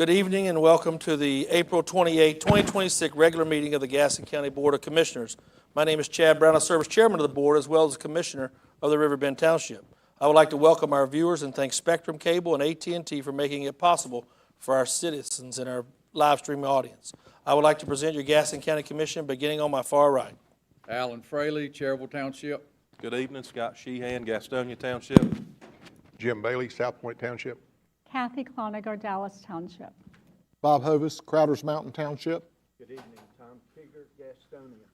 Good evening and welcome to the April 28, 2026 regular meeting of the Gaston County Board of Commissioners. My name is Chad Brown. I serve as chairman of the board as well as commissioner of the Riverbend Township. I would like to welcome our viewers and thank Spectrum Cable and AT&T for making it possible for our citizens and our live streaming audience. I would like to present your Gaston County Commission beginning on my far right. Alan Fraley, Cherryville Township. Good evening, Scott Sheehan, Gastonia Township. Jim Bailey, South Point Township. Kathy Cloninger, Dallas Township. Bob Hovis, Crowders Mountain Township. Good evening, Tom Tigger, Gastonia.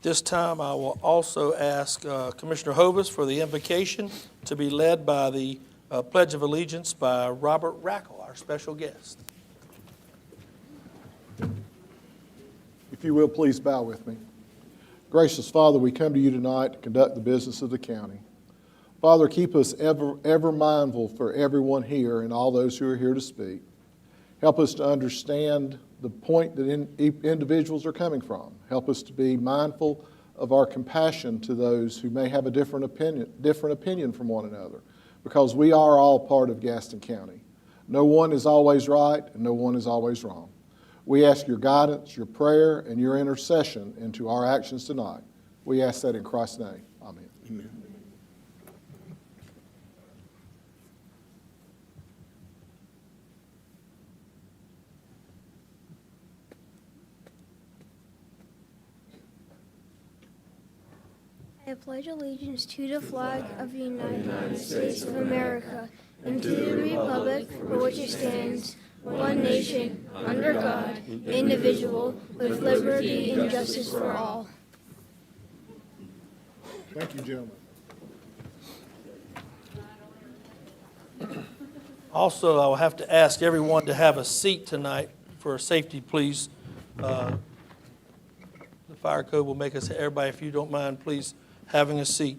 At this time, I will also ask Commissioner Hovis for the invocation to be led by the Pledge of Allegiance by Robert Rackle, our special guest. If you will, please bow with me. Gracious Father, we come to you tonight to conduct the business of the county. Father, keep us ever mindful for everyone here and all those who are here to speak. Help us to understand the point that individuals are coming from. Help us to be mindful of our compassion to those who may have a different opinion from one another, because we are all part of Gaston County. No one is always right and no one is always wrong. We ask your guidance, your prayer, and your intercession into our actions tonight. We ask that in Christ's name. Amen. Amen. I pledge allegiance to the flag of the United States of America and to the republic for which it stands, one nation, under God, indivisible, with liberty and justice for all. Thank you, gentlemen. Also, I will have to ask everyone to have a seat tonight for safety, please. The fire code will make us, everybody, if you don't mind, please, having a seat.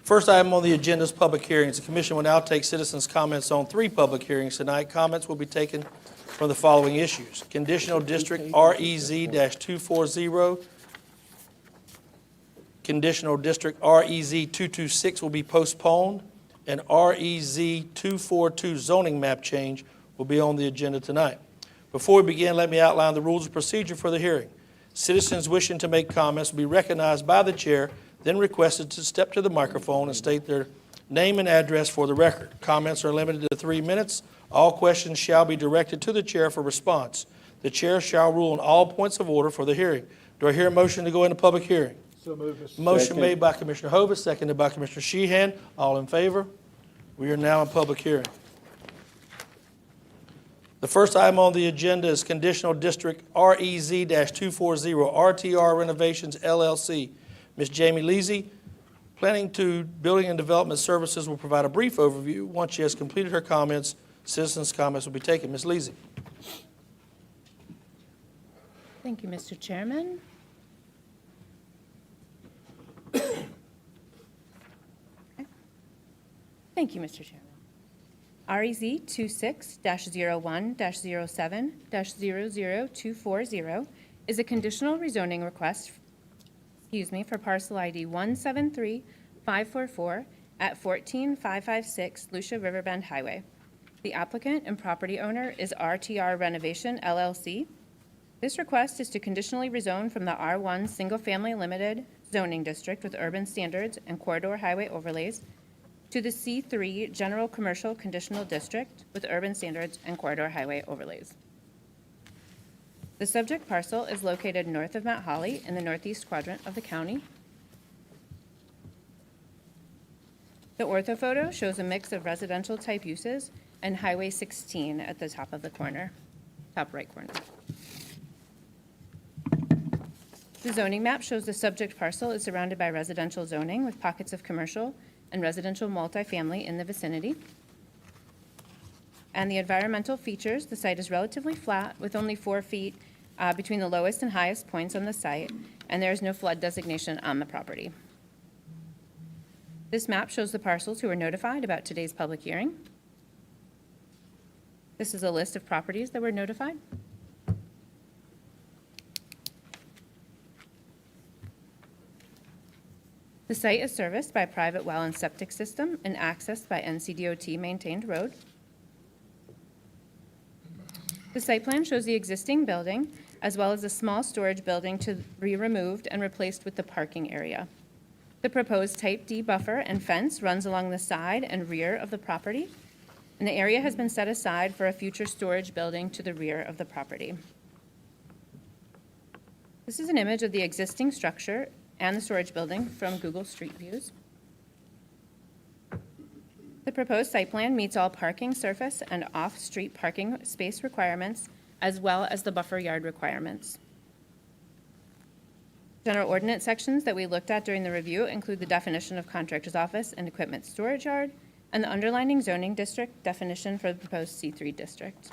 First item on the agenda is public hearings. The commission will now take citizens' comments on 3 public hearings tonight. Comments will be taken from the following issues. Conditional District REZ-240. Conditional District REZ-226 will be postponed, and REZ-242 zoning map change will be on the agenda tonight. Before we begin, let me outline the rules of procedure for the hearing. Citizens wishing to make comments will be recognized by the chair, then requested to step to the microphone and state their name and address for the record. Comments are limited to 3 minutes. All questions shall be directed to the chair for response. The chair shall rule on all points of order for the hearing. Do I hear a motion to go into public hearing? So moved, Mr. Motion made by Commissioner Hovis, seconded by Commissioner Sheehan. All in favor? We are now in public hearing. The first item on the agenda is Conditional District REZ-240, RTR Renovations LLC. Ms. Jamie Leasy, Planning to Building and Development Services, will provide a brief overview. Once she has completed her comments, citizens' comments will be taken. Ms. Leasy. Thank you, Mr. Chairman. Thank you, Mr. Chairman. REZ 26-01-07-00240 is a conditional rezoning request, for parcel ID 173544 at 14556 Lucia Riverbend Highway. The applicant and property owner is RTR Renovation LLC. This request is to conditionally rezone from the R1 Single Family Limited zoning district with urban standards and corridor highway overlays to the C3 General Commercial Conditional District with urban standards and corridor highway overlays. The subject parcel is located north of Mount Holly in the northeast quadrant of the county. The orthophoto shows a mix of residential type uses and Highway 16 at the top of the corner, top right corner. The zoning map shows the subject parcel is surrounded by residential zoning with pockets of commercial and residential multifamily in the vicinity. And the environmental features, the site is relatively flat with only 4 feet between the lowest and highest points on the site, and there is no flood designation on the property. This map shows the parcels who were notified about today's public hearing. This is a list of properties that were notified. The site is serviced by a private well and septic system and accessed by NCDOT-maintained road. The site plan shows the existing building, as well as a small storage building to be removed and replaced with the parking area. The proposed Type D buffer and fence runs along the side and rear of the property, and the area has been set aside for a future storage building to the rear of the property. This is an image of the existing structure and the storage building from Google Street Views. The proposed site plan meets all parking surface and off-street parking space requirements, as well as the buffer yard requirements. General ordinance sections that we looked at during the review include the definition of contractor's office and equipment storage yard, and the underlining zoning district definition for the proposed C3 district.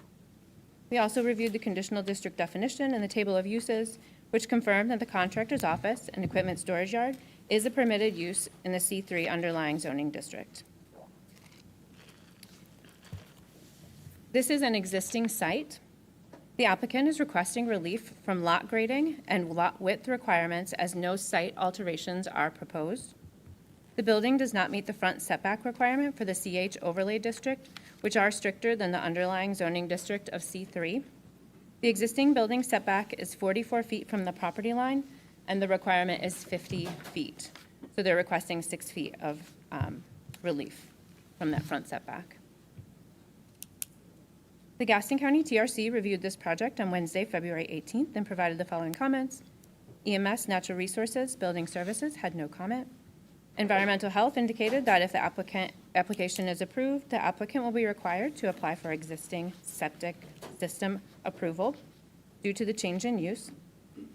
We also reviewed the conditional district definition and the table of uses, which confirmed that the contractor's office and equipment storage yard is a permitted use in the C3 underlying zoning district. This is an existing site. The applicant is requesting relief from lot grading and lot width requirements as no site alterations are proposed. The building does not meet the front setback requirement for the CH overlay district, which are stricter than the underlying zoning district of C3. The existing building setback is 44 feet from the property line, and the requirement is 50 feet. So they're requesting 6 feet of relief from that front setback. The Gaston County TRC reviewed this project on Wednesday, February 18th, and provided the following comments. EMS Natural Resources Building Services had no comment. Environmental Health indicated that if the application is approved, the applicant will be required to apply for existing septic system approval due to the change in use.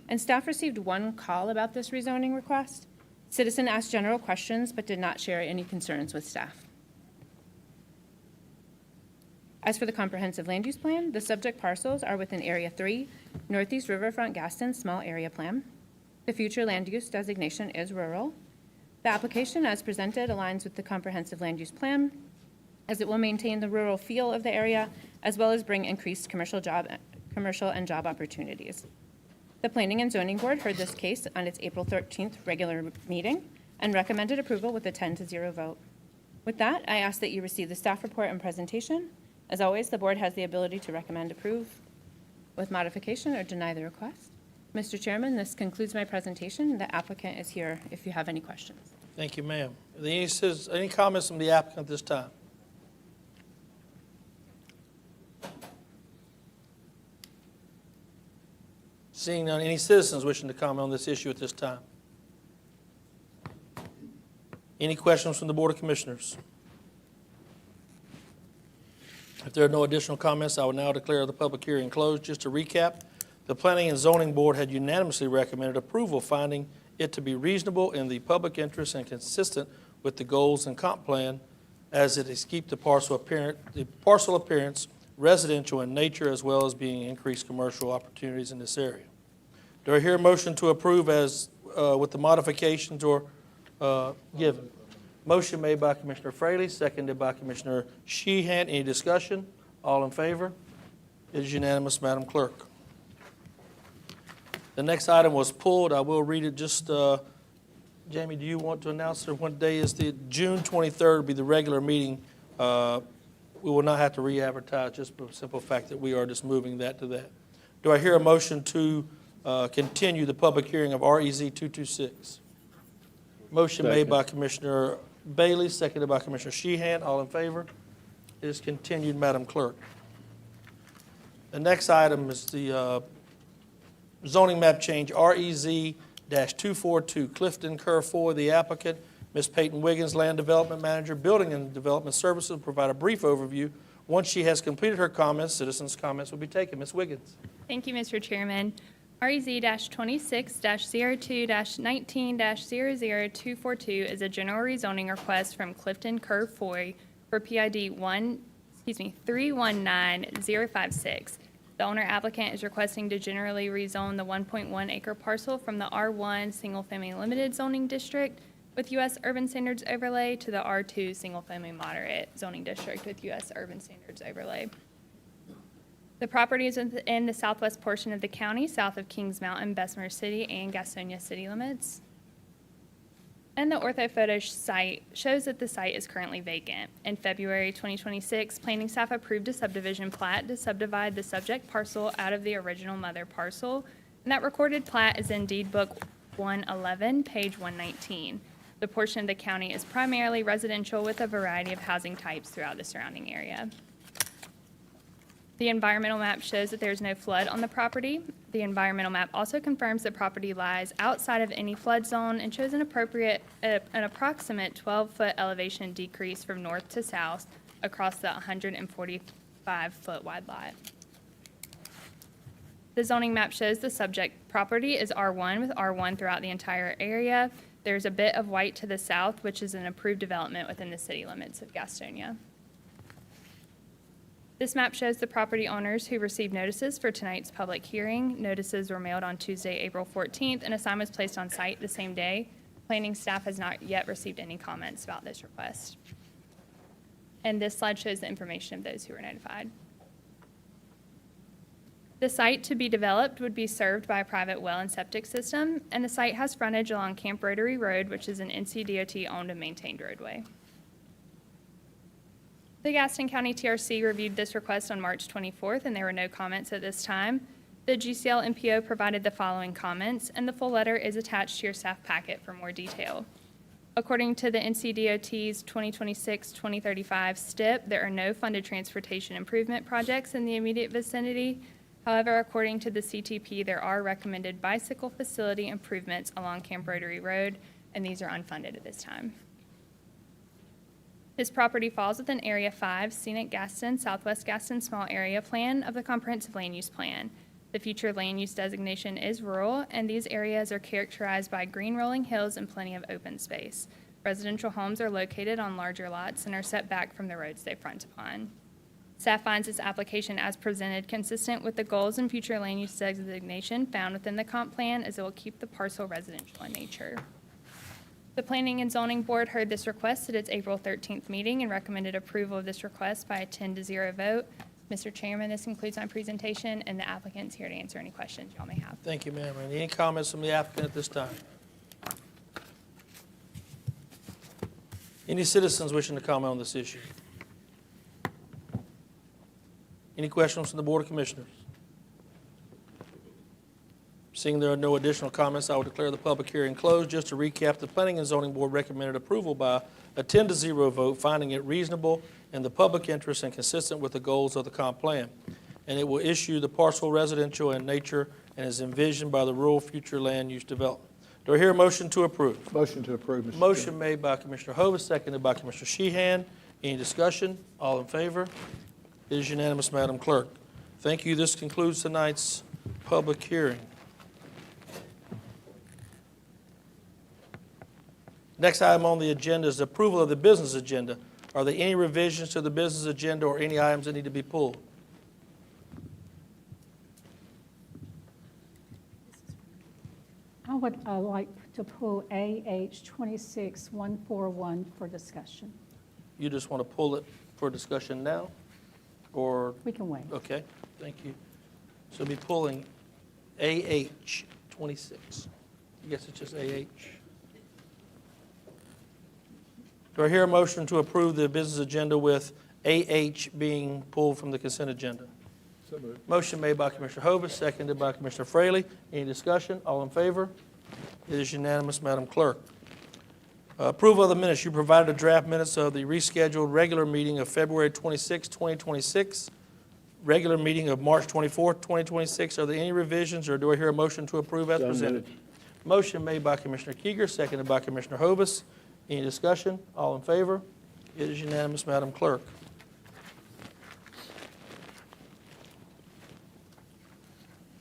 And staff received one call about this rezoning request. Citizen asked general questions but did not share any concerns with staff. As for the comprehensive land use plan, the subject parcels are within Area 3, Northeast Riverfront Gaston Small Area Plan. The future land use designation is rural. The application as presented aligns with the comprehensive land use plan, as it will maintain the rural feel of the area, as well as bring increased commercial and job opportunities. The Planning and Zoning Board heard this case on its April 13th regular meeting and recommended approval with a 10-0 vote. With that, I ask that you receive the staff report and presentation. As always, the board has the ability to recommend approve with modification or deny the request. Mr. Chairman, this concludes my presentation. The applicant is here if you have any questions. Thank you, ma'am. Are there any comments from the applicant at this time? Seeing none, any citizens wishing to comment on this issue at this time? Any questions from the Board of Commissioners? If there are no additional comments, I will now declare the public hearing closed. Just to recap, the Planning and Zoning Board had unanimously recommended approval, finding it to be reasonable in the public interest and consistent with the goals and comp plan, as it is keep the parcel appearance residential in nature, as well as being increased commercial opportunities in this area. Do I hear a motion to approve as with the modifications or given? Motion made by Commissioner Fraley, seconded by Commissioner Sheehan. Any discussion? All in favor? It is unanimous, Madam Clerk. The next item was pulled. I will read it. Just, Jamie, do you want to announce what day is the June 23rd will be the regular meeting? We will not have to re-advertise, just for the simple fact that we are just moving that to that. Do I hear a motion to continue the public hearing of REZ 226? Motion made by Commissioner Bailey, seconded by Commissioner Sheehan. All in favor? It is continued, Madam Clerk. The next item is the zoning map change, REZ-242, Clifton Kerr 4. The applicant, Ms. Peyton Wiggins, Land Development Manager, Building and Development Services, will provide a brief overview. Once she has completed her comments, citizens' comments will be taken. Ms. Wiggins. Thank you, Mr. Chairman. REZ-26-02-19-00242 is a general rezoning request from Clifton Kerr 4 for PID 319056. The owner applicant is requesting to generally rezone the 1.1 acre parcel from the R1 Single Family Limited Zoning District with U.S. Urban Standards Overlay to the R2 Single Family Moderate Zoning District with U.S. Urban Standards Overlay. The property is in the southwest portion of the county, south of Kings Mountain, Bessemer City, and Gastonia city limits. And the orthophoto site shows that the site is currently vacant. In February 2026, planning staff approved a subdivision plat to subdivide the subject parcel out of the original mother parcel, and that recorded plat is in Deed Book 111, page 119. The portion of the county is primarily residential with a variety of housing types throughout the surrounding area. The environmental map shows that there's no flood on the property. The environmental map also confirms the property lies outside of any flood zone and shows an approximate 12-foot elevation decrease from north to south across the 145-foot wide lot. The zoning map shows the subject property is R1 with R1 throughout the entire area. There's a bit of white to the south, which is an approved development within the city limits of Gastonia. This map shows the property owners who received notices for tonight's public hearing. Notices were mailed on Tuesday, April 14th, and a sign was placed on site the same day. Planning staff has not yet received any comments about this request. And this slide shows the information of those who were notified. The site to be developed would be served by a private well and septic system, and the site has frontage along Camp Rotary Road, which is an NCDOT-owned and maintained roadway. The Gaston County TRC reviewed this request on March 24th, and there were no comments at this time. The GCL MPO provided the following comments, and the full letter is attached to your staff packet for more detail. According to the NCDOT's 2026-2035 STIP, there are no funded transportation improvement projects in the immediate vicinity. However, according to the CTP, there are recommended bicycle facility improvements along Camp Rotary Road, and these are unfunded at this time. This property falls within Area 5, Scenic Gaston, Southwest Gaston Small Area Plan of the Comprehensive Land Use Plan. The future land use designation is rural, and these areas are characterized by green rolling hills and plenty of open space. Residential homes are located on larger lots and are set back from the roads they front upon. Staff finds this application as presented consistent with the goals and future land use designation found within the comp plan, as it will keep the parcel residential in nature. The Planning and Zoning Board heard this request at its April 13th meeting and recommended approval of this request by a 10-0 vote. Mr. Chairman, this concludes my presentation, and the applicant's here to answer any questions y'all may have. Thank you, ma'am. Any comments from the applicant at this time? Any citizens wishing to comment on this issue? Any questions from the Board of Commissioners? Seeing there are no additional comments, I will declare the public hearing closed. Just to recap, the Planning and Zoning Board recommended approval by a 10-0 vote, finding it reasonable in the public interest and consistent with the goals of the comp plan. And it will issue the parcel residential in nature and is envisioned by the rural future land use development. Do I hear a motion to approve? Motion to approve, Mr. Motion Chairman. made by Commissioner Hovis, seconded by Commissioner Sheehan. Any discussion? All in favor? It is unanimous, Madam Clerk. Thank you. This concludes tonight's public hearing. Next item on the agenda is approval of the business agenda. Are there any revisions to the business agenda or any items that need to be pulled? I would like to pull AH 26141 for discussion. You just want to pull it for discussion now? Or, We can wait. okay, thank you. So we'll be pulling AH 26. I guess it's just AH. Do I hear a motion to approve the business agenda with AH being pulled from the consent agenda? So moved. Motion made by Commissioner Hovis, seconded by Commissioner Fraley. Any discussion? All in favor? It is unanimous, Madam Clerk. Approval of the minutes. You provided a draft minutes of the rescheduled regular meeting of February 26, 2026, regular meeting of March 24, 2026. Are there any revisions, or do I hear a motion to approve as presented? Motion made by Commissioner Kieger, seconded by Commissioner Hovis. Any discussion? All in favor? It is unanimous, Madam Clerk.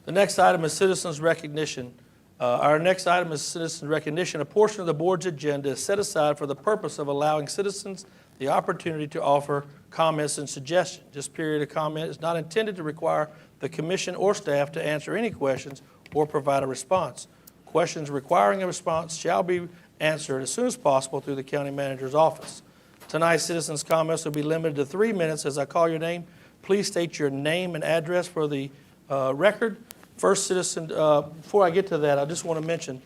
The next item is citizens' recognition. Our next item is citizens' recognition. A portion of the board's agenda is set aside for the purpose of allowing citizens the opportunity to offer comments and suggestions. This period of comment is not intended to require the commission or staff to answer any questions or provide a response. Questions requiring a response shall be answered as soon as possible through the county manager's office. Tonight's citizens' comments will be limited to 3 minutes. As I call your name, please state your name and address for the record. First citizen, before I get to that, I just want to mention,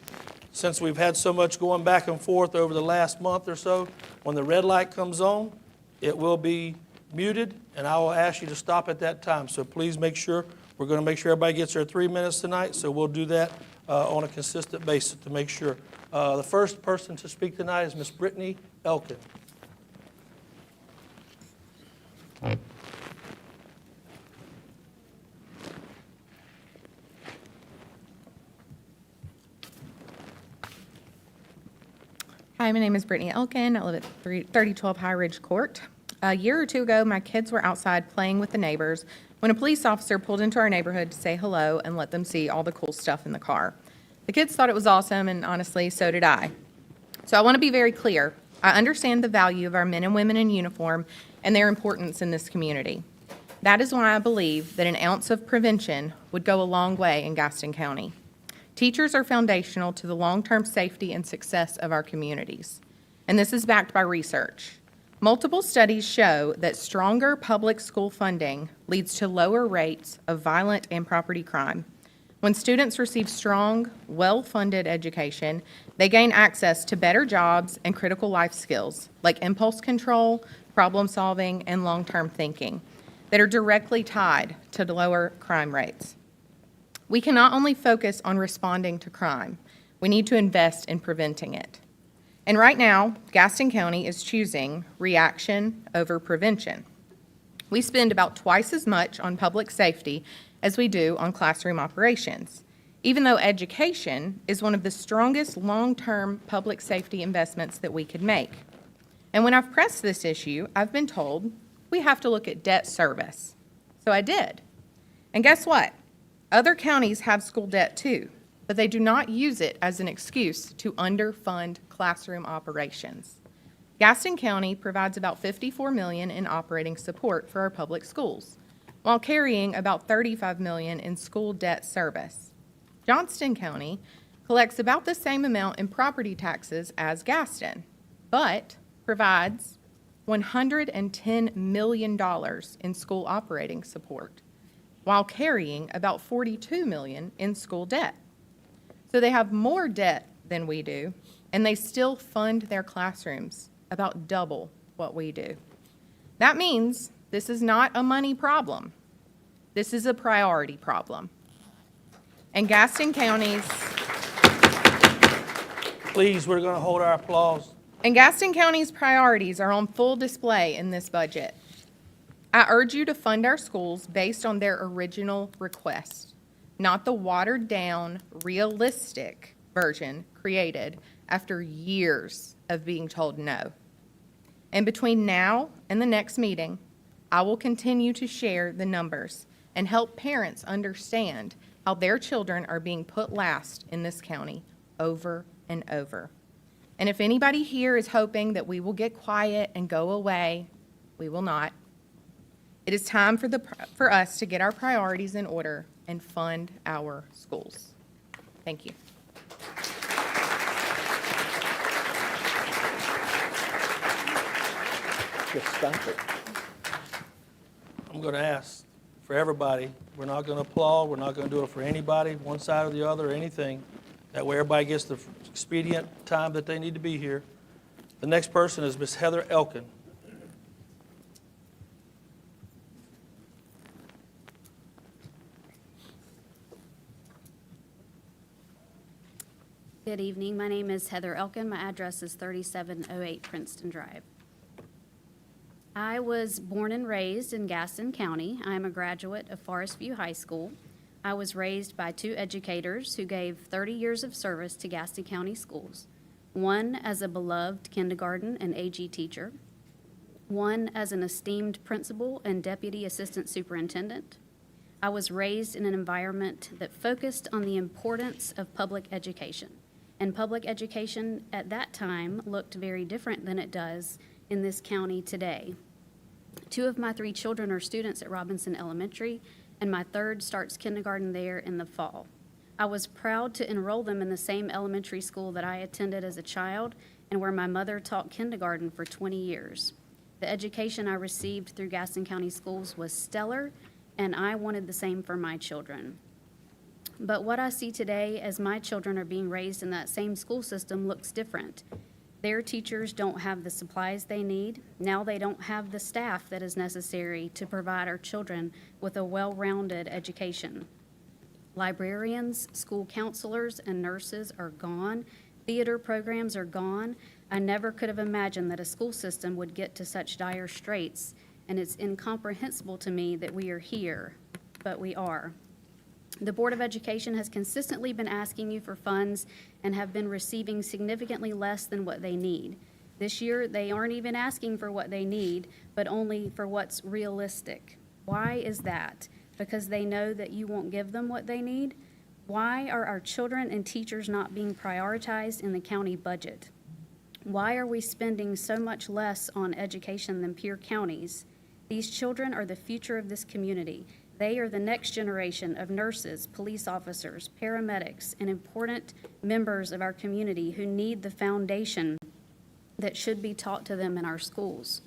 since we've had so much going back and forth over the last month or so, when the red light comes on, it will be muted, and I will ask you to stop at that time. So please make sure, we're going to make sure everybody gets their 3 minutes tonight, so we'll do that on a consistent basis to make sure. The first person to speak tonight is Ms. Brittany Elkin. Hi, my name is Brittany Elkin. I live at 3012 High Ridge Court. A year or two ago, my kids were outside playing with the neighbors when a police officer pulled into our neighborhood to say hello and let them see all the cool stuff in the car. The kids thought it was awesome, and honestly, so did I. So I want to be very clear. I understand the value of our men and women in uniform and their importance in this community. That is why I believe that an ounce of prevention would go a long way in Gaston County. Teachers are foundational to the long-term safety and success of our communities, and this is backed by research. Multiple studies show that stronger public school funding leads to lower rates of violent and property crime. When students receive strong, well-funded education, they gain access to better jobs and critical life skills like impulse control, problem solving, and long-term thinking that are directly tied to the lower crime rates. We cannot only focus on responding to crime, we need to invest in preventing it. And right now, Gaston County is choosing reaction over prevention. We spend about twice as much on public safety as we do on classroom operations, even though education is one of the strongest long-term public safety investments that we could make. And when I've pressed this issue, I've been told we have to look at debt service. So I did. And guess what? Other counties have school debt too, but they do not use it as an excuse to underfund classroom operations. Gaston County provides about $54 million in operating support for our public schools, while carrying about $35 million in school debt service. Johnston County collects about the same amount in property taxes as Gaston, but provides $110 million in school operating support, while carrying about $42 million in school debt. So they have more debt than we do, and they still fund their classrooms about double what we do. That means this is not a money problem. This is a priority problem. And Gaston County's Please, we're going to hold our applause. And Gaston County's priorities are on full display in this budget. I urge you to fund our schools based on their original request, not the watered-down, realistic version created after years of being told no. And between now and the next meeting, I will continue to share the numbers and help parents understand how their children are being put last in this county over and over. And if anybody here is hoping that we will get quiet and go away, we will not. It is time for us to get our priorities in order and fund our schools. Thank you. Just stop it. I'm going to ask for everybody, we're not going to applaud, we're not going to do it for anybody, one side or the other, or anything. That way everybody gets the expedient time that they need to be here. The next person is Ms. Heather Elkin. Good evening. My name is Heather Elkin. My address is 3708 Princeton Drive. I was born and raised in Gaston County. I am a graduate of Forest View High School. I was raised by two educators who gave 30 years of service to Gaston County schools, one as a beloved kindergarten and AG teacher, one as an esteemed principal and deputy assistant superintendent. I was raised in an environment that focused on the importance of public education. And public education at that time looked very different than it does in this county today. Two of my three children are students at Robinson Elementary, and my third starts kindergarten there in the fall. I was proud to enroll them in the same elementary school that I attended as a child and where my mother taught kindergarten for 20 years. The education I received through Gaston County Schools was stellar, and I wanted the same for my children. But what I see today as my children are being raised in that same school system looks different. Their teachers don't have the supplies they need. Now they don't have the staff that is necessary to provide our children with a well-rounded education. Librarians, school counselors, and nurses are gone. Theater programs are gone. I never could have imagined that a school system would get to such dire straits, and it's incomprehensible to me that we are here, but we are. The Board of Education has consistently been asking you for funds and have been receiving significantly less than what they need. This year, they aren't even asking for what they need, but only for what's realistic. Why is that? Because they know that you won't give them what they need? Why are our children and teachers not being prioritized in the county budget? Why are we spending so much less on education than peer counties? These children are the future of this community. They are the next generation of nurses, police officers, paramedics, and important members of our community who need the foundation that should be taught to them in our schools.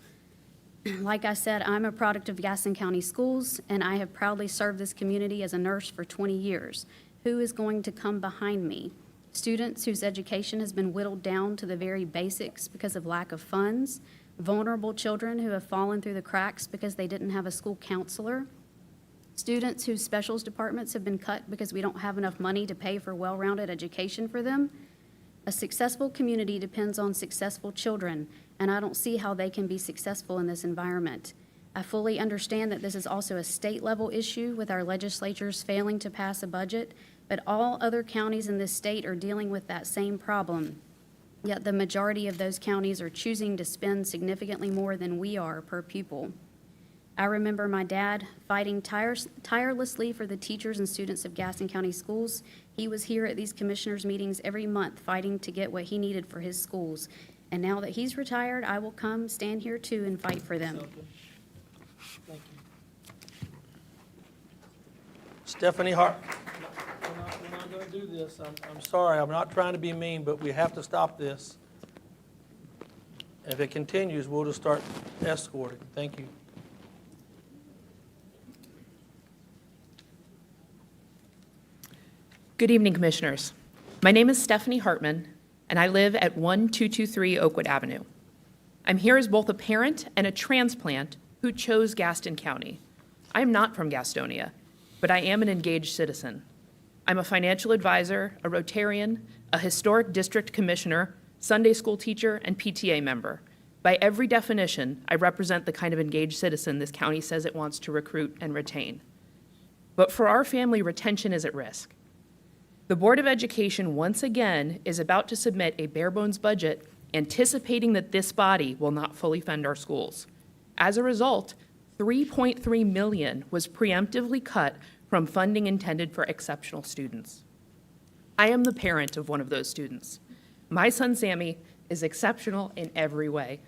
Like I said, I'm a product of Gaston County Schools, and I have proudly served this community as a nurse for 20 years. Who is going to come behind me? Students whose education has been whittled down to the very basics because of lack of funds, vulnerable children who have fallen through the cracks because they didn't have a school counselor, students whose specials departments have been cut because we don't have enough money to pay for well-rounded education for them. A successful community depends on successful children, and I don't see how they can be successful in this environment. I fully understand that this is also a state-level issue with our legislatures failing to pass a budget, but all other counties in this state are dealing with that same problem. Yet the majority of those counties are choosing to spend significantly more than we are per pupil. I remember my dad fighting tirelessly for the teachers and students of Gaston County Schools. He was here at these commissioners' meetings every month fighting to get what he needed for his schools. And now that he's retired, I will come stand here too and fight for them. Thank you. Stephanie Hart. We're not going to do this. I'm sorry. I'm not trying to be mean, but we have to stop this. If it continues, we'll just start escorting. Thank you. Good evening, Commissioners. My name is Stephanie Hartman, and I live at 1223 Oakwood Avenue. I'm here as both a parent and a transplant who chose Gaston County. I am not from Gastonia, but I am an engaged citizen. I'm a financial advisor, a Rotarian, a historic district commissioner, Sunday school teacher, and PTA member. By every definition, I represent the kind of engaged citizen this county says it wants to recruit and retain. But for our family, retention is at risk. The Board of Education once again is about to submit a bare-bones budget anticipating that this body will not fully fund our schools. As a result, $3.3 million was preemptively cut from funding intended for exceptional students. I am the parent of one of those students. My son Sammy is exceptional in every way.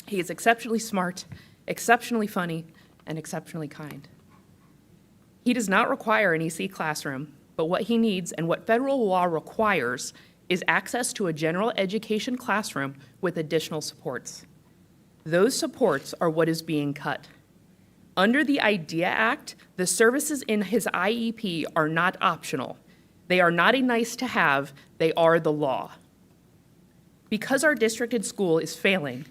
He is exceptionally smart, exceptionally funny, and exceptionally kind. He does not require an EC classroom, but what he needs and what federal law requires is access to a general education classroom with additional supports. Those supports are what is being cut. Under the IDEA Act, the services in his IEP are not optional. They are not a nice to have, they are the law. Because our district and school is failing,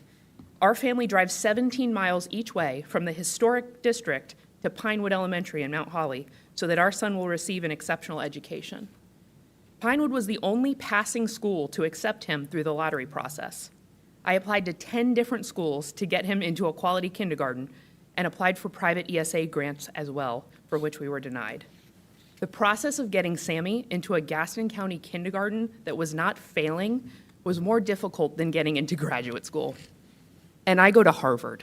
our family drives 17 miles each way from the historic district to Pinewood Elementary in Mount Holly so that our son will receive an exceptional education. Pinewood was the only passing school to accept him through the lottery process. I applied to 10 different schools to get him into a quality kindergarten and applied for private ESA grants as well, for which we were denied. The process of getting Sammy into a Gaston County kindergarten that was not failing was more difficult than getting into graduate school. And I go to Harvard.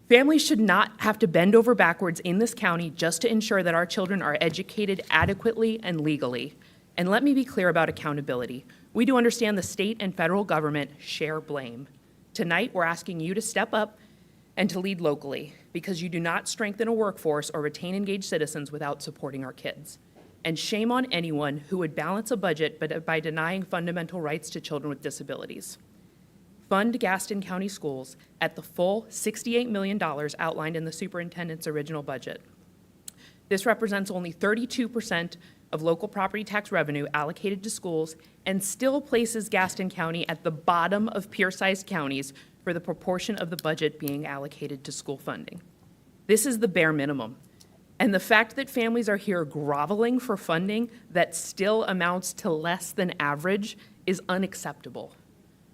Families should not have to bend over backwards in this county just to ensure that our children are educated adequately and legally. And let me be clear about accountability. We do understand the state and federal government share blame. Tonight, we're asking you to step up and to lead locally, because you do not strengthen a workforce or retain engaged citizens without supporting our kids. And shame on anyone who would balance a budget by denying fundamental rights to children with disabilities. Fund Gaston County Schools at the full $68 million outlined in the superintendent's original budget. This represents only 32% of local property tax revenue allocated to schools and still places Gaston County at the bottom of peer-sized counties for the proportion of the budget being allocated to school funding. This is the bare minimum. And the fact that families are here groveling for funding that still amounts to less than average is unacceptable.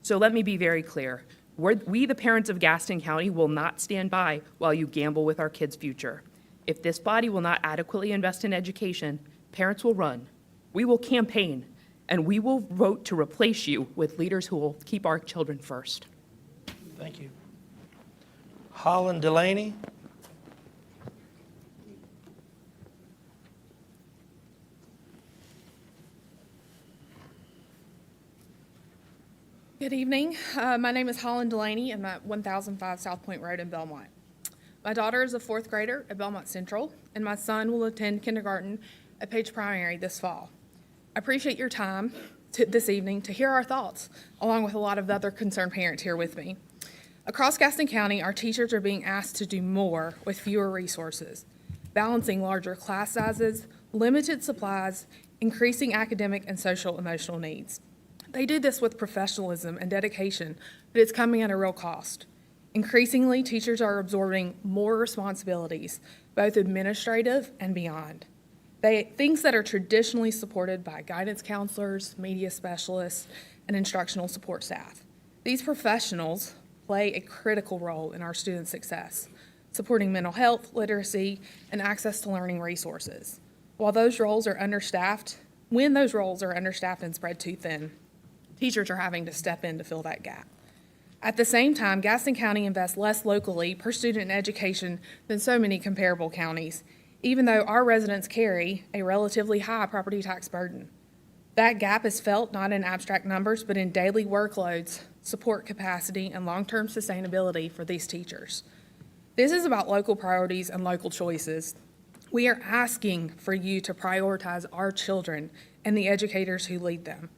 So let me be very clear. We, the parents of Gaston County, will not stand by while you gamble with our kids' future. If this body will not adequately invest in education, parents will run, we will campaign, and we will vote to replace you with leaders who will keep our children first. Thank you. Holland Delaney. Good evening. My name is Holland Delaney. I'm at 1005 South Point Road in Belmont. My daughter is a fourth grader at Belmont Central, and my son will attend kindergarten at Page Primary this fall. I appreciate your time this evening to hear our thoughts, along with a lot of the other concerned parents here with me. Across Gaston County, our teachers are being asked to do more with fewer resources, balancing larger class sizes, limited supplies, increasing academic and social emotional needs. They do this with professionalism and dedication, but it's coming at a real cost. Increasingly, teachers are absorbing more responsibilities, both administrative and beyond. Things that are traditionally supported by guidance counselors, media specialists, and instructional support staff. These professionals play a critical role in our students' success, supporting mental health, literacy, and access to learning resources. When those roles are understaffed and spread too thin, teachers are having to step in to fill that gap. At the same time, Gaston County invests less locally per student in education than so many comparable counties, even though our residents carry a relatively high property tax burden. That gap is felt not in abstract numbers, but in daily workloads, support capacity, and long-term sustainability for these teachers. This is about local priorities and local choices. We are asking for you to prioritize our children and the educators who lead them.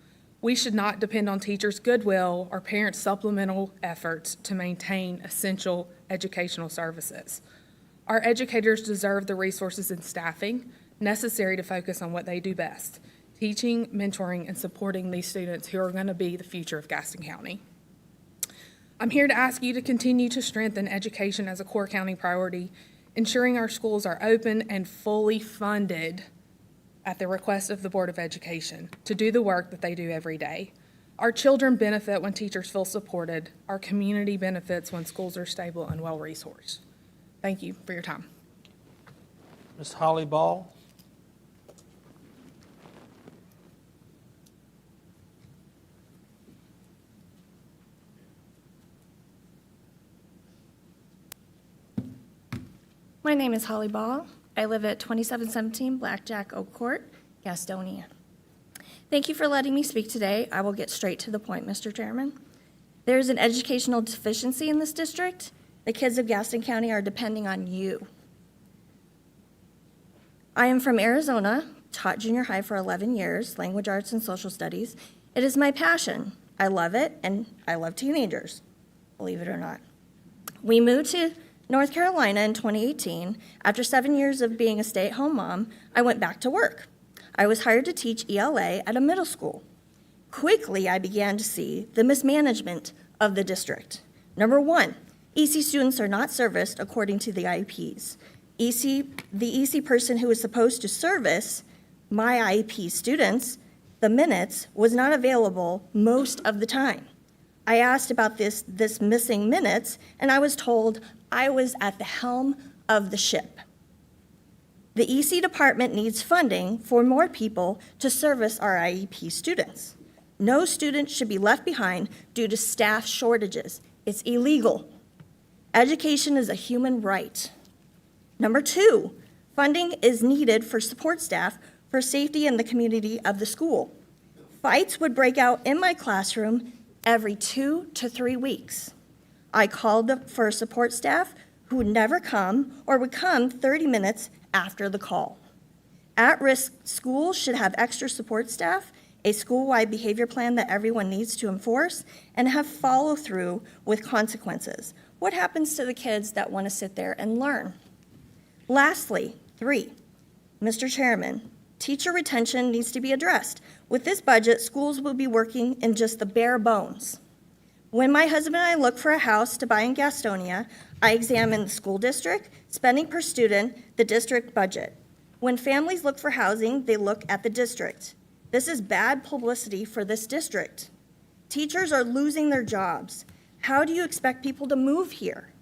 We should not depend on teachers' goodwill or parents' supplemental efforts to maintain essential educational services. Our educators deserve the resources and staffing necessary to focus on what they do best, teaching, mentoring, and supporting these students who are going to be the future of Gaston County. I'm here to ask you to continue to strengthen education as a core county priority, ensuring our schools are open and fully funded at the request of the Board of Education to do the work that they do every day. Our children benefit when teachers feel supported. Our community benefits when schools are stable and well-resourced. Thank you for your time. Ms. Holly Ball. My name is Holly Ball. I live at 2717 Blackjack Oak Court, Gastonia. Thank you for letting me speak today. I will get straight to the point, Mr. Chairman. There is an educational deficiency in this district. The kids of Gaston County are depending on you. I am from Arizona, taught junior high for 11 years, language arts and social studies. It is my passion. I love it, and I love teenagers, believe it or not. We moved to North Carolina in 2018. After 7 years of being a stay-at-home mom, I went back to work. I was hired to teach ELA at a middle school. Quickly, I began to see the mismanagement of the district. Number one, EC students are not serviced according to the IEPs. The EC person who was supposed to service my IEP students, the minutes, was not available most of the time. I asked about this missing minutes, and I was told I was at the helm of the ship. The EC department needs funding for more people to service our IEP students. No student should be left behind due to staff shortages. It's illegal. Education is a human right. Number two, funding is needed for support staff for safety in the community of the school. Fights would break out in my classroom every 2 to 3 weeks. I called for support staff who would never come or would come 30 minutes after the call. At-risk schools should have extra support staff, a school-wide behavior plan that everyone needs to enforce, and have follow-through with consequences. What happens to the kids that want to sit there and learn? Lastly, 3, Mr. Chairman, teacher retention needs to be addressed. With this budget, schools will be working in just the bare bones. When my husband and I look for a house to buy in Gastonia, I examine the school district, spending per student, the district budget. When families look for housing, they look at the district. This is bad publicity for this district. Teachers are losing their jobs. How do you expect people to move here?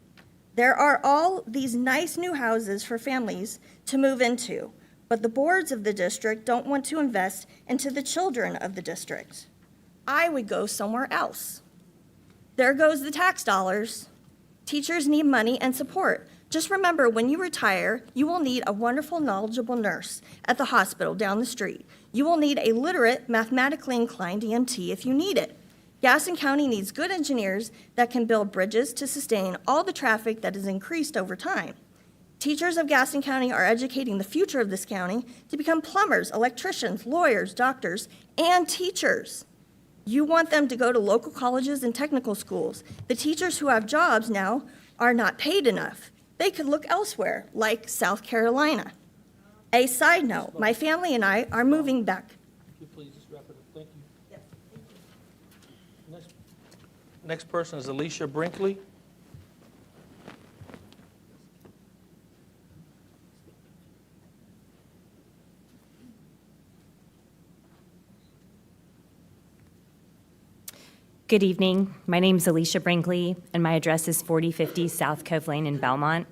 There are all these nice new houses for families to move into, but the boards of the district don't want to invest into the children of the district. I would go somewhere else. There goes the tax dollars. Teachers need money and support. Just remember, when you retire, you will need a wonderful, knowledgeable nurse at the hospital down the street. You will need a literate, mathematically inclined EMT if you need it. Gaston County needs good engineers that can build bridges to sustain all the traffic that has increased over time. Teachers of Gaston County are educating the future of this county to become plumbers, electricians, lawyers, doctors, and teachers. You want them to go to local colleges and technical schools. The teachers who have jobs now are not paid enough. They could look elsewhere, like South Carolina. A side note, my family and I are moving back. Could you please just wrap it up? Thank you. Next person is Alicia Brinkley. Good evening. My name is Alicia Brinkley, and my address is 4050 South Cove Lane in Belmont.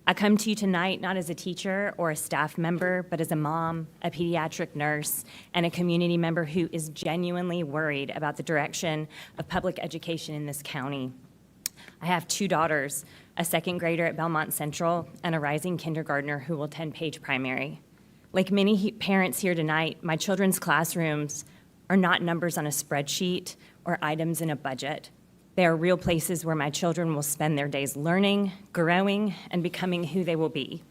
I come to you tonight not as a teacher or a staff member, but as a mom, a pediatric nurse, and a community member who is genuinely worried about the direction of public education in this county. I have two daughters, a second grader at Belmont Central and a rising kindergartner who will attend Page Primary. Like many parents here tonight, my children's classrooms are not numbers on a spreadsheet or items in a budget. They are real places where my children will spend their days learning, growing, and becoming who they will be.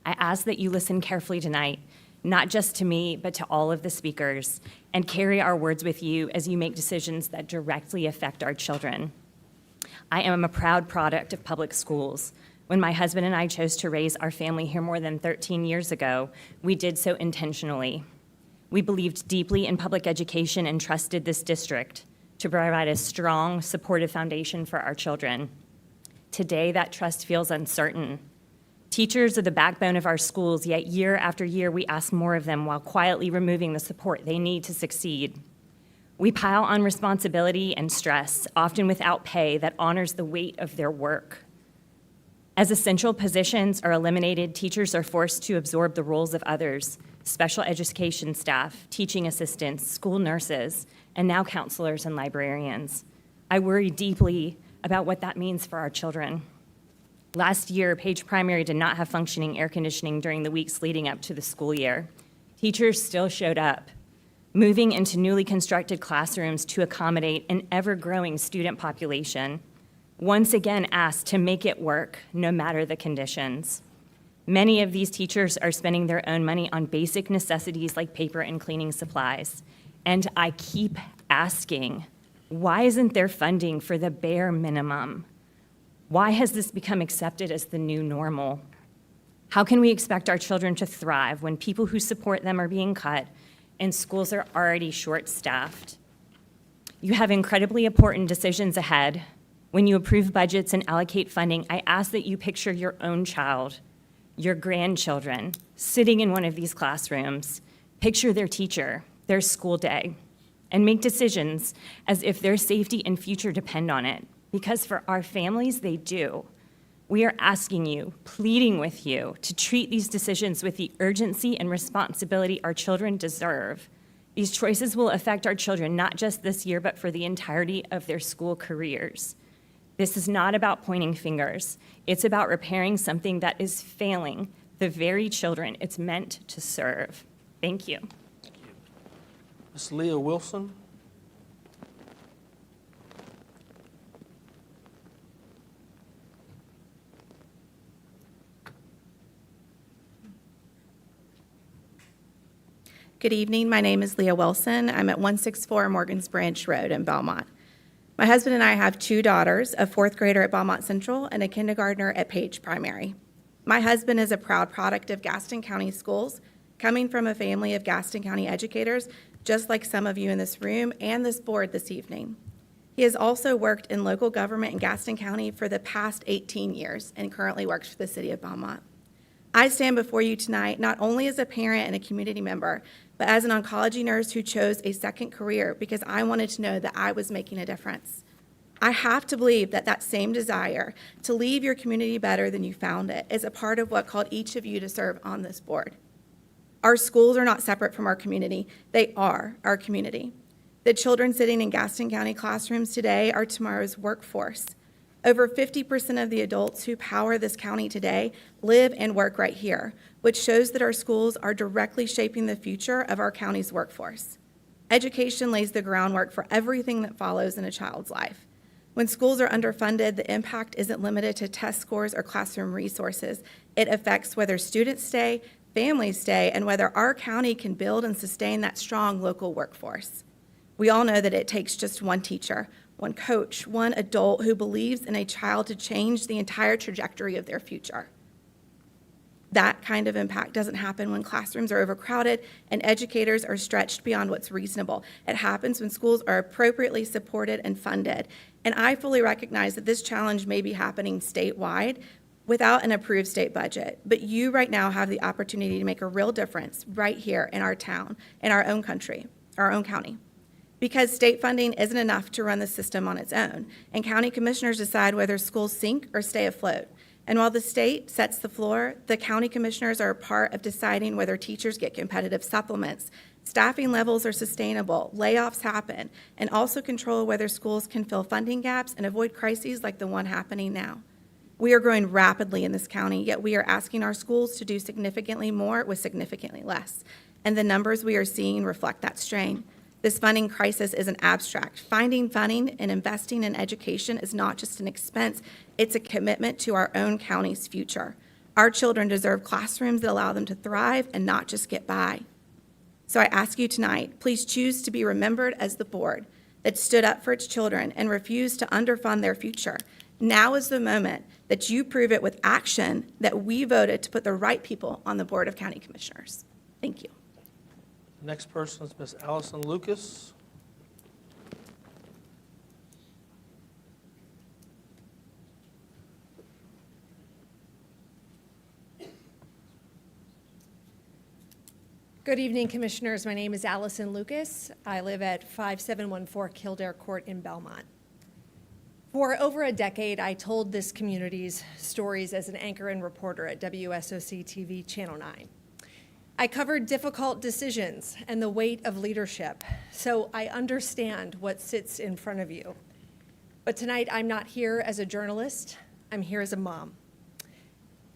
I ask that you listen carefully tonight, not just to me, but to all of the speakers, and carry our words with you as you make decisions that directly affect our children. I am a proud product of public schools. When my husband and I chose to raise our family here more than 13 years ago, we did so intentionally. We believed deeply in public education and trusted this district to provide a strong, supportive foundation for our children. Today, that trust feels uncertain. Teachers are the backbone of our schools, yet year after year, we ask more of them while quietly removing the support they need to succeed. We pile on responsibility and stress, often without pay that honors the weight of their work. As essential positions are eliminated, teachers are forced to absorb the roles of others: special education staff, teaching assistants, school nurses, and now counselors and librarians. I worry deeply about what that means for our children. Last year, Page Primary did not have functioning air conditioning during the weeks leading up to the school year. Teachers still showed up, moving into newly constructed classrooms to accommodate an ever-growing student population, once again asked to make it work no matter the conditions. Many of these teachers are spending their own money on basic necessities like paper and cleaning supplies. And I keep asking, why isn't there funding for the bare minimum? Why has this become accepted as the new normal? How can we expect our children to thrive when people who support them are being cut and schools are already short-staffed? You have incredibly important decisions ahead. When you approve budgets and allocate funding, I ask that you picture your own child, your grandchildren, sitting in one of these classrooms. Picture their teacher, their school day, and make decisions as if their safety and future depend on it, because for our families, they do. We are asking you, pleading with you, to treat these decisions with the urgency and responsibility our children deserve. These choices will affect our children not just this year, but for the entirety of their school careers. This is not about pointing fingers. It's about repairing something that is failing the very children it's meant to serve. Thank you. Ms. Leah Wilson. Good evening. My name is Leah Wilson. I'm at 164 Morgan's Branch Road in Belmont. My husband and I have two daughters, a fourth grader at Belmont Central and a kindergartner at Page Primary. My husband is a proud product of Gaston County Schools, coming from a family of Gaston County educators, just like some of you in this room and this board this evening. He has also worked in local government in Gaston County for the past 18 years and currently works for the city of Belmont. I stand before you tonight not only as a parent and a community member, but as an oncology nurse who chose a second career because I wanted to know that I was making a difference. I have to believe that that same desire to leave your community better than you found it is a part of what called each of you to serve on this board. Our schools are not separate from our community. They are our community. The children sitting in Gaston County classrooms today are tomorrow's workforce. Over 50% of the adults who power this county today live and work right here, which shows that our schools are directly shaping the future of our county's workforce. Education lays the groundwork for everything that follows in a child's life. When schools are underfunded, the impact isn't limited to test scores or classroom resources. It affects whether students stay, families stay, and whether our county can build and sustain that strong local workforce. We all know that it takes just one teacher, one coach, one adult who believes in a child to change the entire trajectory of their future. That kind of impact doesn't happen when classrooms are overcrowded and educators are stretched beyond what's reasonable. It happens when schools are appropriately supported and funded. And I fully recognize that this challenge may be happening statewide without an approved state budget. But you right now have the opportunity to make a real difference right here in our town, in our own country, our own county. Because state funding isn't enough to run the system on its own, and county commissioners decide whether schools sink or stay afloat. And while the state sets the floor, the county commissioners are a part of deciding whether teachers get competitive supplements, staffing levels are sustainable, layoffs happen, and also control whether schools can fill funding gaps and avoid crises like the one happening now. We are growing rapidly in this county, yet we are asking our schools to do significantly more with significantly less. And the numbers we are seeing reflect that strain. This funding crisis isn't abstract. Finding funding and investing in education is not just an expense, it's a commitment to our own county's future. Our children deserve classrooms that allow them to thrive and not just get by. So I ask you tonight, please choose to be remembered as the board that stood up for its children and refused to underfund their future. Now is the moment that you prove it with action that we voted to put the right people on the Board of County Commissioners. Thank you. Next person is Ms. Allison Lucas. Good evening, Commissioners. My name is Allison Lucas. I live at 5714 Kildare Court in Belmont. For over a decade, I told this community's stories as an anchor and reporter at WSOC TV Channel 9. I covered difficult decisions and the weight of leadership, so I understand what sits in front of you. But tonight, I'm not here as a journalist. I'm here as a mom.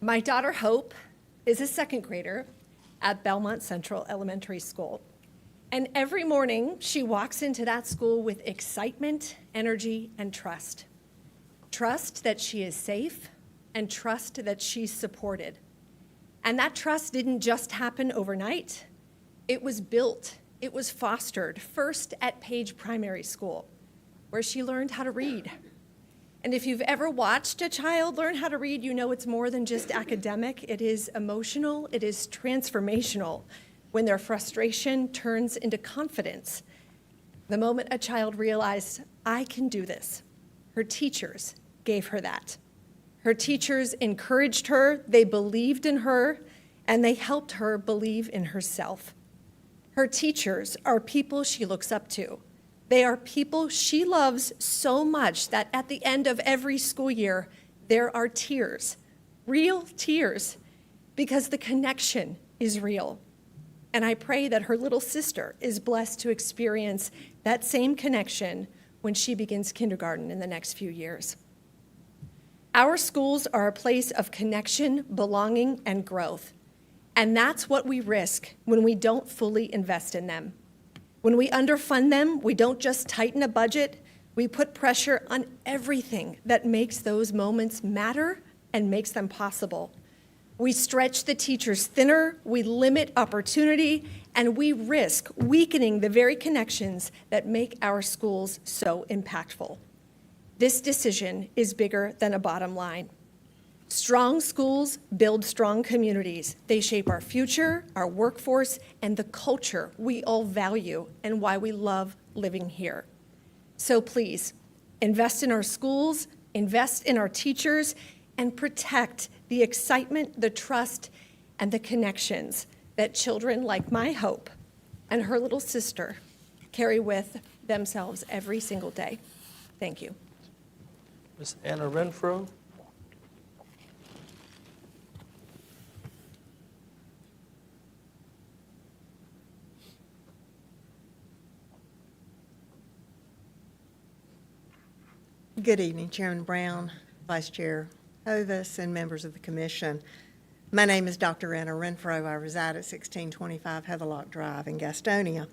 My daughter, Hope, is a second grader at Belmont Central Elementary School. And every morning, she walks into that school with excitement, energy, and trust. Trust that she is safe and trust that she's supported. And that trust didn't just happen overnight. It was built, it was fostered, first at Page Primary School, where she learned how to read. And if you've ever watched a child learn how to read, you know it's more than just academic. It is emotional, it is transformational when their frustration turns into confidence. The moment a child realized, I can do this, her teachers gave her that. Her teachers encouraged her, they believed in her, and they helped her believe in herself. Her teachers are people she looks up to. They are people she loves so much that at the end of every school year, there are tears, real tears, because the connection is real. And I pray that her little sister is blessed to experience that same connection when she begins kindergarten in the next few years. Our schools are a place of connection, belonging, and growth. And that's what we risk when we don't fully invest in them. When we underfund them, we don't just tighten a budget, we put pressure on everything that makes those moments matter and makes them possible. We stretch the teachers thinner, we limit opportunity, and we risk weakening the very connections that make our schools so impactful. This decision is bigger than a bottom line. Strong schools build strong communities. They shape our future, our workforce, and the culture we all value and why we love living here. So please, invest in our schools, invest in our teachers, and protect the excitement, the trust, and the connections that children like my Hope and her little sister carry with themselves every single day. Thank you. Ms. Anna Renfro. Good evening, Chairman Brown, Vice Chair Hovis, and members of the commission. My name is Dr. Anna Renfro. I reside at 1625 Heatherlock Drive in Gastonia.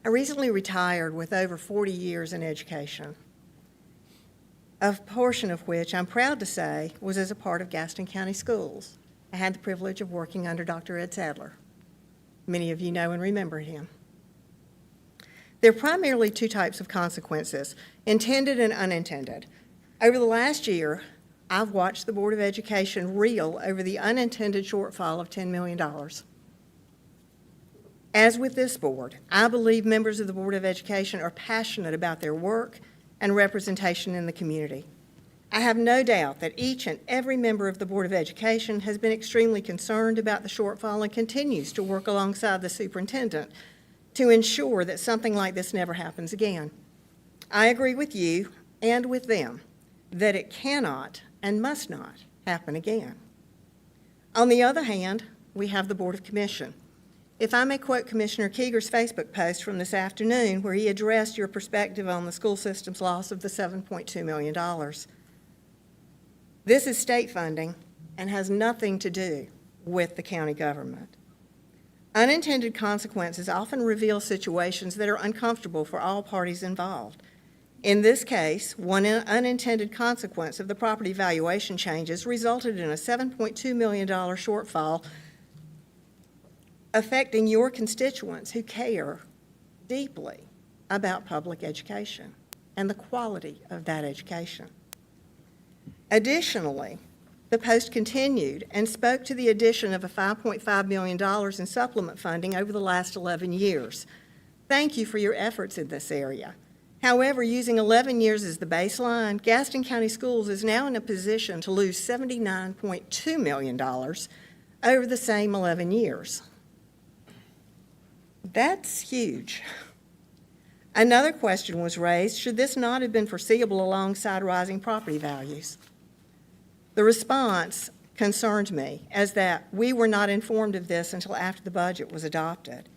I recently retired with over 40 years in education, a portion of which I'm proud to say was as a part of Gaston County Schools. I had the privilege of working under Dr. Ed Sadler. Many of you know and remember him. There are primarily two types of consequences, intended and unintended. Over the last year, I've watched the Board of Education reel over the unintended shortfall of $10 million. As with this board, I believe members of the Board of Education are passionate about their work and representation in the community. I have no doubt that each and every member of the Board of Education has been extremely concerned about the shortfall and continues to work alongside the superintendent to ensure that something like this never happens again. I agree with you and with them that it cannot and must not happen again. On the other hand, we have the Board of Commission. If I may quote Commissioner Keeger's Facebook post from this afternoon where he addressed your perspective on the school system's loss of the $7.2 million. This is state funding and has nothing to do with the county government. Unintended consequences often reveal situations that are uncomfortable for all parties involved. In this case, one unintended consequence of the property valuation changes resulted in a $7.2 million shortfall affecting your constituents who care deeply about public education and the quality of that education. Additionally, the Post continued and spoke to the addition of a $5.5 million in supplement funding over the last 11 years. Thank you for your efforts in this area. However, using 11 years as the baseline, Gaston County Schools is now in a position to lose $79.2 million over the same 11 years. That's huge. Another question was raised, should this not have been foreseeable alongside rising property values? The response concerned me as that we were not informed of this until after the budget was adopted.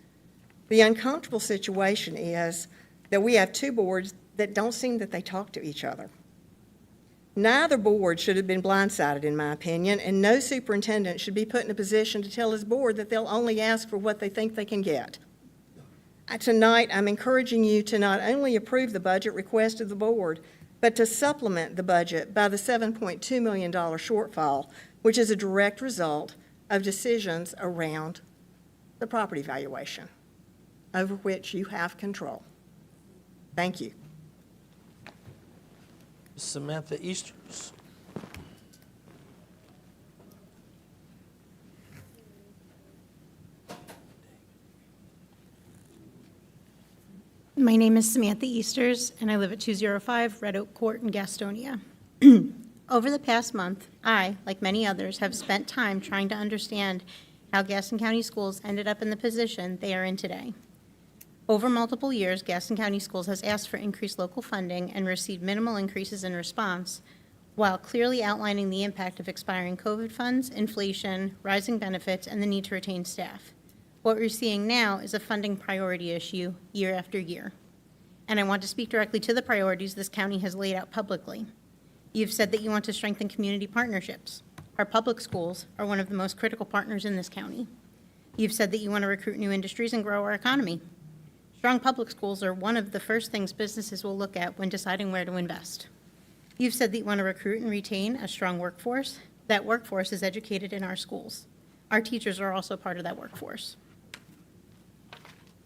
The uncomfortable situation is that we have two boards that don't seem that they talk to each other. Neither board should have been blindsided, in my opinion, and no superintendent should be put in a position to tell his board that they'll only ask for what they think they can get. Tonight, I'm encouraging you to not only approve the budget request of the board, but to supplement the budget by the $7.2 million shortfall, which is a direct result of decisions around the property valuation, over which you have control. Thank you. Samantha Easters. My name is Samantha Easters, and I live at 205 Red Oak Court in Gastonia. Over the past month, I, like many others, have spent time trying to understand how Gaston County Schools ended up in the position they are in today. Over multiple years, Gaston County Schools has asked for increased local funding and received minimal increases in response, while clearly outlining the impact of expiring COVID funds, inflation, rising benefits, and the need to retain staff. What we're seeing now is a funding priority issue year after year. And I want to speak directly to the priorities this county has laid out publicly. You've said that you want to strengthen community partnerships. Our public schools are one of the most critical partners in this county. You've said that you want to recruit new industries and grow our economy. Strong public schools are one of the first things businesses will look at when deciding where to invest. You've said that you want to recruit and retain a strong workforce. That workforce is educated in our schools. Our teachers are also part of that workforce.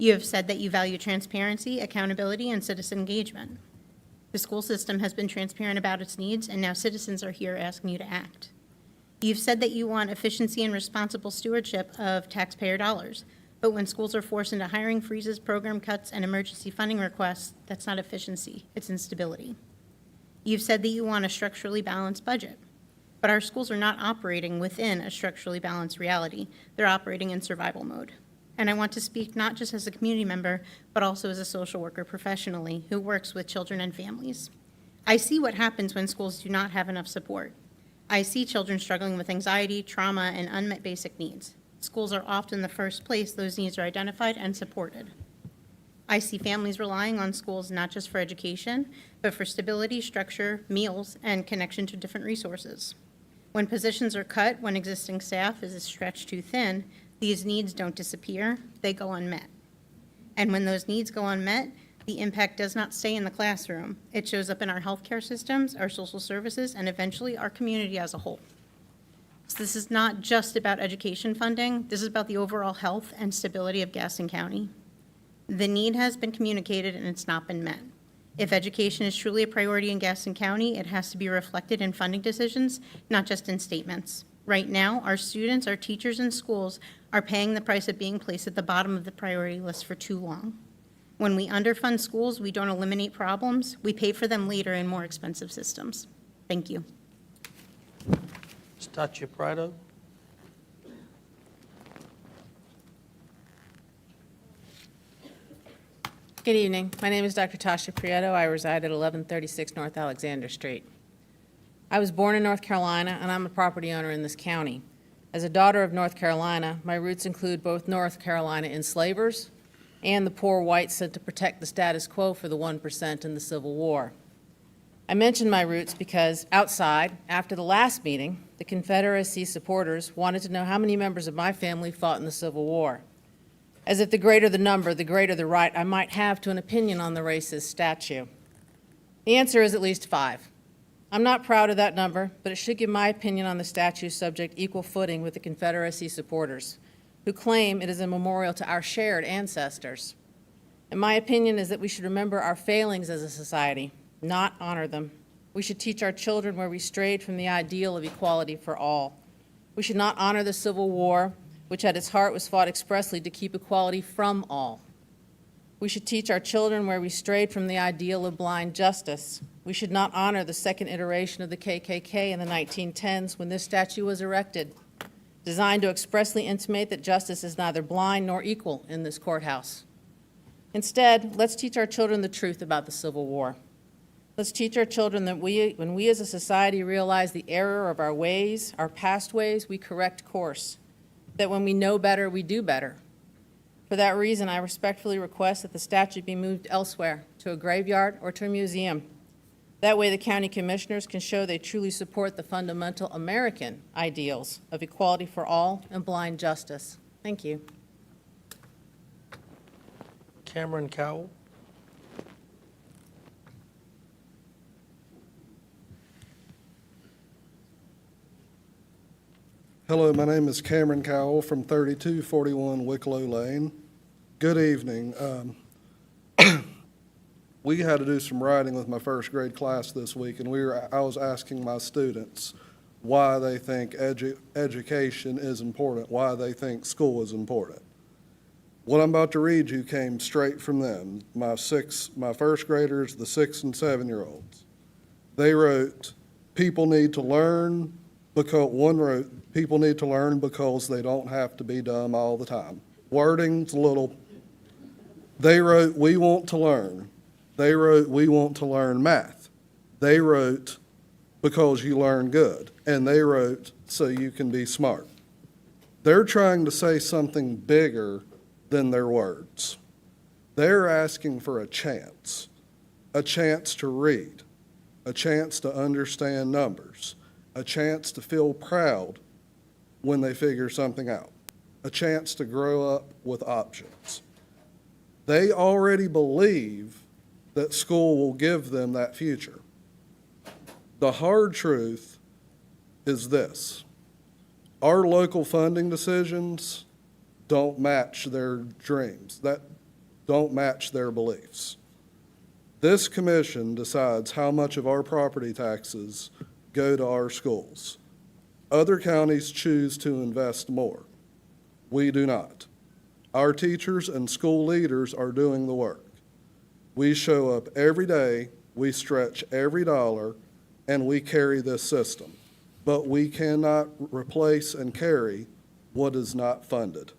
You have said that you value transparency, accountability, and citizen engagement. The school system has been transparent about its needs, and now citizens are here asking you to act. You've said that you want efficiency and responsible stewardship of taxpayer dollars, but when schools are forced into hiring freezes, program cuts, and emergency funding requests, that's not efficiency, it's instability. You've said that you want a structurally balanced budget, but our schools are not operating within a structurally balanced reality. They're operating in survival mode. And I want to speak not just as a community member, but also as a social worker professionally who works with children and families. I see what happens when schools do not have enough support. I see children struggling with anxiety, trauma, and unmet basic needs. Schools are often the first place those needs are identified and supported. I see families relying on schools not just for education, but for stability, structure, meals, and connection to different resources. When positions are cut, when existing staff is stretched too thin, these needs don't disappear, they go unmet. And when those needs go unmet, the impact does not stay in the classroom. It shows up in our healthcare systems, our social services, and eventually our community as a whole. So this is not just about education funding. This is about the overall health and stability of Gaston County. The need has been communicated and it's not been met. If education is truly a priority in Gaston County, it has to be reflected in funding decisions, not just in statements. Right now, our students, our teachers, and schools are paying the price of being placed at the bottom of the priority list for too long. When we underfund schools, we don't eliminate problems. We pay for them later in more expensive systems. Thank you. Ms. Tatya Prado? Good evening. My name is Dr. Tasha Prieto. I reside at 1136 North Alexander Street. I was born in North Carolina, and I'm a property owner in this county. As a daughter of North Carolina, my roots include both North Carolina enslavers and the poor whites sent to protect the status quo for the 1% in the Civil War. I mention my roots because outside, after the last meeting, the Confederacy supporters wanted to know how many members of my family fought in the Civil War. As if the greater the number, the greater the right I might have to an opinion on the racist statue. The answer is at least 5. I'm not proud of that number, but it should give my opinion on the statue's subject equal footing with the Confederacy supporters, who claim it is a memorial to our shared ancestors. And my opinion is that we should remember our failings as a society, not honor them. We should teach our children where we strayed from the ideal of equality for all. We should not honor the Civil War, which at its heart was fought expressly to keep equality from all. We should teach our children where we strayed from the ideal of blind justice. We should not honor the second iteration of the KKK in the 1910s when this statue was erected, designed to expressly intimate that justice is neither blind nor equal in this courthouse. Instead, let's teach our children the truth about the Civil War. Let's teach our children that when we as a society realize the error of our ways, our past ways, we correct course. That when we know better, we do better. For that reason, I respectfully request that the statue be moved elsewhere, to a graveyard or to a museum. That way the county commissioners can show they truly support the fundamental American ideals of equality for all and blind justice. Thank you. Cameron Cowell? Hello, my name is Cameron Cowell from 3241 Wicklow Lane. Good evening. We had to do some writing with my first grade class this week, and I was asking my students why they think education is important, why they think school is important. What I'm about to read you came straight from them, my first graders, the 6 and 7-year-olds. They wrote, people need to learn, because one wrote, people need to learn because they don't have to be dumb all the time. Wording's a little. They wrote, we want to learn. They wrote, we want to learn math. They wrote, because you learn good. And they wrote, so you can be smart. They're trying to say something bigger than their words. They're asking for a chance to read, a chance to understand numbers, a chance to feel proud when they figure something out, a chance to grow up with options. They already believe that school will give them that future. The hard truth is this: our local funding decisions don't match their dreams, that don't match their beliefs. This commission decides how much of our property taxes go to our schools. Other counties choose to invest more. We do not. Our teachers and school leaders are doing the work. We show up every day, we stretch every dollar, and we carry this system. But we cannot replace and carry what is not funded.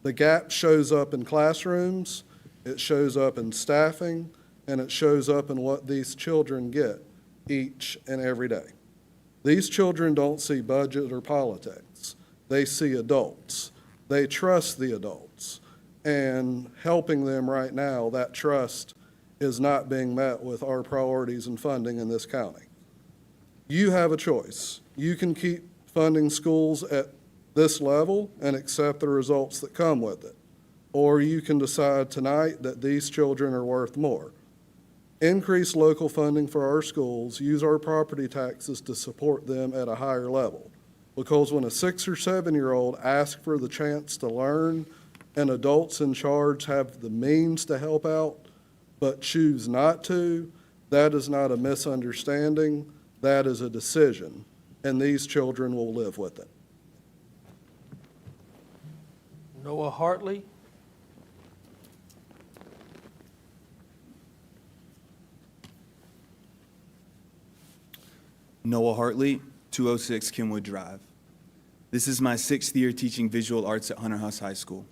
The gap shows up in classrooms, it shows up in staffing, and it shows up in what these children get each and every day. These children don't see budget or politics. They see adults. They trust the adults. And helping them right now, that trust is not being met with our priorities and funding in this county. You have a choice. You can keep funding schools at this level and accept the results that come with it. Or you can decide tonight that these children are worth more. Increase local funding for our schools, use our property taxes to support them at a higher level. Because when a 6 or 7-year-old asks for the chance to learn and adults in charge have the means to help out but choose not to, that is not a misunderstanding, that is a decision, and these children will live with it. Noah Hartley. Noah Hartley, 206 Kenwood Drive. This is my 6th year teaching visual arts at Hunter Huss High School.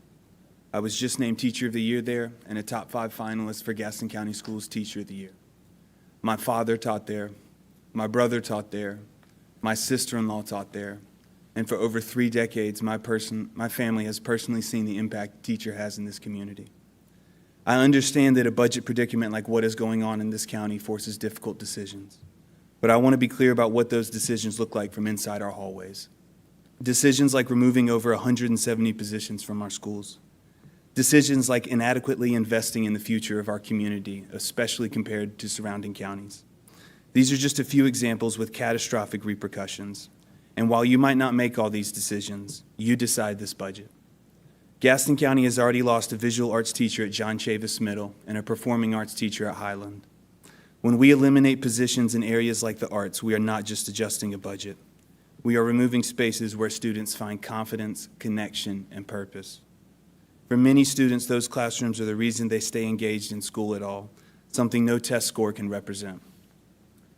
I was just named Teacher of the Year there and a top 5 finalist for Gaston County Schools Teacher of the Year. My father taught there, my brother taught there, my sister-in-law taught there, and for over 3 decades, my family has personally seen the impact a teacher has in this community. I understand that a budget predicament like what is going on in this county forces difficult decisions. But I want to be clear about what those decisions look like from inside our hallways. Decisions like removing over 170 positions from our schools. Decisions like inadequately investing in the future of our community, especially compared to surrounding counties. These are just a few examples with catastrophic repercussions. And while you might not make all these decisions, you decide this budget. Gaston County has already lost a visual arts teacher at John Chavis Middle and a performing arts teacher at Highland. When we eliminate positions in areas like the arts, we are not just adjusting a budget. We are removing spaces where students find confidence, connection, and purpose. For many students, those classrooms are the reason they stay engaged in school at all, something no test score can represent.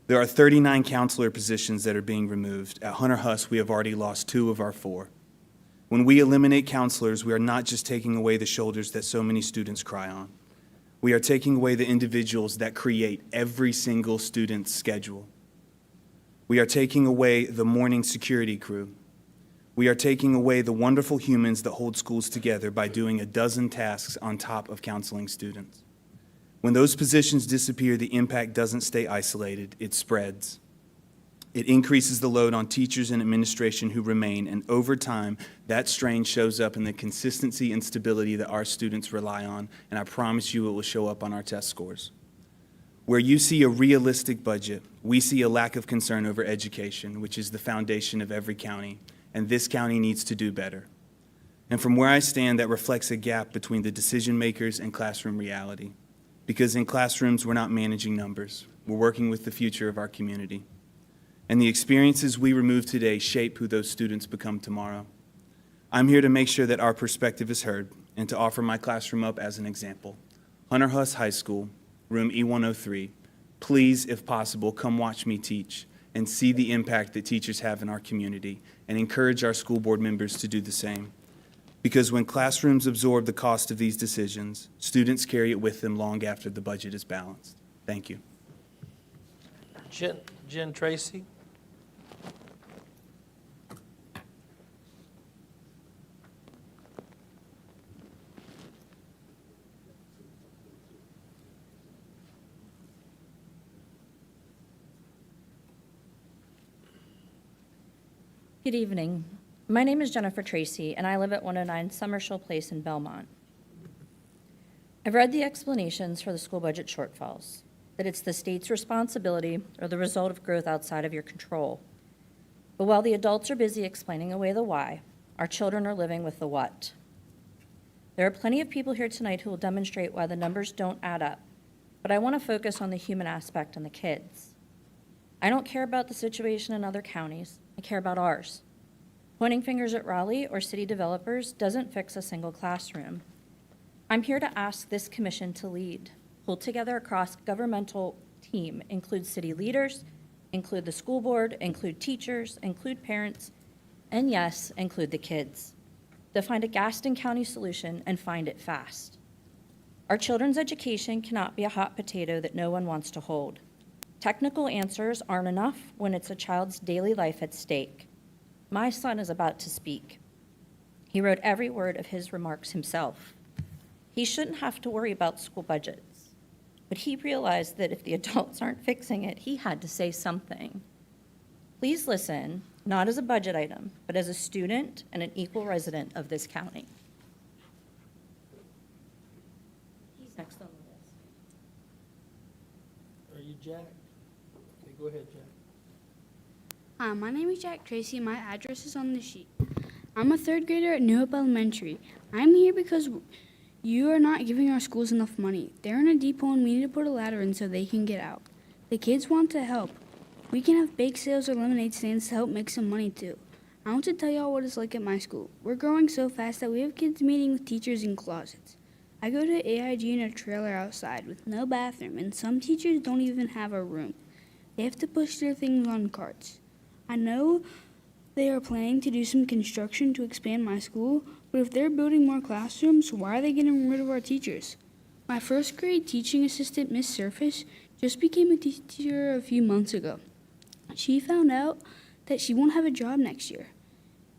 There are 39 counselor positions that are being removed. At Hunter Huss, we have already lost 2 of our 4. When we eliminate counselors, we are not just taking away the shoulders that so many students cry on. We are taking away the individuals that create every single student's schedule. We are taking away the morning security crew. We are taking away the wonderful humans that hold schools together by doing a dozen tasks on top of counseling students. When those positions disappear, the impact doesn't stay isolated, it spreads. It increases the load on teachers and administration who remain, and over time, that strain shows up in the consistency and stability that our students rely on, and I promise you it will show up on our test scores. Where you see a realistic budget, we see a lack of concern over education, which is the foundation of every county, and this county needs to do better. And from where I stand, that reflects a gap between the decision makers and classroom reality. Because in classrooms, we're not managing numbers. We're working with the future of our community. And the experiences we remove today shape who those students become tomorrow. I'm here to make sure that our perspective is heard and to offer my classroom up as an example. Hunter Huss High School, room E103. Please, if possible, come watch me teach and see the impact that teachers have in our community and encourage our school board members to do the same. Because when classrooms absorb the cost of these decisions, students carry it with them long after the budget is balanced. Thank you. Jen Tracy. Good evening. My name is Jennifer Tracy, and I live at 109 Summershell Place in Belmont. I've read the explanations for the school budget shortfalls, that it's the state's responsibility or the result of growth outside of your control. But while the adults are busy explaining away the why, our children are living with the what. There are plenty of people here tonight who will demonstrate why the numbers don't add up, but I want to focus on the human aspect and the kids. I don't care about the situation in other counties. I care about ours. Pointing fingers at Raleigh or city developers doesn't fix a single classroom. I'm here to ask this commission to lead, pull together a cross-governmental team, include city leaders, include the school board, include teachers, include parents, and yes, include the kids, to find a Gaston County solution and find it fast. Our children's education cannot be a hot potato that no one wants to hold. Technical answers aren't enough when it's a child's daily life at stake. My son is about to speak. He wrote every word of his remarks himself. He shouldn't have to worry about school budgets, but he realized that if the adults aren't fixing it, he had to say something. Please listen, not as a budget item, but as a student and an equal resident of this county. He's next on the list. Are you Jack? Okay, go ahead, Jack. Hi, my name is Jack Tracy. My address is on the sheet. I'm a third grader at New Hope Elementary. I'm here because you are not giving our schools enough money. They're in a deep hole and we need to put a ladder in so they can get out. The kids want to help. We can have bake sales or lemonade stands to help make some money too. I want to tell y'all what it's like at my school. We're growing so fast that we have kids meeting with teachers in closets. I go to AIG in a trailer outside with no bathroom, and some teachers don't even have a room. They have to push their things on carts. I know they are planning to do some construction to expand my school, but if they're building more classrooms, why are they getting rid of our teachers? My first grade teaching assistant, Miss Surface, just became a teacher a few months ago. She found out that she won't have a job next year.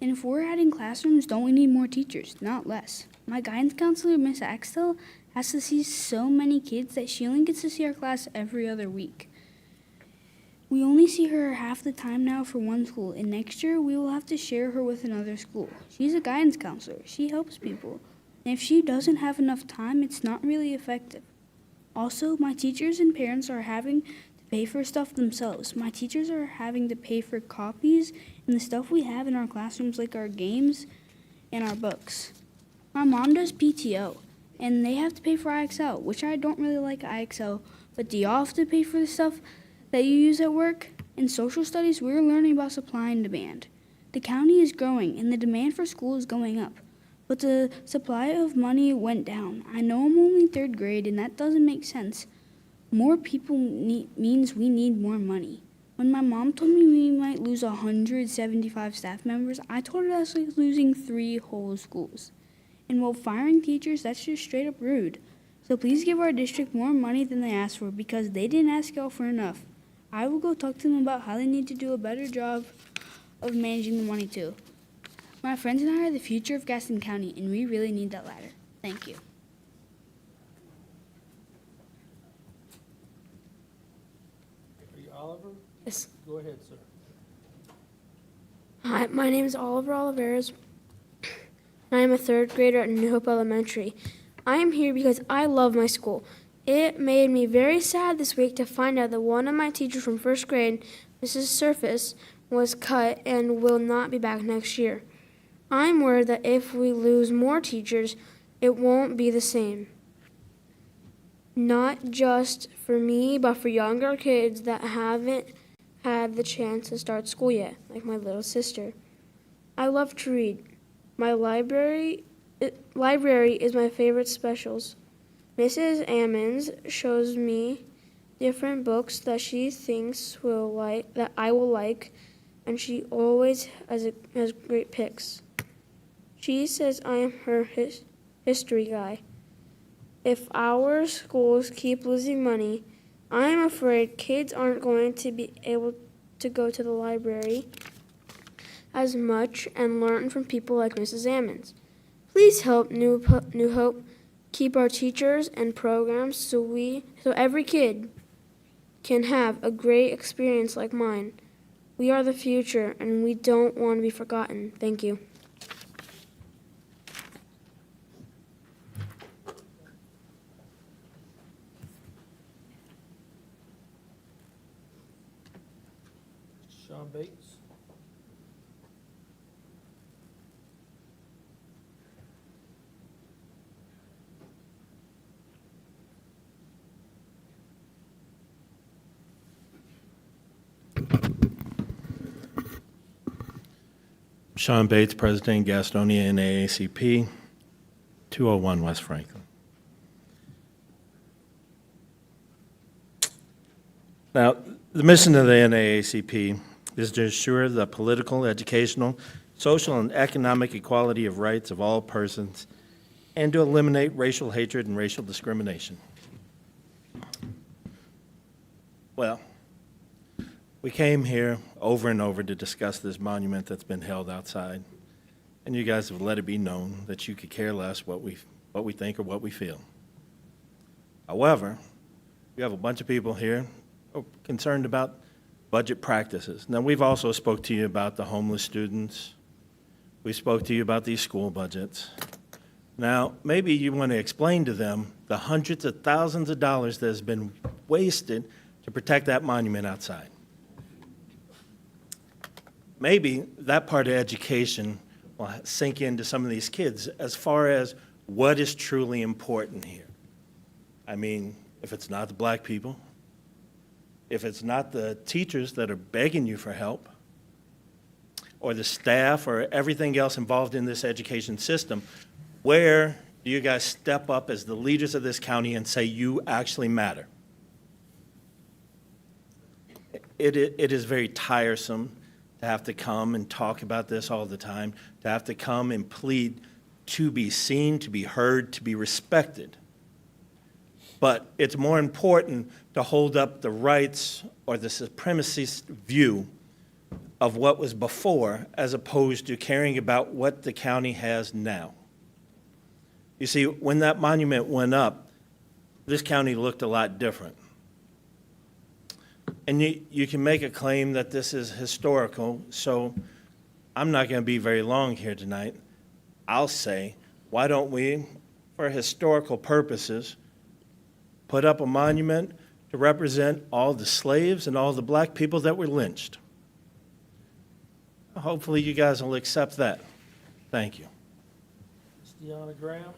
And if we're adding classrooms, don't we need more teachers, not less? My guidance counselor, Miss Axtell, has to see so many kids that she only gets to see our class every other week. We only see her half the time now for one school, and next year we will have to share her with another school. She's a guidance counselor. She helps people. And if she doesn't have enough time, it's not really effective. Also, my teachers and parents are having to pay for stuff themselves. My teachers are having to pay for copies and the stuff we have in our classrooms, like our games and our books. My mom does PTO, and they have to pay for IXL, which I don't really like IXL, but do y'all have to pay for the stuff that you use at work? In social studies, we're learning about supply and demand. The county is growing, and the demand for school is going up, but the supply of money went down. I know I'm only third grade, and that doesn't make sense. More people means we need more money. When my mom told me we might lose 175 staff members, I told her that's like losing 3 whole schools. And while firing teachers, that's just straight up rude. So please give our district more money than they asked for, because they didn't ask y'all for enough. I will go talk to them about how they need to do a better job of managing the money too. My friends and I are the future of Gaston County, and we really need that ladder. Thank you. Are you Oliver? Yes. Go ahead, sir. Hi, my name is Oliver Oliveras. I am a third grader at New Hope Elementary. I am here because I love my school. It made me very sad this week to find out that one of my teachers from first grade, Mrs. Surface, was cut and will not be back next year. I'm worried that if we lose more teachers, it won't be the same. Not just for me, but for younger kids that haven't had the chance to start school yet, like my little sister. I love to read. My library is my favorite specials. Mrs. Ammons shows me different books that she thinks that I will like, and she always has great picks. She says I am her history guy. If our schools keep losing money, I am afraid kids aren't going to be able to go to the library as much and learn from people like Mrs. Ammons. Please help New Hope keep our teachers and programs so every kid can have a great experience like mine. We are the future, and we don't want to be forgotten. Thank you. Sean Bates. Sean Bates, President, Gastonia NAACP, 201 West Franklin. Now, the mission of the NAACP is to ensure the political, educational, social, and economic equality of rights of all persons and to eliminate racial hatred and racial discrimination. Well, We came here over and over to discuss this monument that's been held outside, and you guys have let it be known that you could care less what we think or what we feel. However, we have a bunch of people here concerned about budget practices. Now, we've also spoke to you about the homeless students. We spoke to you about these school budgets. Now, maybe you want to explain to them the hundreds of thousands of dollars that has been wasted to protect that monument outside. Maybe that part of education will sink into some of these kids as far as what is truly important here. I mean, if it's not the black people, if it's not the teachers that are begging you for help, or the staff or everything else involved in this education system, where do you guys step up as the leaders of this county and say you actually matter? It is very tiresome to have to come and talk about this all the time, to have to come and plead to be seen, to be heard, to be respected. But it's more important to hold up the rights or the supremacist view of what was before as opposed to caring about what the county has now. You see, when that monument went up, this county looked a lot different. And you can make a claim that this is historical, so I'm not going to be very long here tonight. I'll say, why don't we, for historical purposes, put up a monument to represent all the slaves and all the black people that were lynched? Hopefully you guys will accept that. Thank you. Ms. Deanna Graham?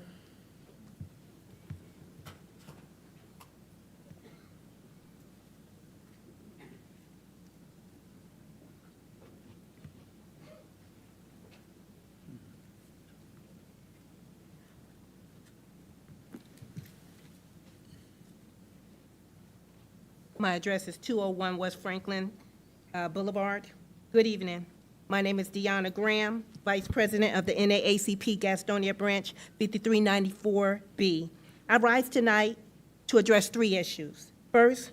My address is 201 West Franklin Boulevard. Good evening. My name is Deanna Graham, Vice President of the NAACP Gastonia Branch 5394B. I rise tonight to address 3 issues. First,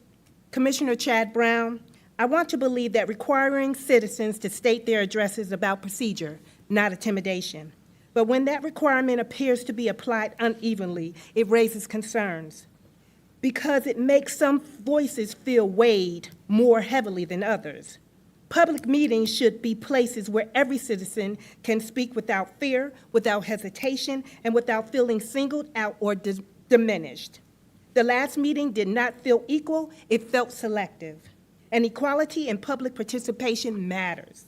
Commissioner Chad Brown, I want to believe that requiring citizens to state their addresses is about procedure, not intimidation. But when that requirement appears to be applied unevenly, it raises concerns, because it makes some voices feel weighed more heavily than others. Public meetings should be places where every citizen can speak without fear, without hesitation, and without feeling singled out or diminished. The last meeting did not feel equal, it felt selective. And equality in public participation matters.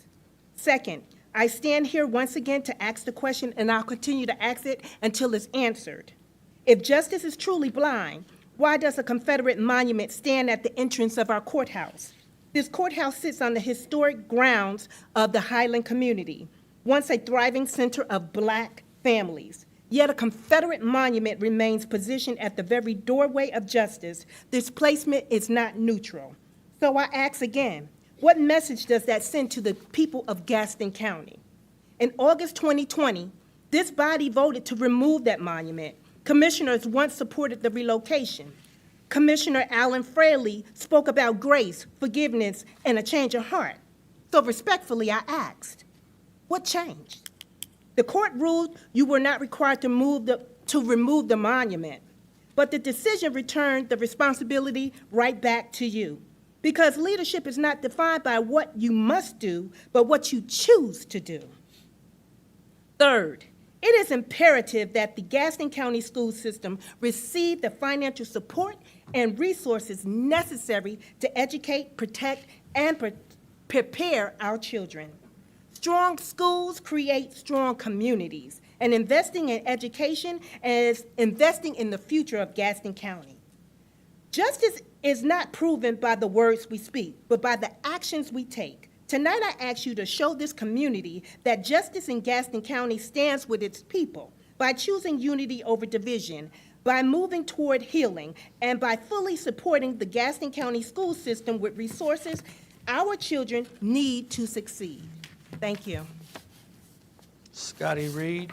Second, I stand here once again to ask the question, and I'll continue to ask it until it's answered. If justice is truly blind, why does a Confederate monument stand at the entrance of our courthouse? This courthouse sits on the historic grounds of the Highland community, once a thriving center of black families. Yet a Confederate monument remains positioned at the very doorway of justice. This placement is not neutral. So I ask again, what message does that send to the people of Gaston County? In August 2020, this body voted to remove that monument. Commissioners once supported the relocation. Commissioner Alan Fraley spoke about grace, forgiveness, and a change of heart. So respectfully, I asked, what changed? The court ruled you were not required to remove the monument, but the decision returned the responsibility right back to you, because leadership is not defined by what you must do, but what you choose to do. Third, it is imperative that the Gaston County school system receive the financial support and resources necessary to educate, protect, and prepare our children. Strong schools create strong communities, and investing in education is investing in the future of Gaston County. Justice is not proven by the words we speak, but by the actions we take. Tonight, I ask you to show this community that justice in Gaston County stands with its people by choosing unity over division, by moving toward healing, and by fully supporting the Gaston County school system with resources our children need to succeed. Thank you. Scotty Reed.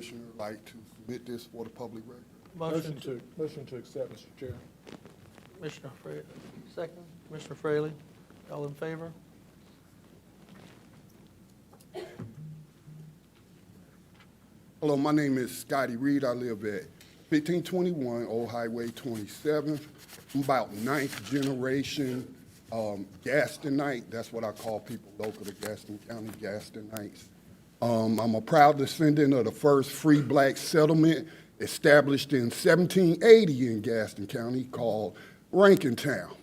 commissioner like to submit this for the public record. Motion Motion to accept, Mr. Chair. Commissioner Fraley, second. Commissioner Fraley, all in favor? Hello, my name is Scotty Reed. I live at 1521 Old Highway 27. I'm about ninth generation Gastonite. That's what I call people local to Gaston County, Gastonites. I'm a proud descendant of the first free black settlement established in 1780 in Gaston County called Rankintown.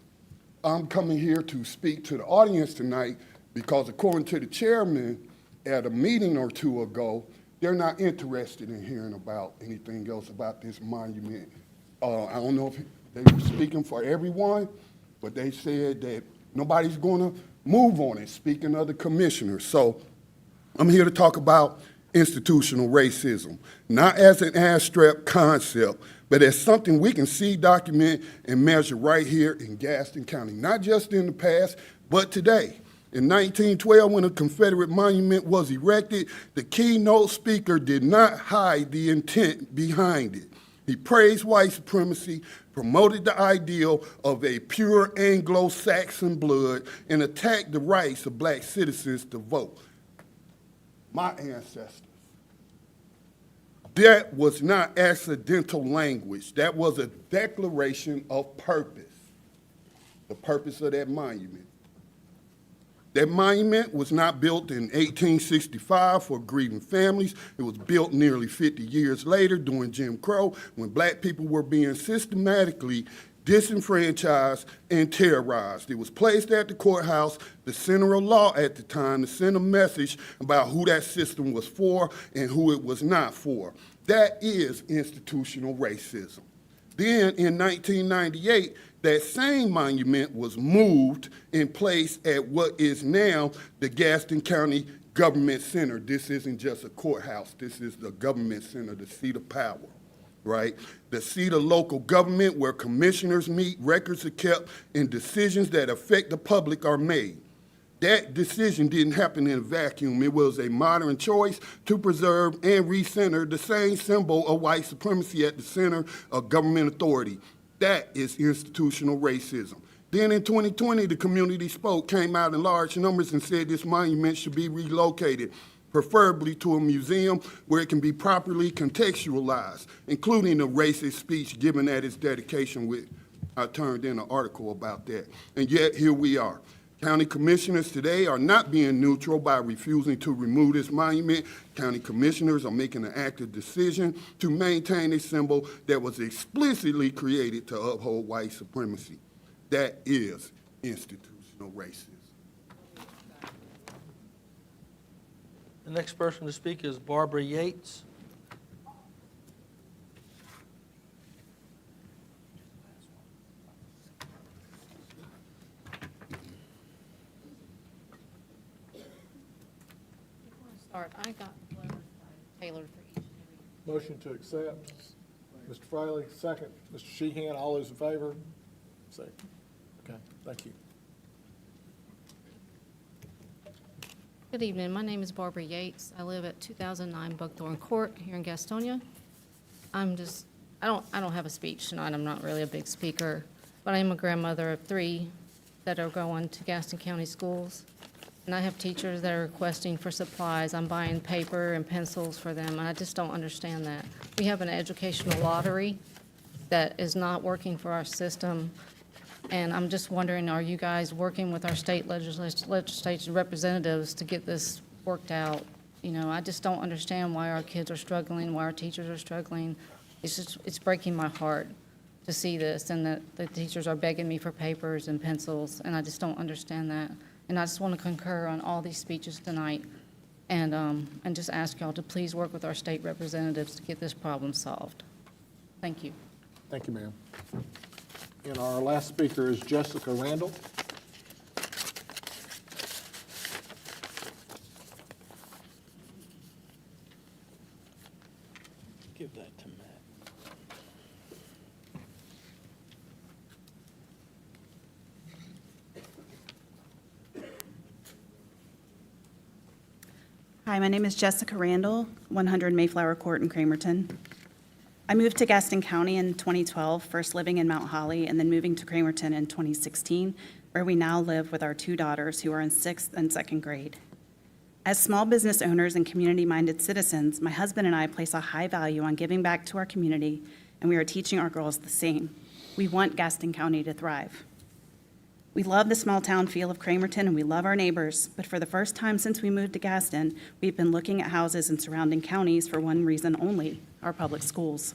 I'm coming here to speak to the audience tonight because according to the chairman at a meeting or two ago, they're not interested in hearing about anything else about this monument. I don't know if they were speaking for everyone, but they said that nobody's going to move on it, speaking of the commissioners. So I'm here to talk about institutional racism, not as an abstract concept, but as something we can see, document, and measure right here in Gaston County, not just in the past, but today. In 1912, when a Confederate monument was erected, the keynote speaker did not hide the intent behind it. He praised white supremacy, promoted the ideal of a pure Anglo-Saxon blood, and attacked the rights of black citizens to vote. My ancestors. That was not accidental language. That was a declaration of purpose, the purpose of that monument. That monument was not built in 1865 for grieving families. It was built nearly 50 years later during Jim Crow when black people were being systematically disenfranchised and terrorized. It was placed at the courthouse, the center of law at the time, to send a message about who that system was for and who it was not for. That is institutional racism. Then in 1998, that same monument was moved and placed at what is now the Gaston County Government Center. This isn't just a courthouse. This is the government center, the seat of power, right? The seat of local government where commissioners meet, records are kept, and decisions that affect the public are made. That decision didn't happen in a vacuum. It was a modern choice to preserve and recenter the same symbol of white supremacy at the center of government authority. That is institutional racism. Then in 2020, the community spoke, came out in large numbers and said this monument should be relocated, preferably to a museum where it can be properly contextualized, including the racist speech given at its dedication. I turned in an article about that. And yet, here we are. County commissioners today are not being neutral by refusing to remove this monument. County commissioners are making an active decision to maintain a symbol that was explicitly created to uphold white supremacy. That is institutional racism. The next person to speak is Barbara Yates. I got letters tailored for each and every. Motion to accept, Mr. Fraley, second. Mr. Sheehan, all those in favor? Say. Okay, thank you. Good evening. My name is Barbara Yates. I live at 2009 Buckthorn Court here in Gastonia. I don't have a speech tonight. I'm not really a big speaker, but I am a grandmother of 3 that are going to Gaston County schools. And I have teachers that are requesting for supplies. I'm buying paper and pencils for them, and I just don't understand that. We have an educational lottery that is not working for our system, and I'm just wondering, are you guys working with our state legislative representatives to get this worked out? You know, I just don't understand why our kids are struggling, why our teachers are struggling. It's breaking my heart to see this, and that the teachers are begging me for papers and pencils, and I just don't understand that. And I just want to concur on all these speeches tonight and just ask y'all to please work with our state representatives to get this problem solved. Thank you. Thank you, ma'am. And our last speaker is Jessica Randall. Give that to Matt. Hi, my name is Jessica Randall, 100 Mayflower Court in Cramerton. I moved to Gaston County in 2012, first living in Mount Holly and then moving to Cramerton in 2016, where we now live with our two daughters who are in 6th and 2nd grade. As small business owners and community-minded citizens, my husband and I place a high value on giving back to our community, and we are teaching our girls the same. We want Gaston County to thrive. We love the small-town feel of Cramerton, and we love our neighbors, but for the first time since we moved to Gaston, we've been looking at houses in surrounding counties for one reason only: our public schools.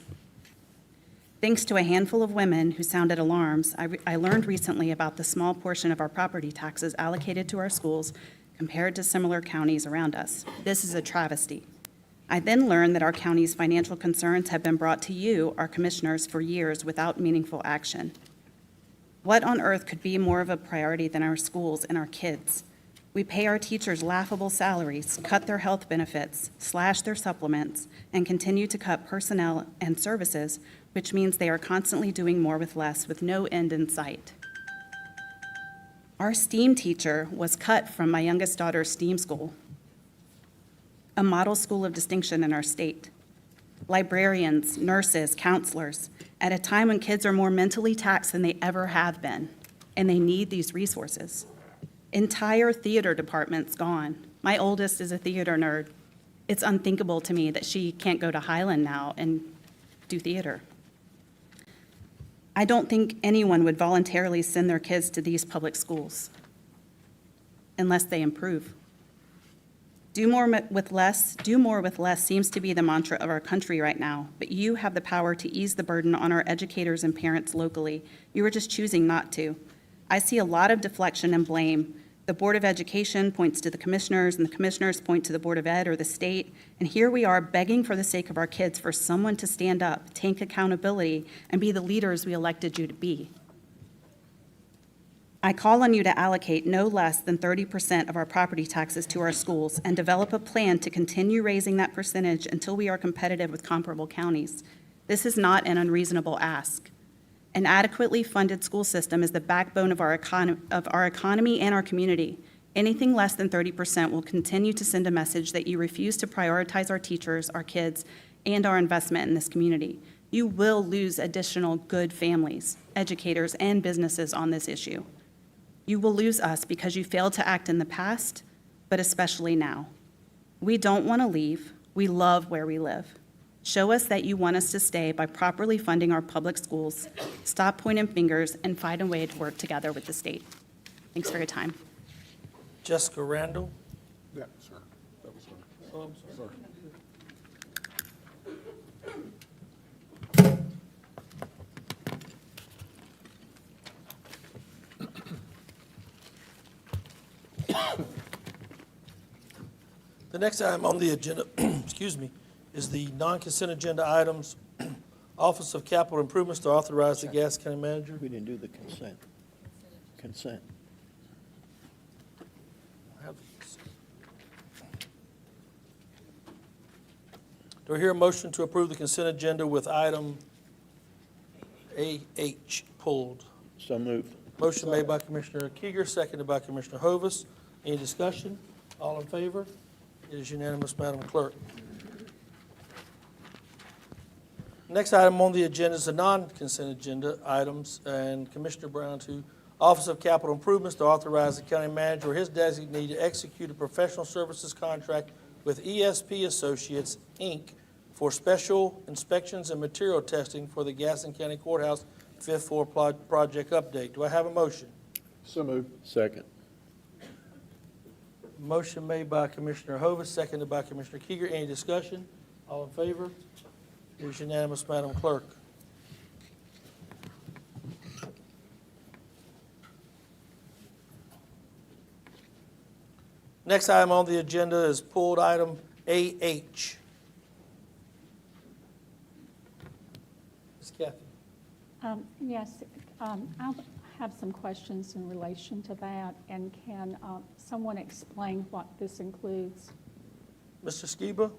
Thanks to a handful of women who sounded alarms, I learned recently about the small portion of our property taxes allocated to our schools compared to similar counties around us. This is a travesty. I then learned that our county's financial concerns have been brought to you, our commissioners, for years without meaningful action. What on earth could be more of a priority than our schools and our kids? We pay our teachers laughable salaries, cut their health benefits, slash their supplements, and continue to cut personnel and services, which means they are constantly doing more with less with no end in sight. Our STEAM teacher was cut from my youngest daughter's STEAM school, a model school of distinction in our state. Librarians, nurses, counselors, at a time when kids are more mentally taxed than they ever have been, and they need these resources. Entire theater departments gone. My oldest is a theater nerd. It's unthinkable to me that she can't go to Highland now and do theater. I don't think anyone would voluntarily send their kids to these public schools unless they improve. Do more with less seems to be the mantra of our country right now, but you have the power to ease the burden on our educators and parents locally. You are just choosing not to. I see a lot of deflection and blame. The Board of Education points to the commissioners, and the commissioners point to the Board of Ed or the state, and here we are begging for the sake of our kids for someone to stand up, take accountability, and be the leaders we elected you to be. I call on you to allocate no less than 30% of our property taxes to our schools and develop a plan to continue raising that percentage until we are competitive with comparable counties. This is not an unreasonable ask. An adequately funded school system is the backbone of our economy and our community. Anything less than 30% will continue to send a message that you refuse to prioritize our teachers, our kids, and our investment in this community. You will lose additional good families, educators, and businesses on this issue. You will lose us because you failed to act in the past, but especially now. We don't want to leave. We love where we live. Show us that you want us to stay by properly funding our public schools. Stop pointing fingers and find a way to work together with the state. Thanks for your time. Jessica Randall. Yeah, sir. That was her. Oh, I'm sorry. Sir. The next item on the agenda, excuse me, is the non-consent agenda items. Office of Capital Improvements to authorize the Gaston County Manager. We didn't do the consent. Consent. Do I hear a motion to approve the consent agenda with item AH pulled? So moved. Motion made by Commissioner Kieger, seconded by Commissioner Hovis. Any discussion? All in favor? It is unanimous, Madam Clerk. Next item on the agenda is the non-consent agenda items, and Commissioner Brown to Office of Capital Improvements to authorize the county manager or his designee to execute a professional services contract with ESP Associates, Inc. for special inspections and material testing for the Gaston County Courthouse Fifth Floor project update. Do I have a motion? So moved. Second. Motion made by Commissioner Hovis, seconded by Commissioner Kieger. Any discussion? All in favor? It is unanimous, Madam Clerk. Next item on the agenda is pulled item AH. Ms. Kathy. Yes, I have some questions in relation to that, and can someone explain what this includes? Mr. Skiba?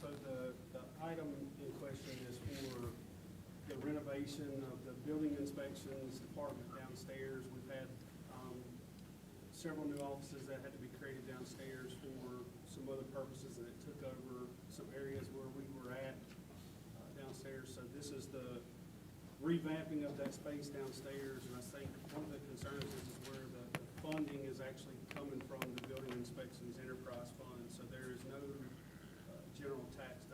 So the item in question is for the renovation of the building inspections department downstairs downstairs. We've had several new offices that had to be created downstairs for some other purposes, and it took over some areas where we were at downstairs. So this is the revamping of that space downstairs, and I think one of the concerns is where the funding is actually coming from the Building Inspections Enterprise Fund. So there is no general tax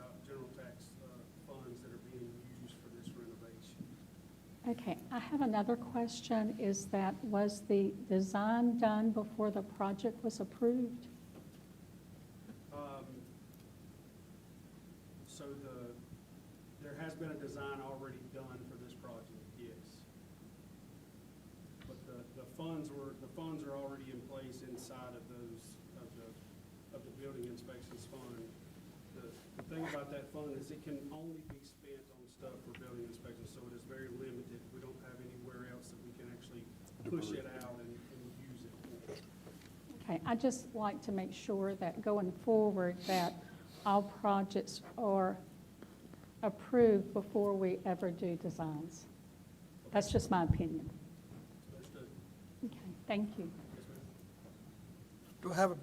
funds that are being used for this renovation. Okay, I have another question. Is that, was the design done before the project was approved? So there has been a design already done for this project, yes. But the funds are already in place inside of those, of the Building Inspections Fund. The thing about that fund is it can only be spent on stuff for building inspections, so it is very limited. We don't have anywhere else that we can actually push it out and use it for. Okay, I just like to make sure that going forward that all projects are approved before we ever do designs. That's just my opinion. Understood. Okay, thank you. Yes, ma'am.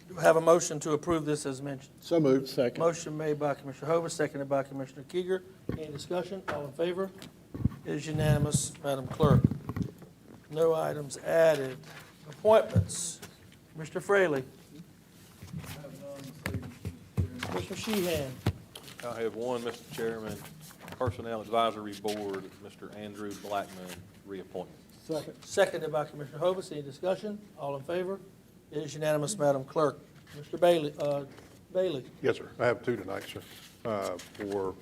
Do I have a motion to approve this as mentioned? So moved. Second. Motion made by Commissioner Hovis, seconded by Commissioner Kieger. Any discussion? All in favor? It is unanimous, Madam Clerk. No items added. Appointments. Mr. Fraley. Mr. Sheehan. I have one, Mr. Chairman. Personnel Advisory Board, Mr. Andrew Blackman, reappointment. Second. Seconded by Commissioner Hovis. Any discussion? All in favor? It is unanimous, Madam Clerk. Mr. Bailey. Yes, sir. I have two tonight, sir. For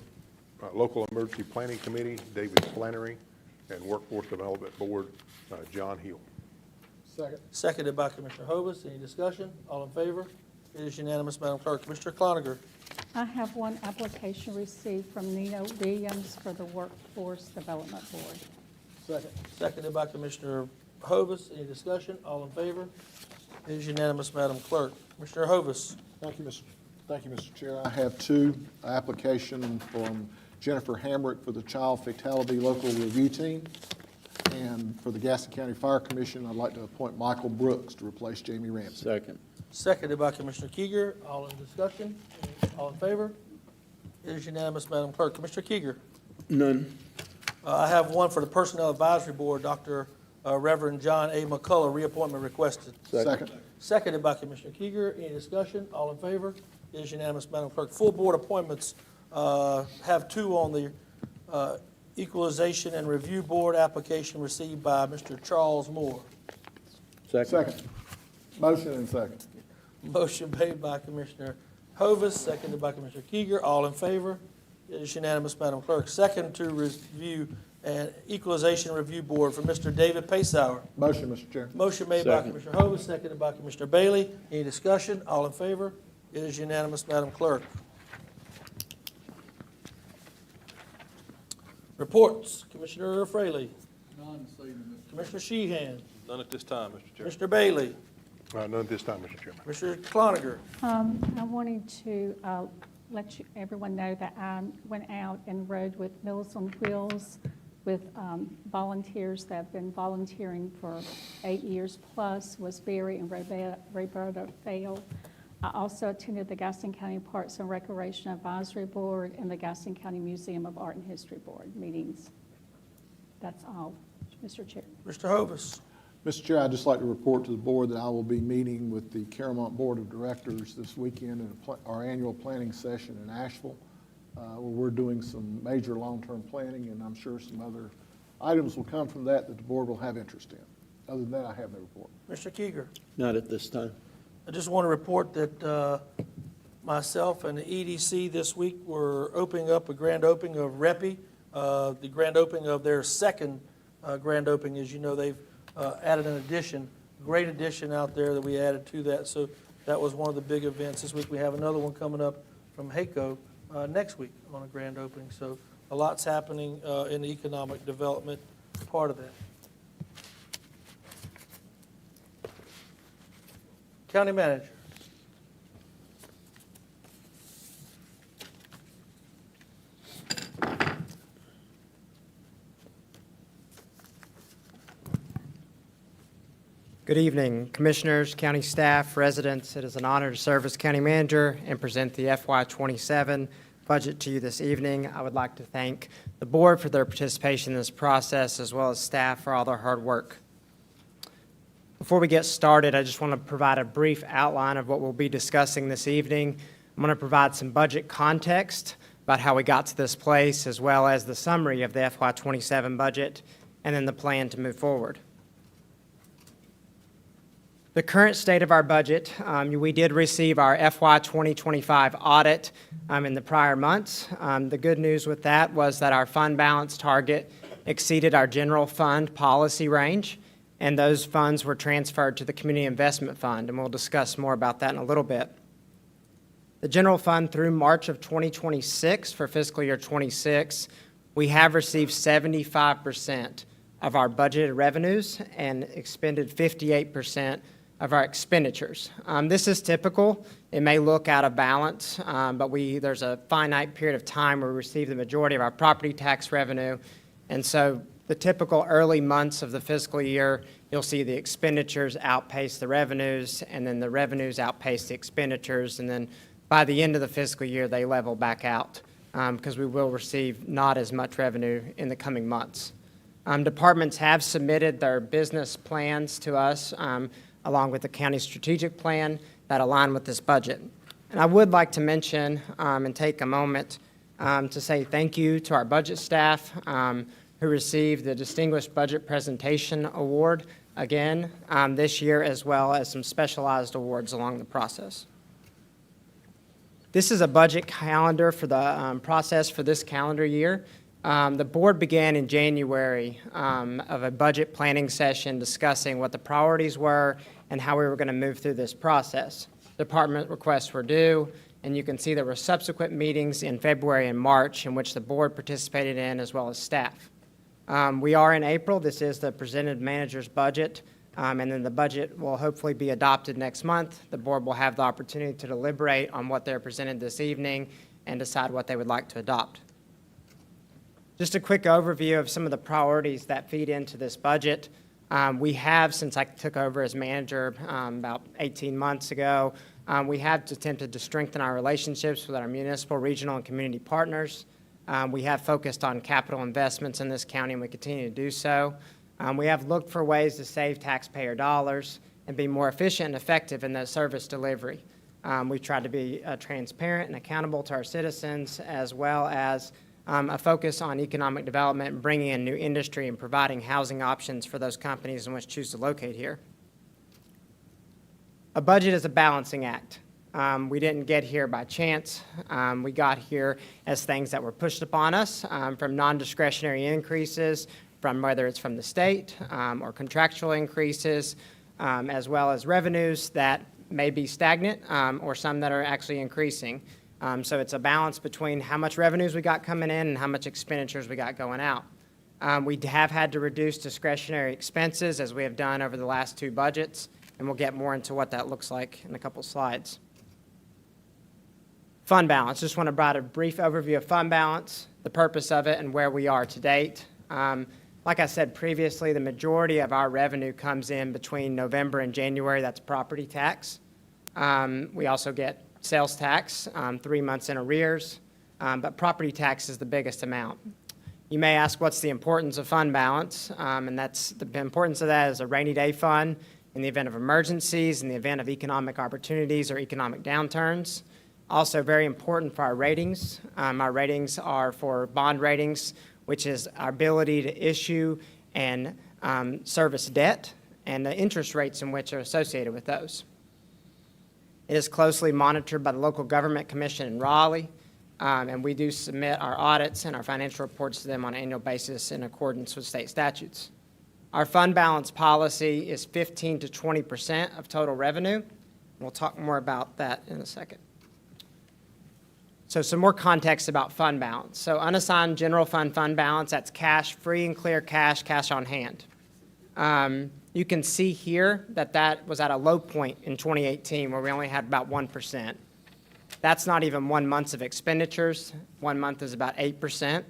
Local Emergency Planning Committee, David Flannery, and Workforce Development Board, John Hill. Second. Seconded by Commissioner Hovis. Any discussion? All in favor? It is unanimous, Madam Clerk. Mr. Cloninger. I have one application received from Nino Williams for the Workforce Development Board. Second. Seconded by Commissioner Hovis. Any discussion? All in favor? It is unanimous, Madam Clerk. Commissioner Hovis. Thank you, Mr. Chair. I have two applications from Jennifer Hamrick for the Child Fatality Local Review Team. And for the Gaston County Fire Commission, I'd like to appoint Michael Brooks to replace Jamie Ramsey. Second. Seconded by Commissioner Kieger. All in discussion? All in favor? It is unanimous, Madam Clerk. Commissioner Kieger. None. I have one for the Personnel Advisory Board, Dr. Reverend John A. McCullough, reappointment requested. Second. Seconded by Commissioner Kieger. Any discussion? All in favor? It is unanimous, Madam Clerk. Full board appointments have two on the Equalization and Review Board application received by Mr. Charles Moore. Second. Motion and second. Motion made by Commissioner Hovis, seconded by Commissioner Kieger. All in favor? It is unanimous, Madam Clerk. Second to review and Equalization Review Board for Mr. David Paysauer. Motion, Mr. Chair. Motion made by Commissioner Hovis, seconded by Commissioner Bailey. Any discussion? All in favor? It is unanimous, Madam Clerk. Reports. Commissioner Fraley. None this evening, Commissioner Sheehan. None at this time, Mr. Chairman. Mr. Bailey. None at this time, Mr. Chairman. Mr. Cloninger. I wanted to let everyone know that I went out and rode with Meals on Wheels with volunteers that have been volunteering for 8 years plus, was Barry and Roberta Fail. I also attended the Gaston County Parks and Recreation Advisory Board and the Gaston County Museum of Art and History Board meetings. That's all, Mr. Chair. Mr. Hovis. Mr. Chair, I'd just like to report to the board that I will be meeting with the Caramount Board of Directors this weekend in our annual planning session in Asheville, where we're doing some major long-term planning, and I'm sure some other items will come from that the board will have interest in. Other than that, I have no report. Mr. Kieger. Not at this time. I just want to report that myself and the EDC this week were opening up a grand opening of REPI, the grand opening of their second grand opening. As you know, they've added an addition, great addition out there that we added to that. So that was one of the big events this week. We have another one coming up from HACO next week on a grand opening. So a lot's happening in the economic development part of that. County Manager. Good evening, Commissioners, county staff, residents. It is an honor to serve as county manager and present the FY27 budget to you this evening. I would like to thank the board for their participation in this process, as well as staff for all their hard work. Before we get started, I just want to provide a brief outline of what we'll be discussing this evening. I'm going to provide some budget context about how we got to this place, as well as the summary of the FY27 budget, and then the plan to move forward. The current state of our budget, we did receive our FY 2025 audit in the prior months. The good news with that was that our fund balance target exceeded our general fund policy range, and those funds were transferred to the Community Investment Fund, and we'll discuss more about that in a little bit. The general fund through March of 2026 for fiscal year 26, we have received 75% of our budgeted revenues and expended 58% of our expenditures. This is typical. It may look out of balance, but there's a finite period of time where we receive the majority of our property tax revenue. And so the typical early months of the fiscal year, you'll see the expenditures outpace the revenues, and then the revenues outpace the expenditures. And then by the end of the fiscal year, they level back out because we will receive not as much revenue in the coming months. Departments have submitted their business plans to us along with the county strategic plan that align with this budget. And I would like to mention and take a moment to say thank you to our budget staff who received the Distinguished Budget Presentation Award again this year, as well as some specialized awards along the process. This is a budget calendar for the process for this calendar year. The board began in January of a budget planning session discussing what the priorities were and how we were going to move through this process. Department requests were due, and you can see there were subsequent meetings in February and March in which the board participated in, as well as staff. We are in April. This is the presented manager's budget, and then the budget will hopefully be adopted next month. The board will have the opportunity to deliberate on what they're presented this evening and decide what they would like to adopt. Just a quick overview of some of the priorities that feed into this budget. We have, since I took over as manager about 18 months ago, we have attempted to strengthen our relationships with our municipal, regional, and community partners. We have focused on capital investments in this county, and we continue to do so. We have looked for ways to save taxpayer dollars and be more efficient and effective in the service delivery. We've tried to be transparent and accountable to our citizens, as well as a focus on economic development and bringing in new industry and providing housing options for those companies in which choose to locate here. A budget is a balancing act. We didn't get here by chance. We got here as things that were pushed upon us from non-discretionary increases, from whether it's from the state or contractual increases, as well as revenues that may be stagnant or some that are actually increasing. So it's a balance between how much revenues we got coming in and how much expenditures we got going out. We have had to reduce discretionary expenses, as we have done over the last two budgets, and we'll get more into what that looks like in a couple slides. Fund balance. Just want to provide a brief overview of fund balance, the purpose of it, and where we are to date. Like I said previously, the majority of our revenue comes in between November and January. That's property tax. We also get sales tax 3 months in arrears, but property tax is the biggest amount. You may ask, what's the importance of fund balance? And that's the importance of that is a rainy day fund in the event of emergencies, in the event of economic opportunities or economic downturns. Also very important for our ratings. Our ratings are for bond ratings, which is our ability to issue and service debt and the interest rates in which are associated with those. It is closely monitored by the local government commission in Raleigh, and we do submit our audits and our financial reports to them on an annual basis in accordance with state statutes. Our fund balance policy is 15 to 20% of total revenue. We'll talk more about that in a second. So some more context about fund balance. So unassigned general fund balance, that's cash, free and clear cash, cash on hand. You can see here that that was at a low point in 2018 where we only had about 1%. That's not even 1 month of expenditures. 1 month is about 8%.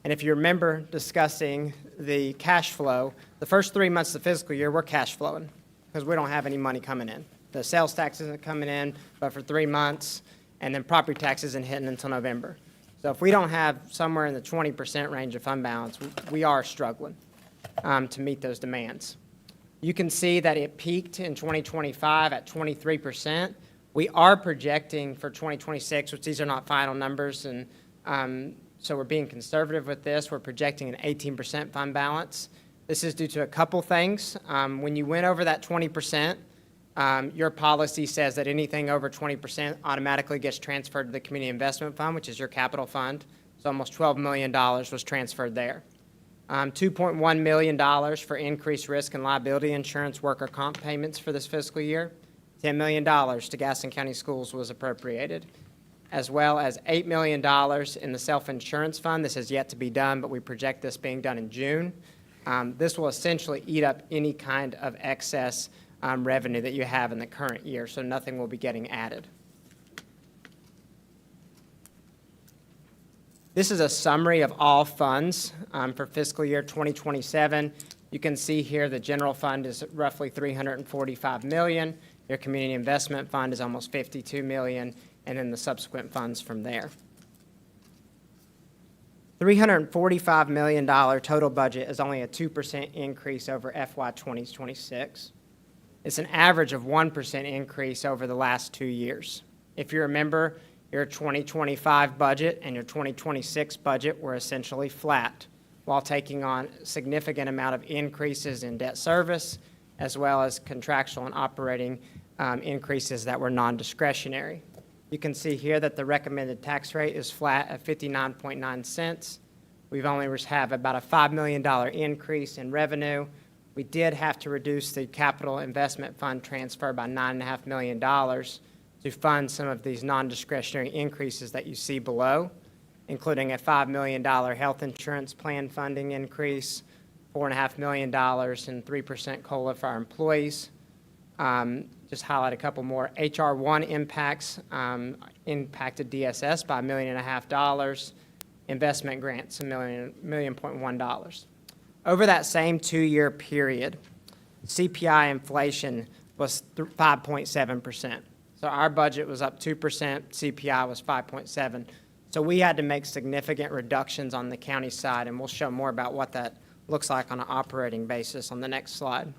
And if you remember discussing the cash flow, the first 3 months of the fiscal year, we're cash flowing. because we don't have any money coming in. The sales tax isn't coming in but for 3 months, and then property tax isn't hitting until November. So if we don't have somewhere in the 20% range of fund balance, we are struggling to meet those demands. You can see that it peaked in 2025 at 23%. We are projecting for 2026, which these are not final numbers, and so we're being conservative with this. We're projecting an 18% fund balance. This is due to a couple things. When you went over that 20%, your policy says that anything over 20% automatically gets transferred to the Community Investment Fund, which is your capital fund. So almost $12 million was transferred there. $2.1 million for increased risk and liability insurance worker comp payments for this fiscal year. $10 million to Gaston County Schools was appropriated, as well as $8 million in the self-insurance fund. This has yet to be done, but we project this being done in June. This will essentially eat up any kind of excess revenue that you have in the current year, so nothing will be getting added. This is a summary of all funds for fiscal year 2027. You can see here the general fund is roughly $345 million. Your community investment fund is almost $52 million, and then the subsequent funds from there. $345 million total budget is only a 2% increase over FY 2026. It's an average of 1% increase over the last 2 years. If you remember, your 2025 budget and your 2026 budget were essentially flat, while taking on a significant amount of increases in debt service, as well as contractual and operating increases that were non-discretionary. You can see here that the recommended tax rate is flat at 59.9 cents. We've only have about a $5 million increase in revenue. We did have to reduce the capital investment fund transfer by $9.5 million to fund some of these non-discretionary increases that you see below, including a $5 million health insurance plan funding increase, $4.5 million and 3% COLA for our employees. Just highlight a couple more. HR 1 impacts impacted DSS by $1.5 million. Investment grants, $1.1 million. Over that same 2-year period, CPI inflation was 5.7%. So our budget was up 2%, CPI was 5.7%. So we had to make significant reductions on the county side, and we'll show more about what that looks like on an operating basis on the next slide.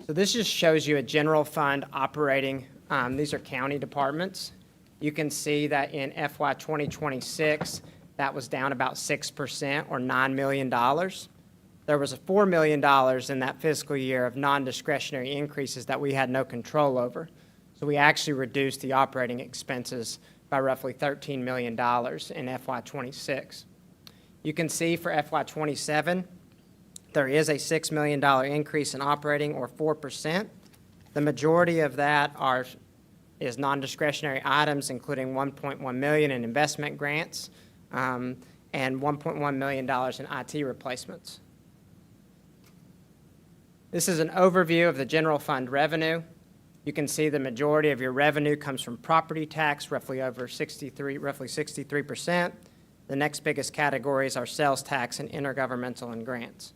So this just shows you a general fund operating. These are county departments. You can see that in FY 2026, that was down about 6% or $9 million. There was a $4 million in that fiscal year of non-discretionary increases that we had no control over. So we actually reduced the operating expenses by roughly $13 million in FY 26. You can see for FY 27, there is a $6 million increase in operating, or 4%. The majority of that is non-discretionary items, including $1.1 million in investment grants and $1.1 million in IT replacements. This is an overview of the general fund revenue. You can see the majority of your revenue comes from property tax, roughly 63%. The next biggest categories are sales tax and intergovernmental and grants.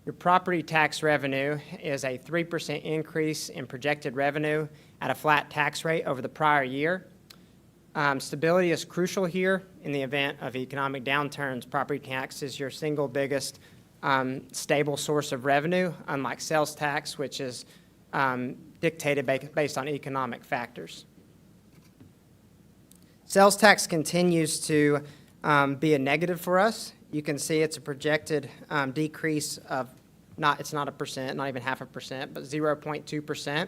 Your property tax revenue is a 3% increase in projected revenue at a flat tax rate over the prior year. Stability is crucial here. In the event of economic downturns, property tax is your single biggest stable source of revenue, unlike sales tax, which is dictated based on economic factors. Sales tax continues to be a negative for us. You can see it's a projected decrease of, it's not a percent, not even 0.5%, but 0.2%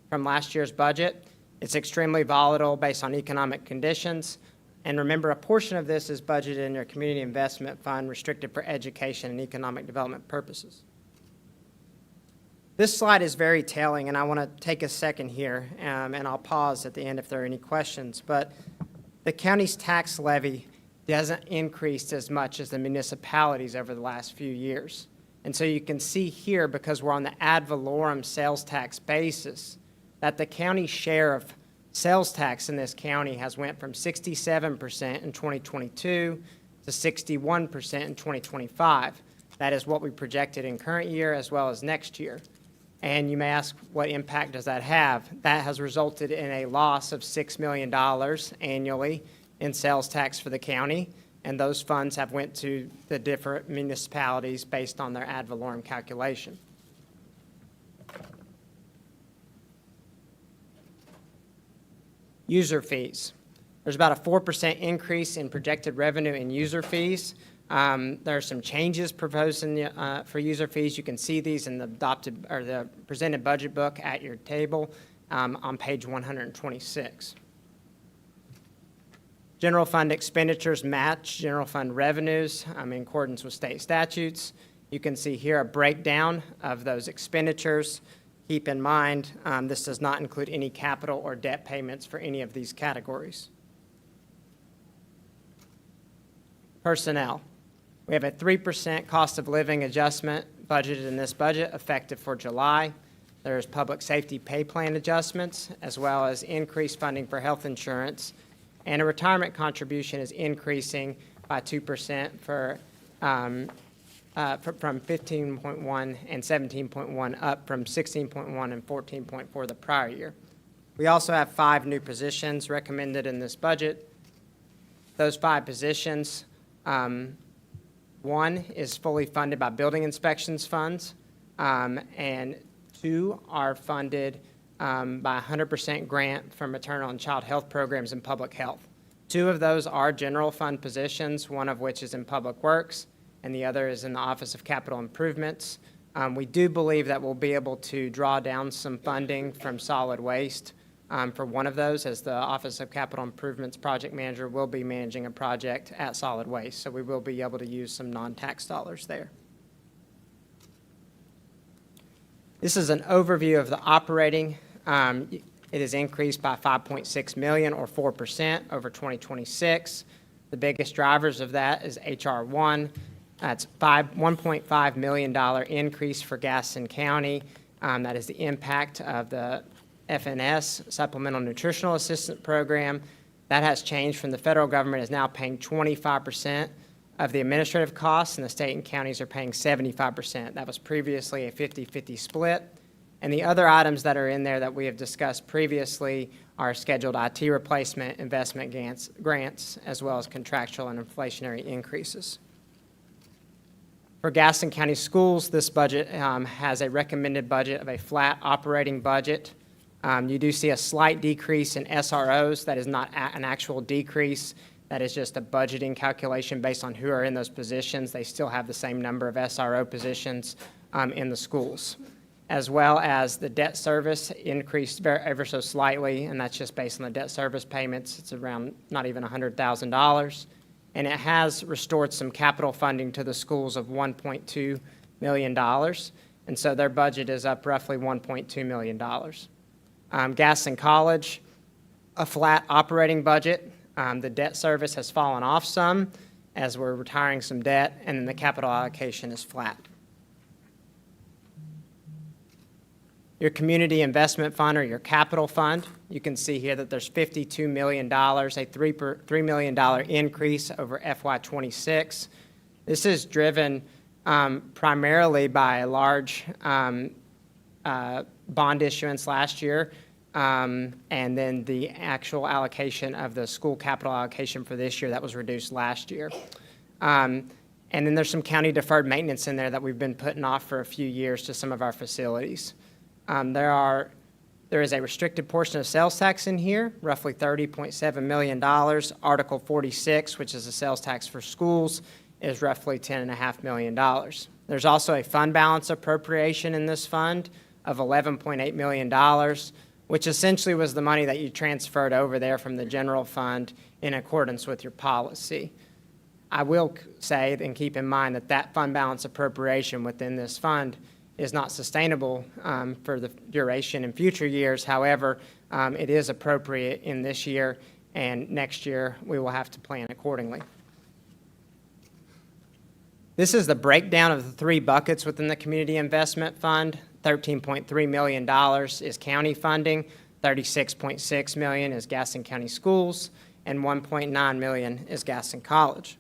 from last year's budget. It's extremely volatile based on economic conditions. And remember, a portion of this is budgeted in your community investment fund, restricted for education and economic development purposes. This slide is very telling, and I want to take a second here, and I'll pause at the end if there are any questions. But the county's tax levy doesn't increase as much as the municipalities over the last few years. And so you can see here, because we're on the ad valorem sales tax basis, that the county share of sales tax in this county has went from 67% in 2022 to 61% in 2025. That is what we projected in current year as well as next year. And you may ask, what impact does that have? That has resulted in a loss of $6 million annually in sales tax for the county, and those funds have went to the different municipalities based on their ad valorem calculation. User fees. There's about a 4% increase in projected revenue in user fees. There are some changes proposed for user fees. You can see these in the adopted or the presented budget book at your table on page 126. General fund expenditures match general fund revenues in accordance with state statutes. You can see here a breakdown of those expenditures. Keep in mind, this does not include any capital or debt payments for any of these categories. Personnel. We have a 3% cost of living adjustment budgeted in this budget effective for July. There's public safety pay plan adjustments as well as increased funding for health insurance. And a retirement contribution is increasing by 2% from 15.1 and 17.1 up from 16.1 and 14.4 the prior year. We also have 5 new positions recommended in this budget. Those 5 positions, 1 is fully funded by building inspections funds, and 2 are funded by 100% grant from maternal and child health programs and public health. 2 of those are general fund positions, one of which is in public works, and the other is in the Office of Capital Improvements. We do believe that we'll be able to draw down some funding from solid waste for one of those, as the Office of Capital Improvements project manager will be managing a project at solid waste, so we will be able to use some non-tax dollars there. This is an overview of the operating. It is increased by $5.6 million or 4% over 2026. The biggest drivers of that is H.R. 1. That's $1.5 million increase for Gaston County. That is the impact of the FNS, Supplemental Nutritional Assistance Program. That has changed from the federal government is now paying 25% of the administrative costs, and the state and counties are paying 75%. That was previously a 50-50 split. And the other items that are in there that we have discussed previously are scheduled IT replacement, investment grants, as well as contractual and inflationary increases. For Gaston County Schools, this budget has a recommended budget of a flat operating budget. You do see a slight decrease in SROs. That is not an actual decrease. That is just a budgeting calculation based on who are in those positions. They still have the same number of SRO positions in the schools, as well as the debt service increased ever so slightly, and that's just based on the debt service payments. It's around not even $100,000. And it has restored some capital funding to the schools of $1.2 million. And so their budget is up roughly $1.2 million. Gaston College, a flat operating budget. The debt service has fallen off some as we're retiring some debt, and then the capital allocation is flat. Your community investment fund or your capital fund, you can see here that there's $52 million, a $3 million increase over FY26. This is driven primarily by a large bond issuance last year, and then the actual allocation of the school capital allocation for this year that was reduced last year. And then there's some county deferred maintenance in there that we've been putting off for a few years to some of our facilities. There is a restricted portion of sales tax in here, roughly $30.7 million. Article 46, which is a sales tax for schools, is roughly $10.5 million. There's also a fund balance appropriation in this fund of $11.8 million, which essentially was the money that you transferred over there from the general fund in accordance with your policy. I will say and keep in mind that that fund balance appropriation within this fund is not sustainable for the duration in future years. However, it is appropriate in this year, and next year we will have to plan accordingly. This is the breakdown of the 3 buckets within the Community Investment Fund. $13.3 million is county funding, $36.6 million is Gaston County Schools, and $1.9 million is Gaston College.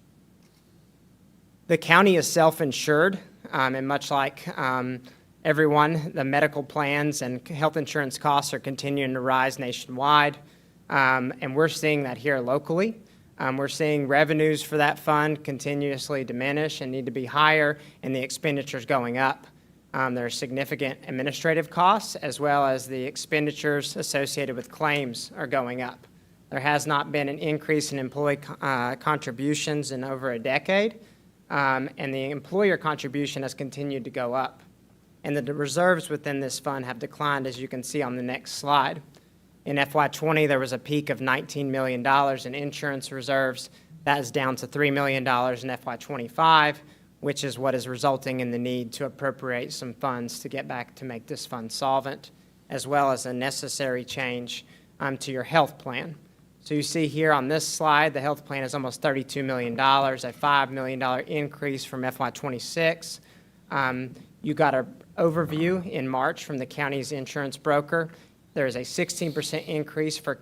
The county is self-insured, and much like everyone, the medical plans and health insurance costs are continuing to rise nationwide, and we're seeing that here locally. We're seeing revenues for that fund continuously diminish and need to be higher, and the expenditures going up. There are significant administrative costs, as well as the expenditures associated with claims are going up. There has not been an increase in employee contributions in over a decade, and the employer contribution has continued to go up. And the reserves within this fund have declined, as you can see on the next slide. In FY20, there was a peak of $19 million in insurance reserves. That is down to $3 million in FY25, which is what is resulting in the need to appropriate some funds to get back to make this fund solvent, as well as a necessary change to your health plan. So you see here on this slide, the health plan is almost $32 million, a $5 million increase from FY26. You got an overview in March from the county's insurance broker. There is a 16% increase for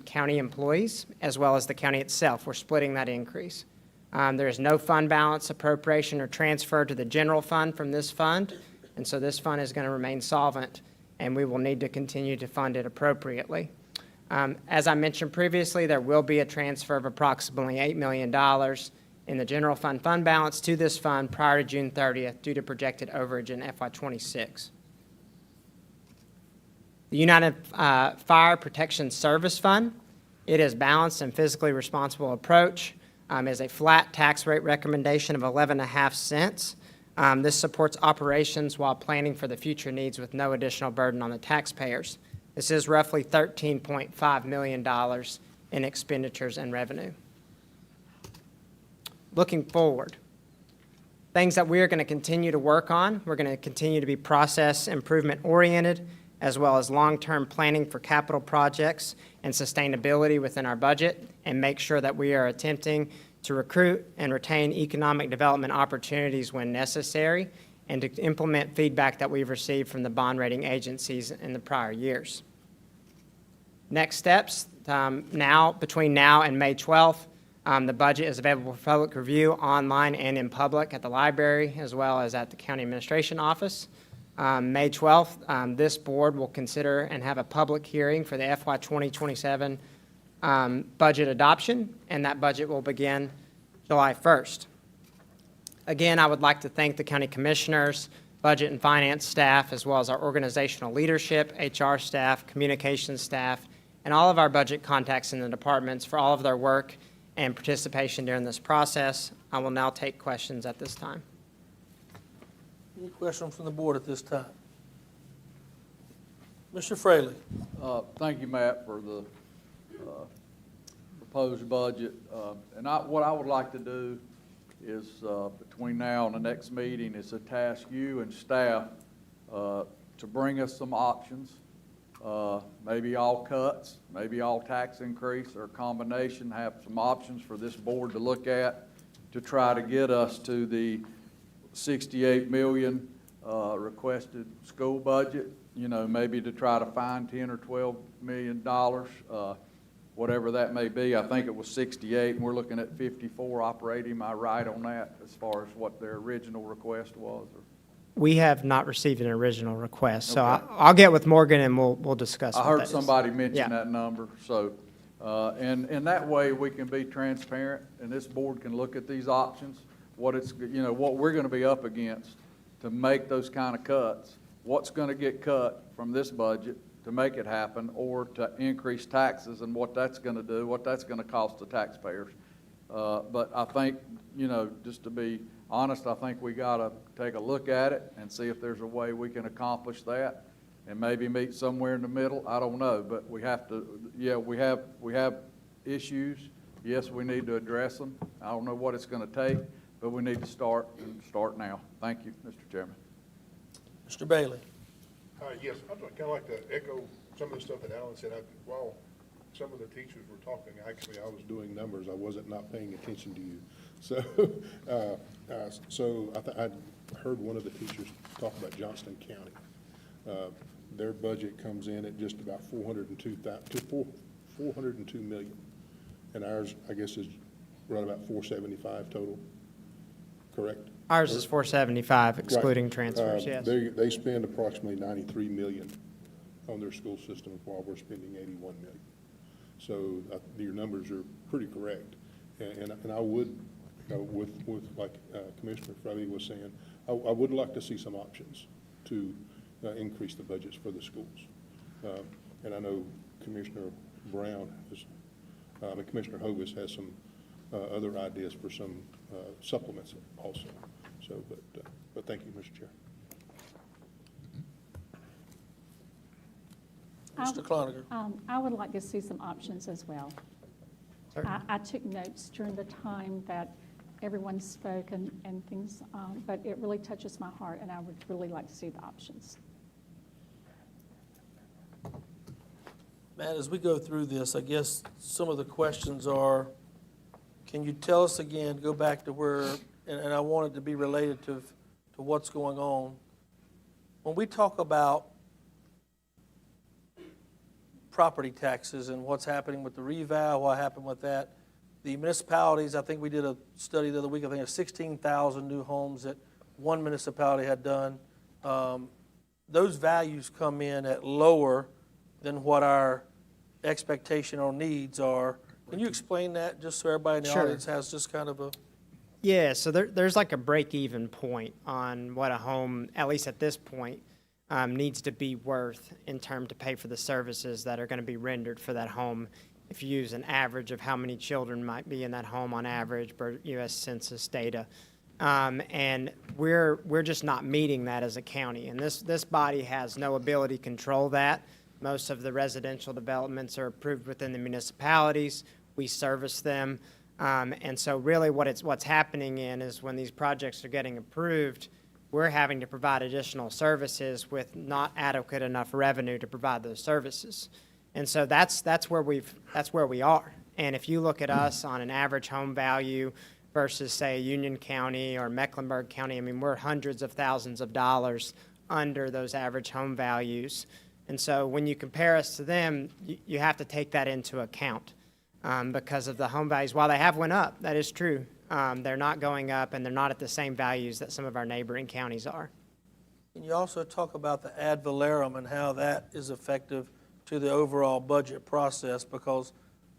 county employees, as well as the county itself. We're splitting that increase. There is no fund balance appropriation or transfer to the general fund from this fund, and so this fund is going to remain solvent, and we will need to continue to fund it appropriately. As I mentioned previously, there will be a transfer of approximately $8 million in the general fund balance to this fund prior to June 30th due to projected overage in FY26. The United Fire Protection Service Fund, it is balanced and fiscally responsible approach, is a flat tax rate recommendation of 11.5 cents. This supports operations while planning for the future needs with no additional burden on the taxpayers. This is roughly $13.5 million in expenditures and revenue. Looking forward, things that we are going to continue to work on, we're going to continue to be process improvement oriented, as well as long-term planning for capital projects and sustainability within our budget, and make sure that we are attempting to recruit and retain economic development opportunities when necessary, and to implement feedback that we've received from the bond rating agencies in the prior years. Next steps, between now and May 12th, the budget is available for public review online and in public at the library, as well as at the county administration office. May 12th, this board will consider and have a public hearing for the FY 2027 budget adoption, and that budget will begin July 1st. Again, I would like to thank the county commissioners, budget and finance staff, as well as our organizational leadership, HR staff, communications staff, and all of our budget contacts in the departments for all of their work and participation during this process. I will now take questions at this time. Any questions from the board at this time? Mr. Fraley. Thank you, Matt, for the proposed budget. And what I would like to do is, between now and the next meeting, is to task you and staff to bring us some options, maybe all cuts, maybe all tax increase, or a combination, have some options for this board to look at to try to get us to the 68 million requested school budget, maybe to try to find $10 or $12 million, whatever that may be. I think it was 68, and we're looking at 54 operating. Am I right on that as far as what their original request was? We have not received an original request, so Okay. I'll get with Morgan and we'll discuss. I what heard that is. somebody mention Yeah. that number, so, and that way we can be transparent, and this board can look at these options, what we're gonna be up against to make those kind of cuts, what's gonna get cut from this budget to make it happen, or to increase taxes, and what that's gonna do, what that's gonna cost the taxpayers. But I think, just to be honest, I think we gotta take a look at it and see if there's a way we can accomplish that, and maybe meet somewhere in the middle. I don't know, but we have to, we have issues. Yes, we need to address them. I don't know what it's gonna take, but we need to start now. Thank you, Mr. Chairman. Mr. Bailey. Yes, I'd kind of like to echo some of the stuff that Alan said. While some of the teachers were talking, actually, I was doing numbers. I wasn't not paying attention to you. So, I heard one of the teachers talk about Johnston County. Their budget comes in at just about 402 million, and ours, I guess, is right about 475 total. correct? Ours is 475, excluding Right. transfers, yes. They spend approximately 93 million on their school system, while we're spending 81 million. So your numbers are pretty correct. And I would, with like Commissioner Freddie was saying, I would like to see some options to increase the budgets for the schools. And I know Commissioner Brown and Commissioner Hovis has some other ideas for some supplements also. So, but thank you, Mr. Chair. Mr. Cloninger. I would like to see some options as well. I took notes during the time that everyone spoke and things, but it really touches my heart, and I would really like to see the options. Matt, as we go through this, I guess some of the questions are, can you tell us again, go back to where, and I want it to be related to what's going on. When we talk about property taxes and what's happening with the reval, what happened with that, the municipalities, I think we did a study the other week, I think of 16,000 new homes that one municipality had done. Those values come in at lower than what our expectation or needs are. Can you explain that, just so everybody in the Sure. audience has just kind of a... Yeah, so there's like a break-even point on what a home, at least at this point, needs to be worth in terms to pay for the services that are going to be rendered for that home. If you use an average of how many children might be in that home on average per U.S. Census data. And we're just not meeting that as a county. And this body has no ability to control that. Most of the residential developments are approved within the municipalities. We service them. And so really what's happening is when these projects are getting approved, we're having to provide additional services with not adequate enough revenue to provide those services. And so that's where we are. And if you look at us on an average home value versus, say, Union County or Mecklenburg County, I mean, we're hundreds of thousands of dollars under those average home values. And so when you compare us to them, you have to take that into account because of the home values. While they have went up, that is true. They're not going up, and they're not at the same values that some of our neighboring counties are. Can you also talk about the ad valorem and how that is effective to the overall budget process? Because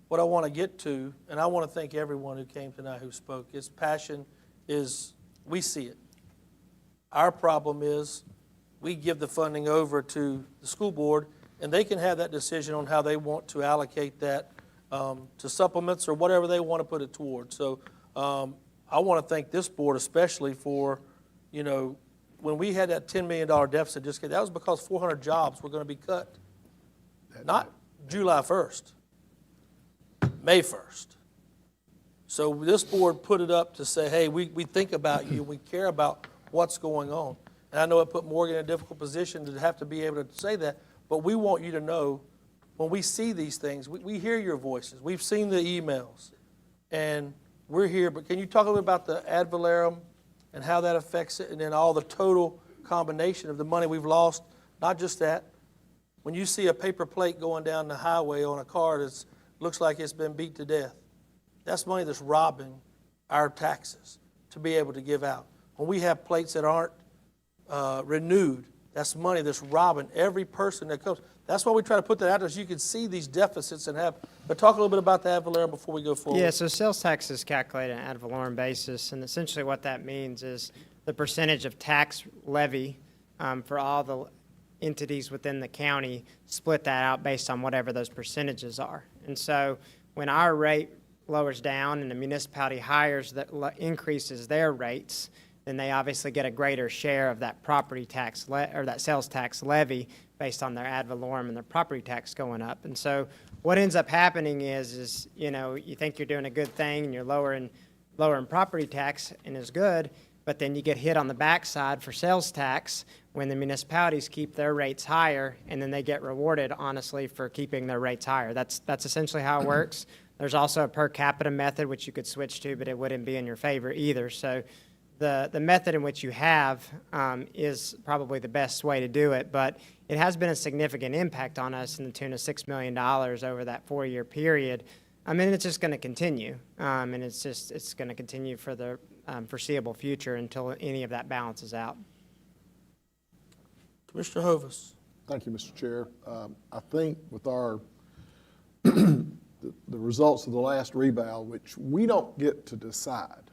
what I want to get to, and I want to thank everyone who came tonight who spoke, is passion is, we see it. Our problem is we give the funding over to the school board, and they can have that decision on how they want to allocate that to supplements or whatever they want to put it towards. So I want to thank this board especially for, when we had that $10 million deficit, that was because 400 jobs were going to be cut. Not July 1st, May 1st. So this board put it up to say, hey, we think about you, we care about what's going on. And I know it put Morgan in a difficult position to have to be able to say that, but we want you to know when we see these things, we hear your voices. We've seen the emails, and we're here. But can you talk a little bit about the ad valorem and how that affects it, and then all the total combination of the money we've lost? Not just that. When you see a paper plate going down the highway on a car that looks like it's been beat to death, that's money that's robbing our taxes to be able to give out. When we have plates that aren't renewed, that's money that's robbing every person that comes. That's why we try to put that out there so you can see these deficits and have. But talk a little bit about the ad valorem before we go forward. Yeah, so sales tax is calculated on an ad valorem basis, and essentially what that means is the percentage of tax levy for all the entities within the county, split that out based on whatever those percentages are. And so when our rate lowers down and the municipality hires that increases their rates, then they obviously get a greater share of that property tax or that sales tax levy based on their ad valorem and their property tax going up. And so what ends up happening is you think you're doing a good thing and you're lowering property tax and is good, but then you get hit on the backside for sales tax when the municipalities keep their rates higher, and then they get rewarded, honestly, for keeping their rates higher. That's essentially how it works. There's also a per capita method, which you could switch to, but it wouldn't be in your favor either. So the method in which you have is probably the best way to do it, but it has been a significant impact on us in the tune of $6 million over that 4-year period. I mean, it's just going to continue, and it's going to continue for the foreseeable future until any of that balances out. Commissioner Hovis. Thank you, Mr. Chair. I think with our, the results of the last revow, which we don't get to decide,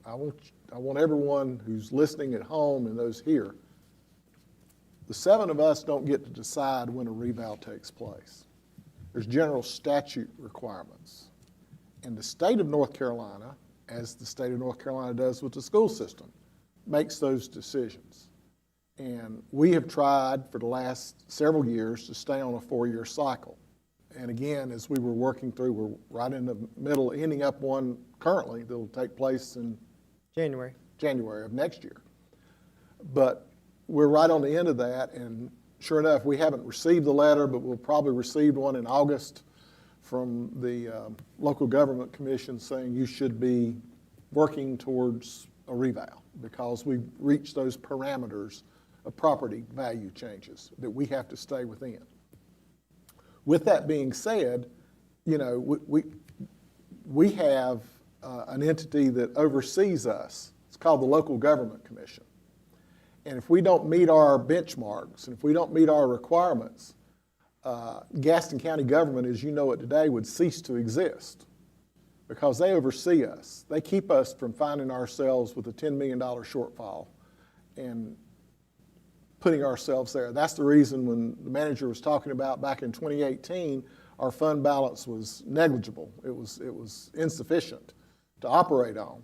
I want everyone who's listening at home and those here, the 7 of us don't get to decide when a revow takes place. There's general statute requirements. And the state of North Carolina, as the state of North Carolina does with the school system, makes those decisions. And we have tried for the last several years to stay on a 4-year cycle. And again, as we were working through, we're right in the middle, ending up one currently that will take place in January of next year. But we're right on the end of that, and sure enough, we haven't received the letter, but we'll probably receive one in August from the local government commission saying you should be working towards a revow because we've reached those parameters of property value changes that we have to stay within. With that being said, you know, we have an entity that oversees us. It's called the Local Government Commission. And if we don't meet our benchmarks, and if we don't meet our requirements, Gaston County government, as you know it today, would cease to exist because they oversee us. They keep us from finding ourselves with a $10 million shortfall and putting ourselves there. That's the reason when the manager was talking about back in 2018, our fund balance was negligible. It was insufficient to operate on.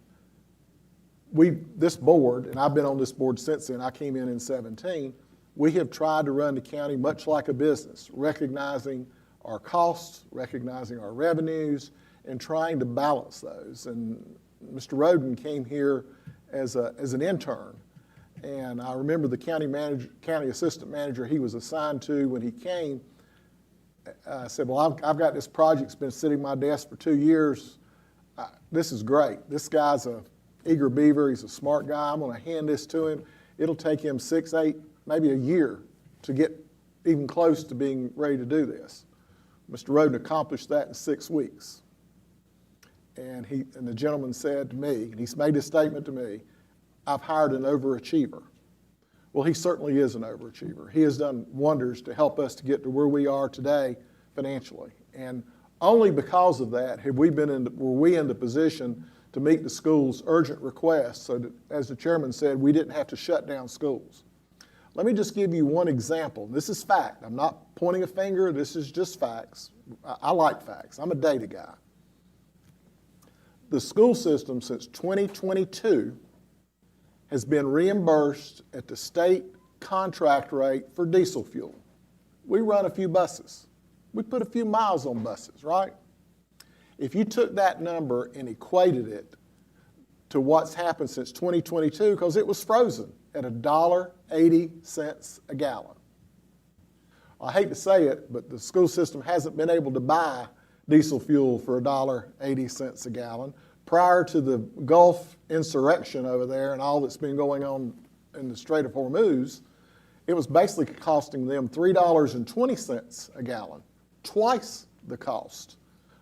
This board, and I've been on this board since then, I came in 17, we have tried to run the county much like a business, recognizing our costs, recognizing our revenues, and trying to balance those. And Mr. Roden came here as an intern. And I remember the county assistant manager he was assigned to when he came said, well, I've got this project that's been sitting on my desk for 2 years. This is great. This guy's a eager beaver. He's a smart guy. I'm going to hand this to him. It'll take him 6, 8, maybe a year to get even close to being ready to do this. Mr. Roden accomplished that in 6 weeks. And the gentleman said to me, and he's made a statement to me, I've hired an overachiever. Well, he certainly is an overachiever. He has done wonders to help us to get to where we are today financially. And only because of that were we in the position to meet the school's urgent requests so that, as the chairman said, we didn't have to shut down schools. Let me just give you one example. This is fact. I'm not pointing a finger. This is just facts. I like facts. I'm a data guy. The school system since 2022 has been reimbursed at the state contract rate for diesel fuel. We run a few buses. We put a few miles on buses, right? If you took that number and equated it to what's happened since 2022, because it was frozen at $1.80 a gallon. I hate to say it, but the school system hasn't been able to buy diesel fuel for $1.80 a gallon. Prior to the Gulf insurrection over there and all that's been going on in the Strait of Hormuz, it was basically costing them $3.20 a gallon, twice the cost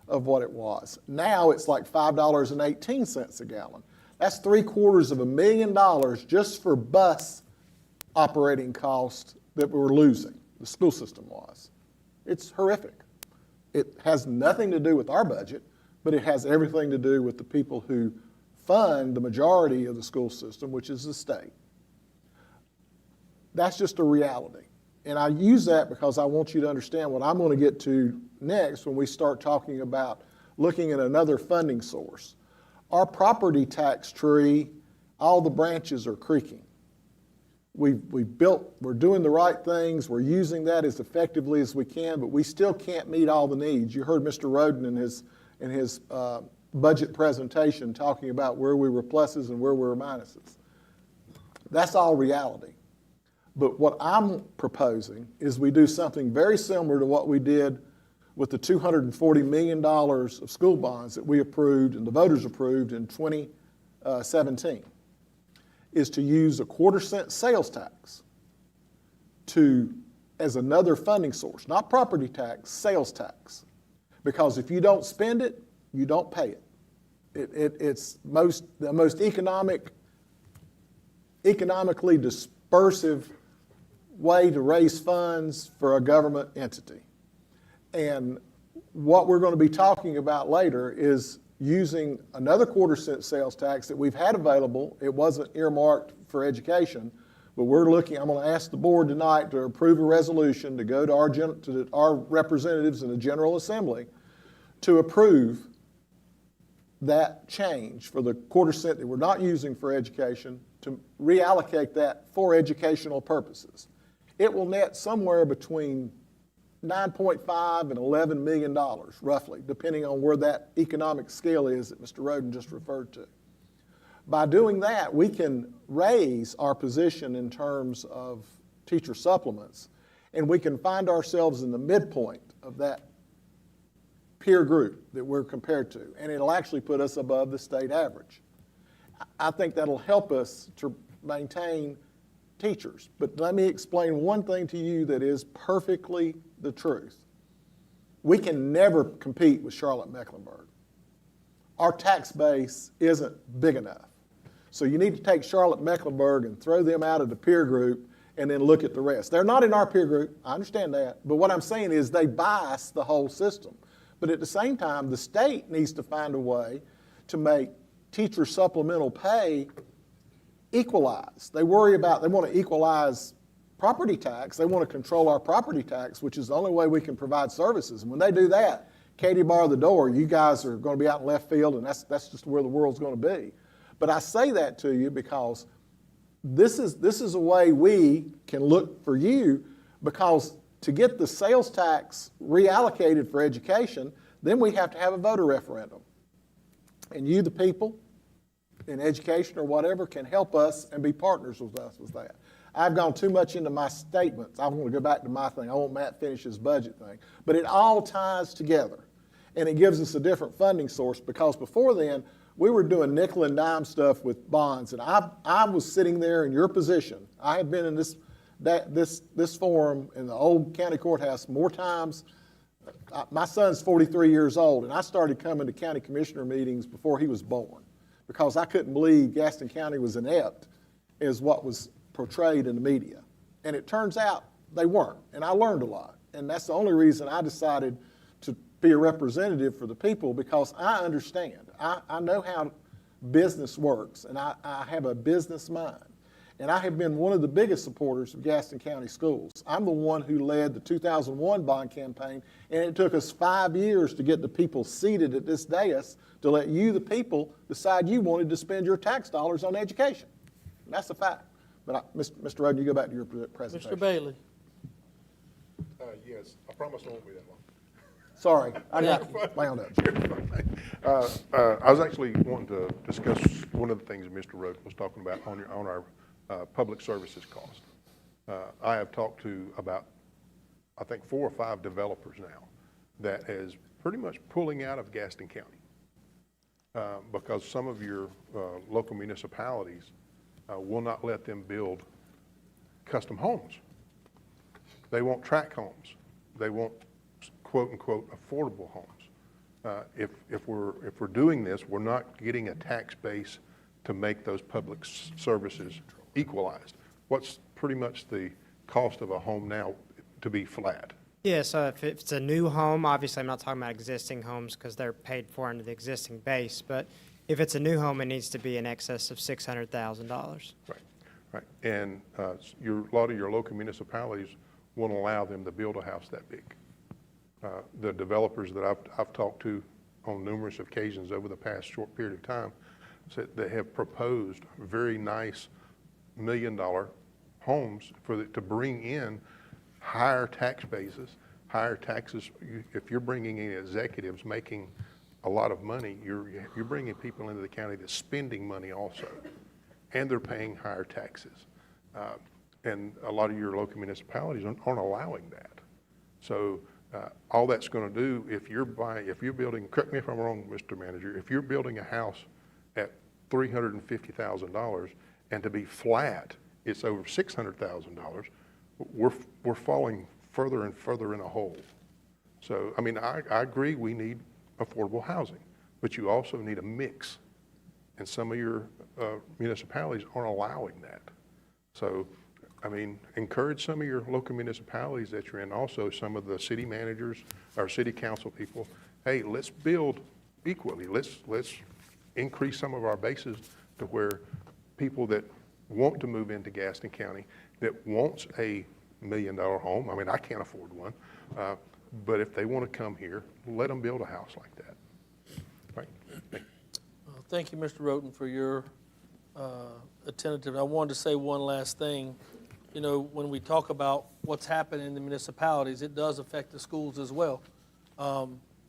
of what it was. Now it's like $5.18 a gallon. That's $750,000 just for bus operating costs that we were losing, the school system was. It's horrific. It has nothing to do with our budget, but it has everything to do with the people who fund the majority of the school system, which is the state. That's just a reality. And I use that because I want you to understand what I'm going to get to next when we start talking about looking at another funding source. Our property tax tree, all the branches are creaking. We're doing the right things, we're using that as effectively as we can, but we still can't meet all the needs. You heard Mr. Roden in his budget presentation talking about where we were pluses and where we were minuses. That's all reality. But what I'm proposing is we do something very similar to what we did with the $240 million of school bonds that we approved and the voters approved in 2017, is to use a 1/4 sales tax as another funding source, not property tax, sales tax. Because if you don't spend it, you don't pay it. It's the most economically dispersive way to raise funds for a government entity. And what we're going to be talking about later is using another quarter-cent sales tax that we've had available. It wasn't earmarked for education, but I'm going to ask the board tonight to approve a resolution to go to our representatives in the General Assembly to approve that change for the quarter-cent that we're not using for education, to reallocate that for educational purposes. It will net somewhere between $9.5 and $11 million, roughly, depending on where that economic scale is that Mr. Roden just referred to. By doing that, we can raise our position in terms of teacher supplements, and we can find ourselves in the midpoint of that peer group that we're compared to, and it'll actually put us above the state average. I think that'll help us to maintain teachers. But let me explain one thing to you that is perfectly the truth. We can never compete with Charlotte-Mecklenburg. Our tax base isn't big enough. So you need to take Charlotte-Mecklenburg and throw them out of the peer group and then look at the rest. They're not in our peer group, I understand that, but what I'm saying is they bias the whole system. But at the same time, the state needs to find a way to make teacher supplemental pay equalize. They want to equalize property tax. They want to control our property tax, which is the only way we can provide services. And when they do that, Katie bar the door, you guys are going to be out in left field, and that's just where the world's going to be. But I say that to you because this is a way we can look for you, because to get the sales tax reallocated for education, then we have to have a voter referendum. And you, the people in education or whatever, can help us and be partners with us with that. I've gone too much into my statements. I'm going to go back to my thing. I want Matt to finish his budget thing. But it all ties together, and it gives us a different funding source, because before then, we were doing nickel and dime stuff with bonds, and I was sitting there in your position. I had been in this forum in the old county courthouse more times. My son's 43 years old, and I started coming to county commissioner meetings before he was born, because I couldn't believe Gaston County was inept as what was portrayed in the media. And it turns out they weren't, and I learned a lot. And that's the only reason I decided to be a representative for the people, because I understand. I know how business works, and I have a business mind. And I have been one of the biggest supporters of Gaston County Schools. I'm the one who led the 2001 bond campaign, and it took us 5 years to get the people seated at this dais to let you, the people, decide you wanted to spend your tax dollars on education. And that's a fact. But Mr. Roden, you go back to your presentation. Mr. Bailey. Yes, I promise it won't be that long. Sorry, I got wound up. I was actually wanting to discuss one of the things Mr. Roden was talking about on our public services cost. I have talked to about, I think, 4 or 5 developers now that is pretty much pulling out of Gaston County because some of your local municipalities will not let them build custom homes. They want tract homes. They want quote-unquote affordable homes. If we're doing this, we're not getting a tax base to make those public services equalized. What's pretty much the cost of a home now to be flat? Yeah, so if it's a new home, obviously I'm not talking about existing homes because they're paid for under the existing base, but if it's a new home, it needs to be in excess of $600,000. Right. And a lot of your local municipalities won't allow them to build a house that big. The developers that I've talked to on numerous occasions over the past short period of time said they have proposed very nice $1 million homes to bring in higher tax bases, higher taxes. If you're bringing in executives making a lot of money, you're bringing people into the county that's spending money also, and they're paying higher taxes. And a lot of your local municipalities aren't allowing that. So all that's going to do, if you're building, correct me if I'm wrong, Mr. Manager, if you're building a house at $350,000 and to be flat, it's over $600,000, we're falling further and further in a hole. So, I mean, I agree we need affordable housing, but you also need a mix. And some of your municipalities aren't allowing that. So, I mean, encourage some of your local municipalities that you're in, also some of the city managers or city council people, hey, let's build equally. Let's increase some of our bases to where people that want to move into Gaston County, that wants a $1 million home, I mean, I can't afford one, but if they want to come here, let them build a house like that. Right. Thank you, Mr. Roten, for your attentive. I wanted to say one last thing. You know, when we talk about what's happening in the municipalities, it does affect the schools as well.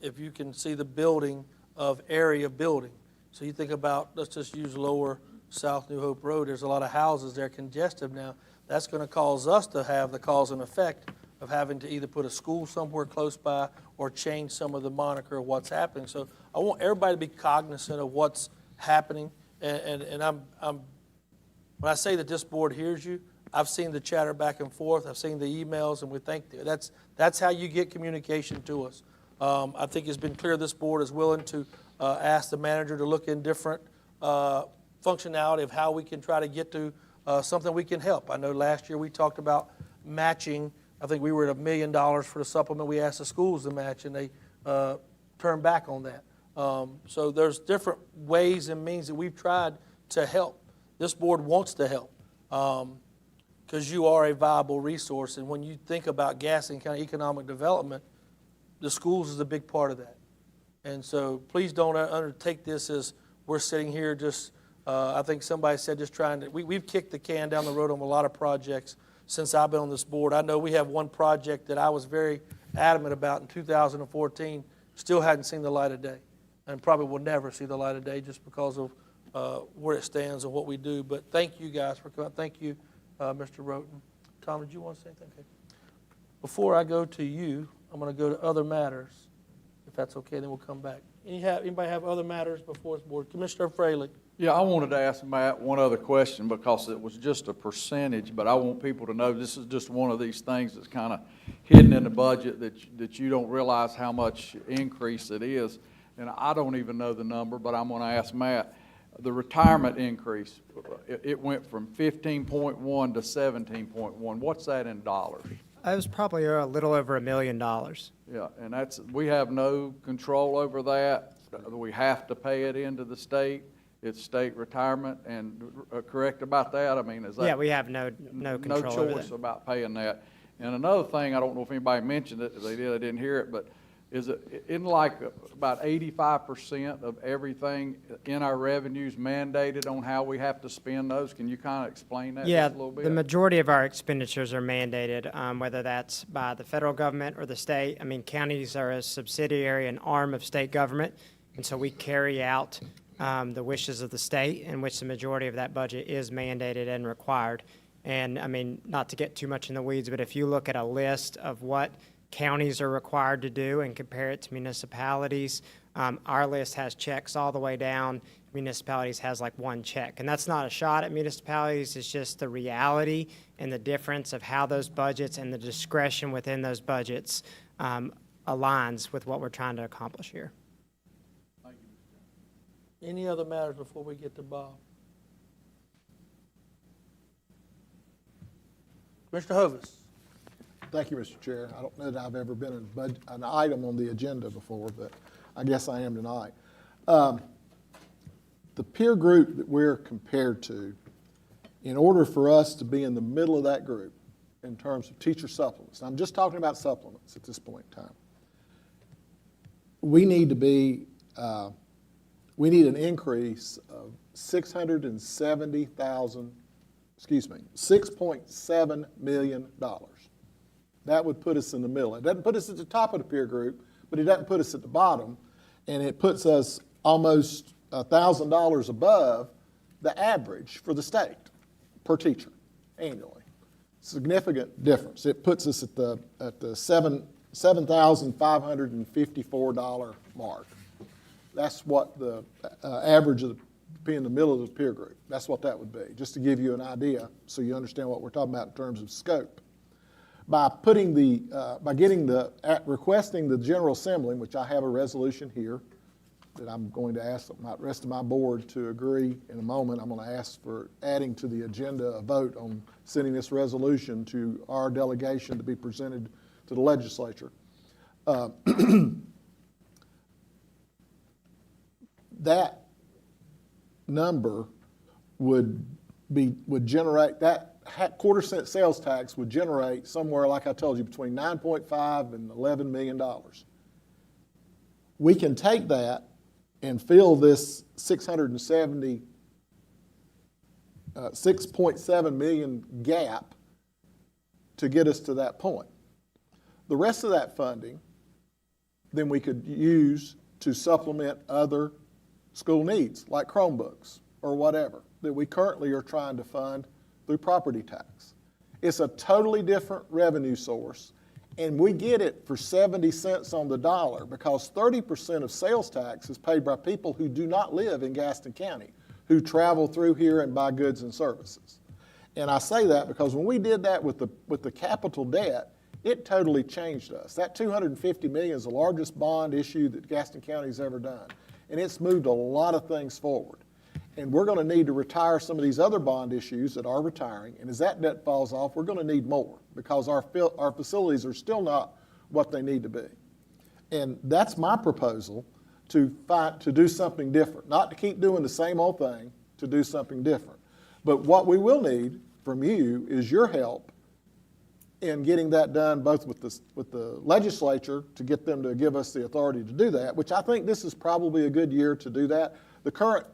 If you can see the building of area building. So you think about, let's just use Lower South New Hope Road. There's a lot of houses there congested now. That's going to cause us to have the cause and effect of having to either put a school somewhere close by or change some of the moniker of what's happening. So I want everybody to be cognizant of what's happening. And I'm when I say that this board hears you, I've seen the chatter back and forth. I've seen the emails, and we thank you. That's how you get communication to us. I think it's been clear this board is willing to ask the manager to look in different functionality of how we can try to get to something we can help. I know last year we talked about matching. I think we were at $1 million for the supplement we asked the schools to match, and they turned back on that. So there's different ways and means that we've tried to help. This board wants to help because you are a viable resource. And when you think about Gaston County economic development, the schools is a big part of that. And so please don't undertake this as we're sitting here just, I think somebody said just trying to, we've kicked the can down the road on a lot of projects since I've been on this board. I know we have one project that I was very adamant about in 2014, still hadn't seen the light of day, and probably will never see the light of day just because of where it stands and what we do. But thank you guys for coming. Thank you, Mr. Roten. Tom, did you want to say anything? Okay. Before I go to you, I'm going to go to other matters. If that's okay, then we'll come back. Anybody have other matters before this board? Commissioner Fraley. Yeah, I wanted to ask Matt one other question because it was just a percentage, but I want people to know this is just one of these things that's kind of hidden in the budget that you don't realize how much increase it is. And I don't even know the number, but I'm going to ask Matt. The retirement increase, it went from 15.1 to 17.1. What's that in dollars? It was probably a little over $1 million. Yeah, and we have no control over that. We have to pay it into the state. It's state retirement, and correct about that? I mean, is that? Yeah, we have no control over No choice that. about paying that. And another thing, I don't know if anybody mentioned it, if they did, I didn't hear it, but is it in like about 85% of everything in our revenues mandated on how we have to spend those? Can you kind of explain that Yeah, just a little bit? the majority of our expenditures are mandated, whether that's by the federal government or the state. I mean, counties are a subsidiary and arm of state government, and so we carry out the wishes of the state, in which the majority of that budget is mandated and required. And I mean, not to get too much in the weeds, but if you look at a list of what counties are required to do and compare it to municipalities, our list has checks all the way down. Municipalities has like one check. And that's not a shot at municipalities, it's just the reality and the difference of how those budgets and the discretion within those budgets aligns with what we're trying to accomplish here. Any other matters before we get to Bob? Commissioner Hovis. Thank you, Mr. Chair. I don't know that I've ever been an item on the agenda before, but I guess I am tonight. The peer group that we're compared to, in order for us to be in the middle of that group in terms of teacher supplements, I'm just talking about supplements at this point in time, we need to be, we need an increase of $6.7 million. That would put us in the middle. It doesn't put us at the top of the peer group, but it doesn't put us at the bottom, and it puts us almost $1,000 above the average for the state per teacher annually. Significant difference. It puts us at the $7,554 mark. That's what the average of being in the middle of the peer group. That's what that would be, just to give you an idea so you understand what we're talking about in terms of scope. By requesting the General Assembly, which I have a resolution here that I'm going to ask the rest of my board to agree in a moment. I'm going to ask for adding to the agenda a vote on sending this resolution to our delegation to be presented to the legislature. That number would generate, that quarter-cent sales tax would generate somewhere, like I told you, between $9.5 and $11 million. We can take that and fill this 6.7 million gap to get us to that point. The rest of that funding, then we could use to supplement other school needs, like Chromebooks or whatever, that we currently are trying to fund through property tax. It's a totally different revenue source, and we get it for 70 cents on the dollar because 30% of sales tax is paid by people who do not live in Gaston County, who travel through here and buy goods and services. And I say that because when we did that with the capital debt, it totally changed us. That $250 million is the largest bond issue that Gaston County's ever done, and it's moved a lot of things forward. And we're going to need to retire some of these other bond issues that are retiring. And as that debt falls off, we're going to need more because our facilities are still not what they need to be. And that's my proposal, to do something different, not to keep doing the same old thing, to do something different. But what we will need from you is your help in getting that done, both with the legislature to get them to give us the authority to do that, which I think this is probably a good year to do that. The current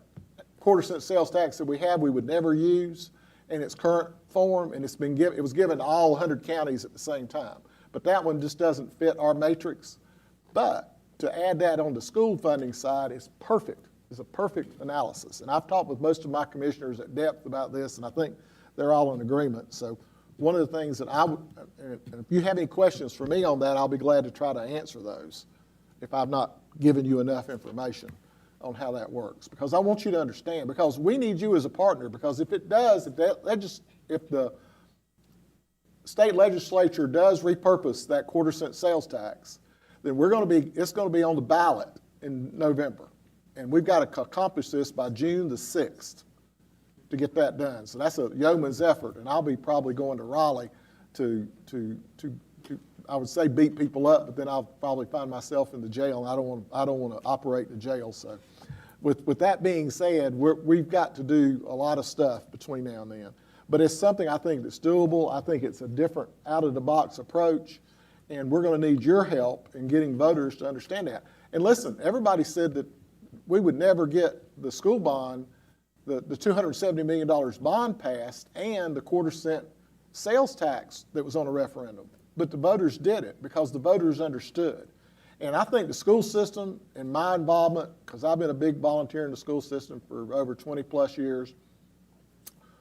quarter-cent sales tax that we have, we would never use in its current form, and it was given to all 100 counties at the same time. But that one just doesn't fit our matrix. But to add that on the school funding side is perfect. It's a perfect analysis. And I've talked with most of my commissioners at depth about this, and I think they're all in agreement. So one of the things that and if you have any questions for me on that, I'll be glad to try to answer those if I've not given you enough information on how that works, because I want you to understand, because we need you as a partner, because if it does, if the state legislature does repurpose that quarter-cent sales tax, then it's going to be on the ballot in November. And we've got to accomplish this by June the 6th to get that done. So that's a yeoman's effort, and I'll be probably going to Raleigh to I would say beat people up, but then I'll probably find myself in the jail, and I don't want to operate the jail. So with that being said, we've got to do a lot of stuff between now and then. But it's something I think that's doable. I think it's a different out-of-the-box approach, and we're going to need your help in getting voters to understand that. And listen, everybody said that we would never get the school bond, the $270 million bond passed, and the quarter-cent sales tax that was on a referendum. But the voters did it because the voters understood. And I think the school system and my involvement, because I've been a big volunteer in the school system for over 20 plus years,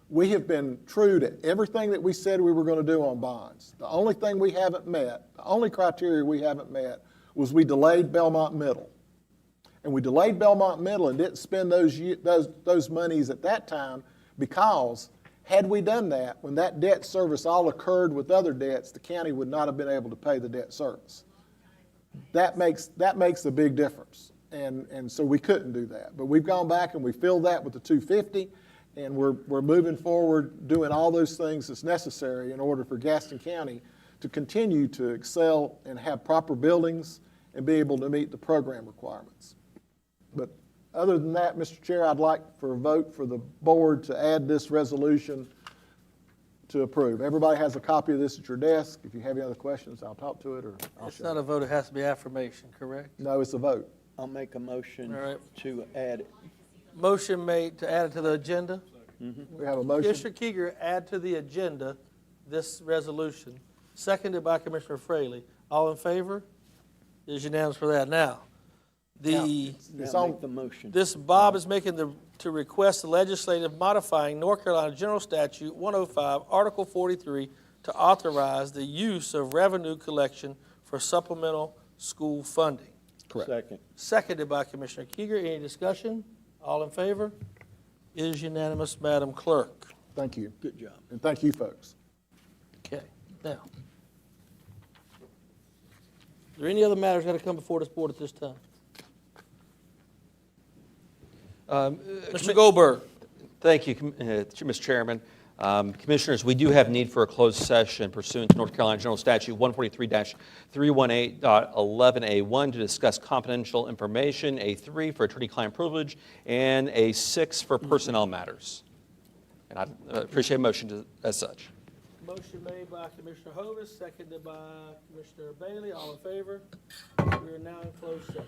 we have been true to everything that we said we were going to do on bonds. The only thing we haven't met, the only criteria we haven't met, was we delayed Belmont Middle. And we delayed Belmont Middle and didn't spend those monies at that time because had we done that, when that debt service all occurred with other debts, the county would not have been able to pay the debt service. That makes a big difference. And so we couldn't do that. But we've gone back and we filled that with the 250, and we're moving forward doing all those things that's necessary in order for Gaston County to continue to excel and have proper buildings and be able to meet the program requirements. But other than that, Mr. Chair, I'd like for a vote for the board to add this resolution to approve. Everybody has a copy of this at your desk. If you have any other questions, I'll talk to it or I'll It's not a vote, it has to be affirmation, correct? No, it's a vote. I'll make a motion All right. to add it. Motion made to add it to the agenda. We have a motion. Commissioner Kieger, add to the agenda this resolution, seconded by Commissioner Fraley. All in favor? It is unanimous for that. Now, Now make the motion. This Bob is making to request the legislative modifying North Carolina General Statute 105, Article 43, to authorize the use of revenue collection for supplemental school funding. Correct. Second. Seconded by Commissioner Kieger. Any discussion? All in favor? It is unanimous, Madam Clerk. Thank you. Good job. And thank you, folks. Okay. Now, are there any other matters that have come before this board at this time? Mr. Goldberg. Thank you, Mr. Chairman. Commissioners, we do have need for a closed session pursuant to North Carolina General Statute 143-318.11A1 to discuss confidential information, A3 for attorney-client privilege, and A6 for personnel matters. And I appreciate a motion as such. Motion made by Commissioner Hovis, seconded by Commissioner Bailey. All in favor? We are now in closed session.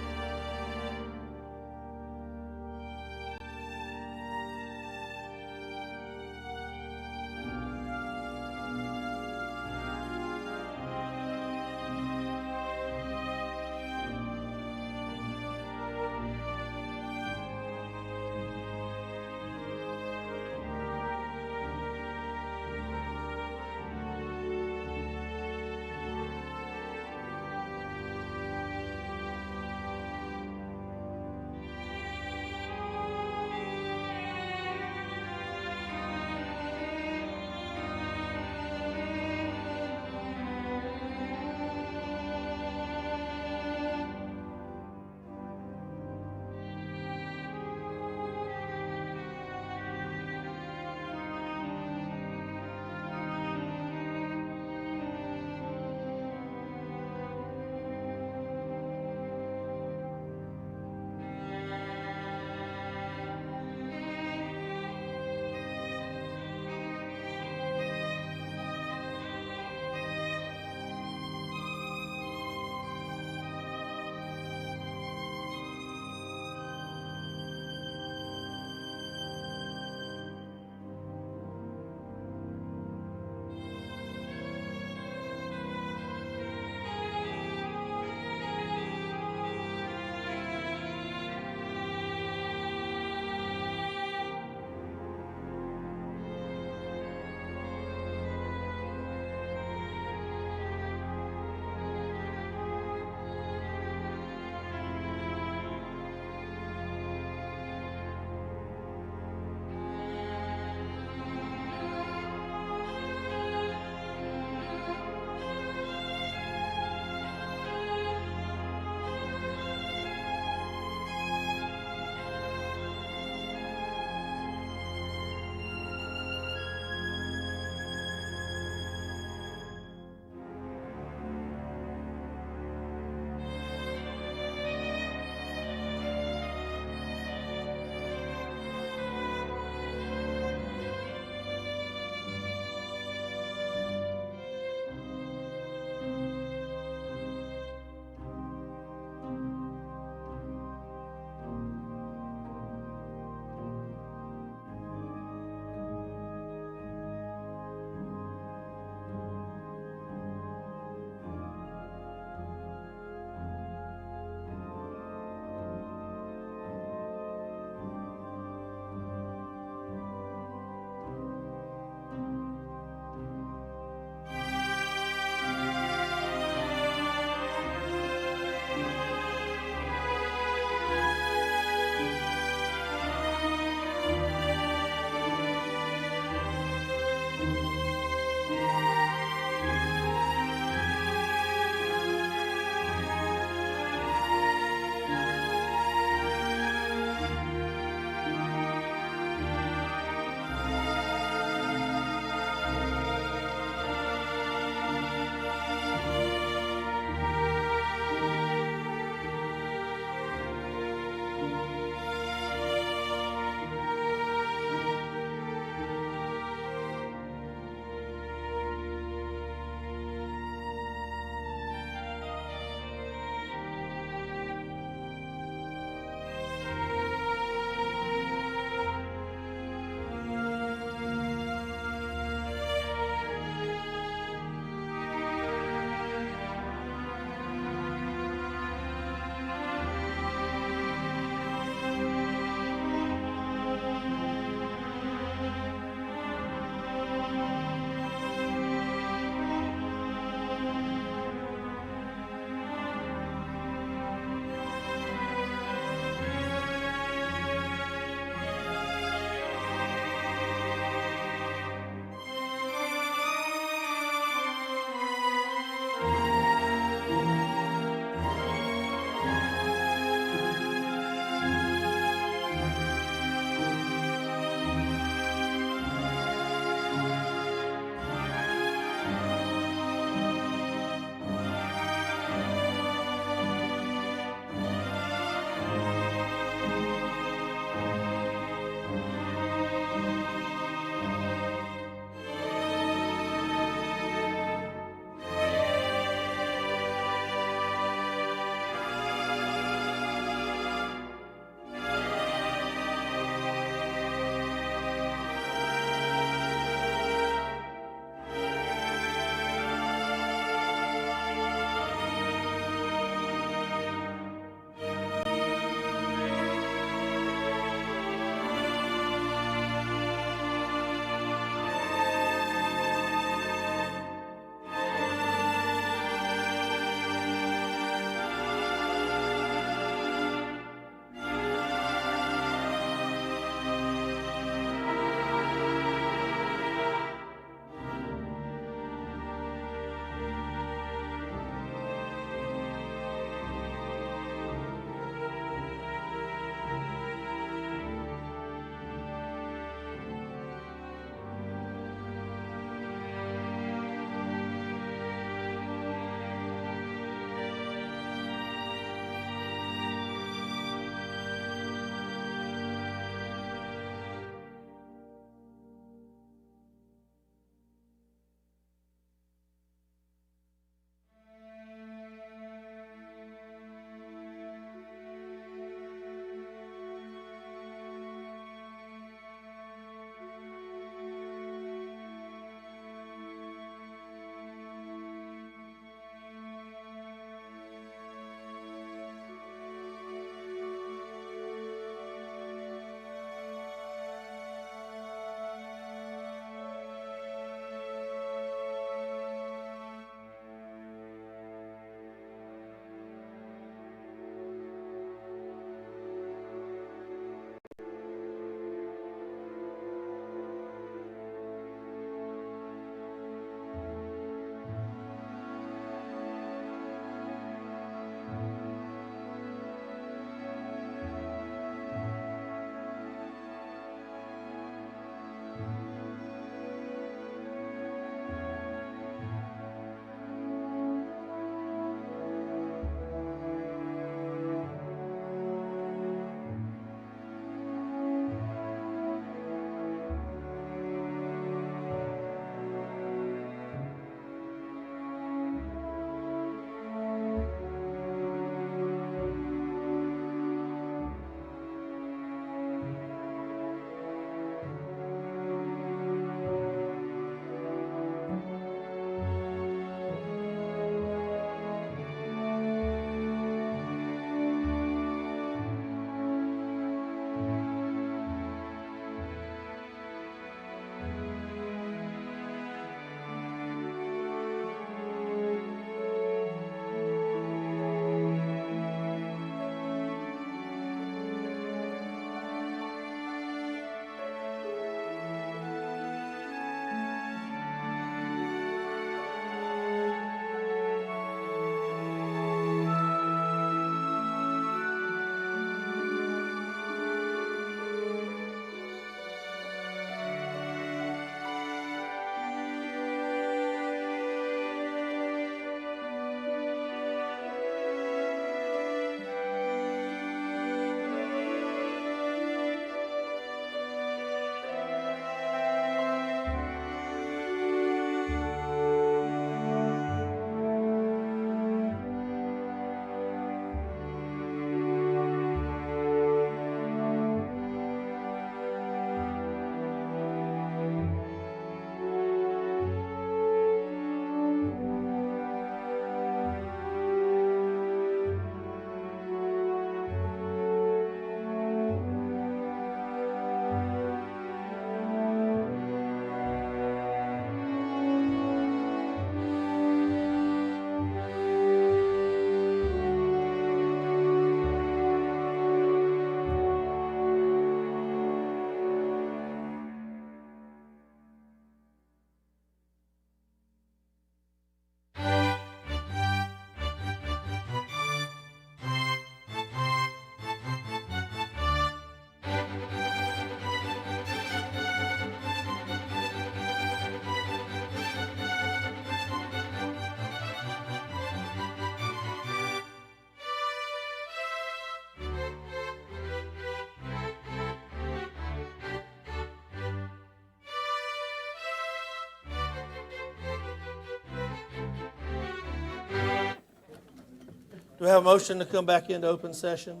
Do we have a motion to come back into open session?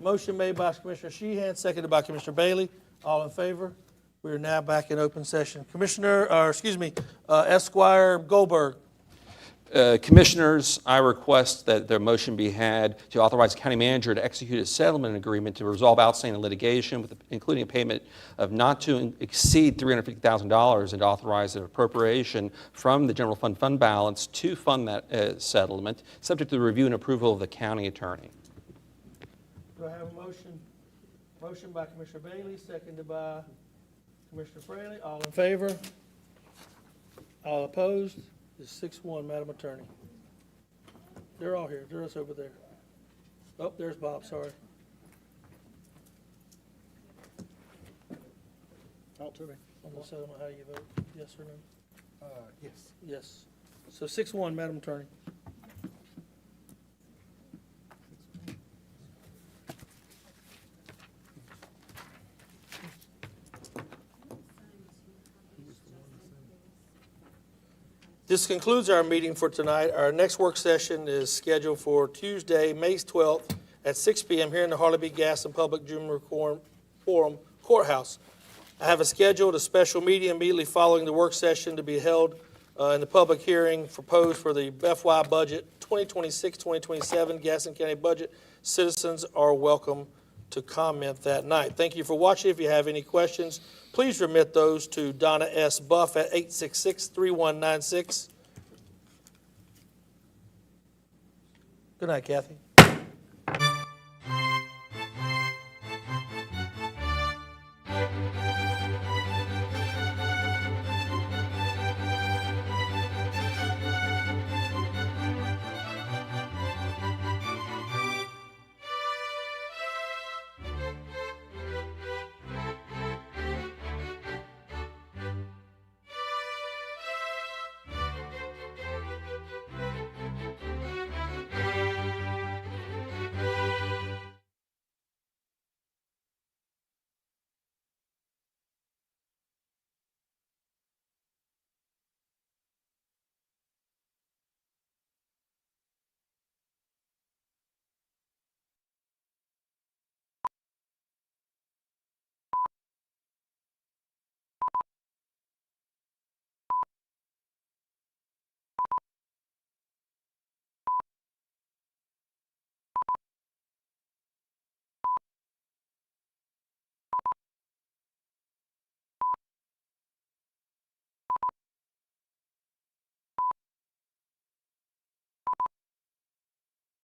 Motion made by Commissioner Sheehan, seconded by Commissioner Bailey. All in favor? We are now back in open session. Esquire Goldberg. Commissioners, I request that their motion be had to authorize the county manager to execute a settlement agreement to resolve outstanding litigation, including a payment of not to exceed $350,000, and to authorize an appropriation from the general fund balance to fund that settlement, subject to the review and approval of the county attorney. Do I have a motion? Motion by Commissioner Bailey, seconded by Commissioner Fraley. All in favor? All opposed? It's 6-1, Madam Attorney. They're all here. They're us over there. Oh, there's Bob, sorry. Talk to me. On the settlement, how do you vote? Yes or no? Yes. Yes. So 6-1, Madam Attorney. This concludes our meeting for tonight. Our next work session is scheduled for Tuesday, May 12th at 6 p.m. here in the Harley B. Gaston Public Juvenile Forum Courthouse. I have scheduled a special meeting immediately following the work session to be held in the public hearing proposed for the FY budget 2026-2027 Gaston County budget. Citizens are welcome to comment that night. Thank you for watching. If you have any questions, please remit those to Donna S. Buff at 866-3196. Good night, Kathy.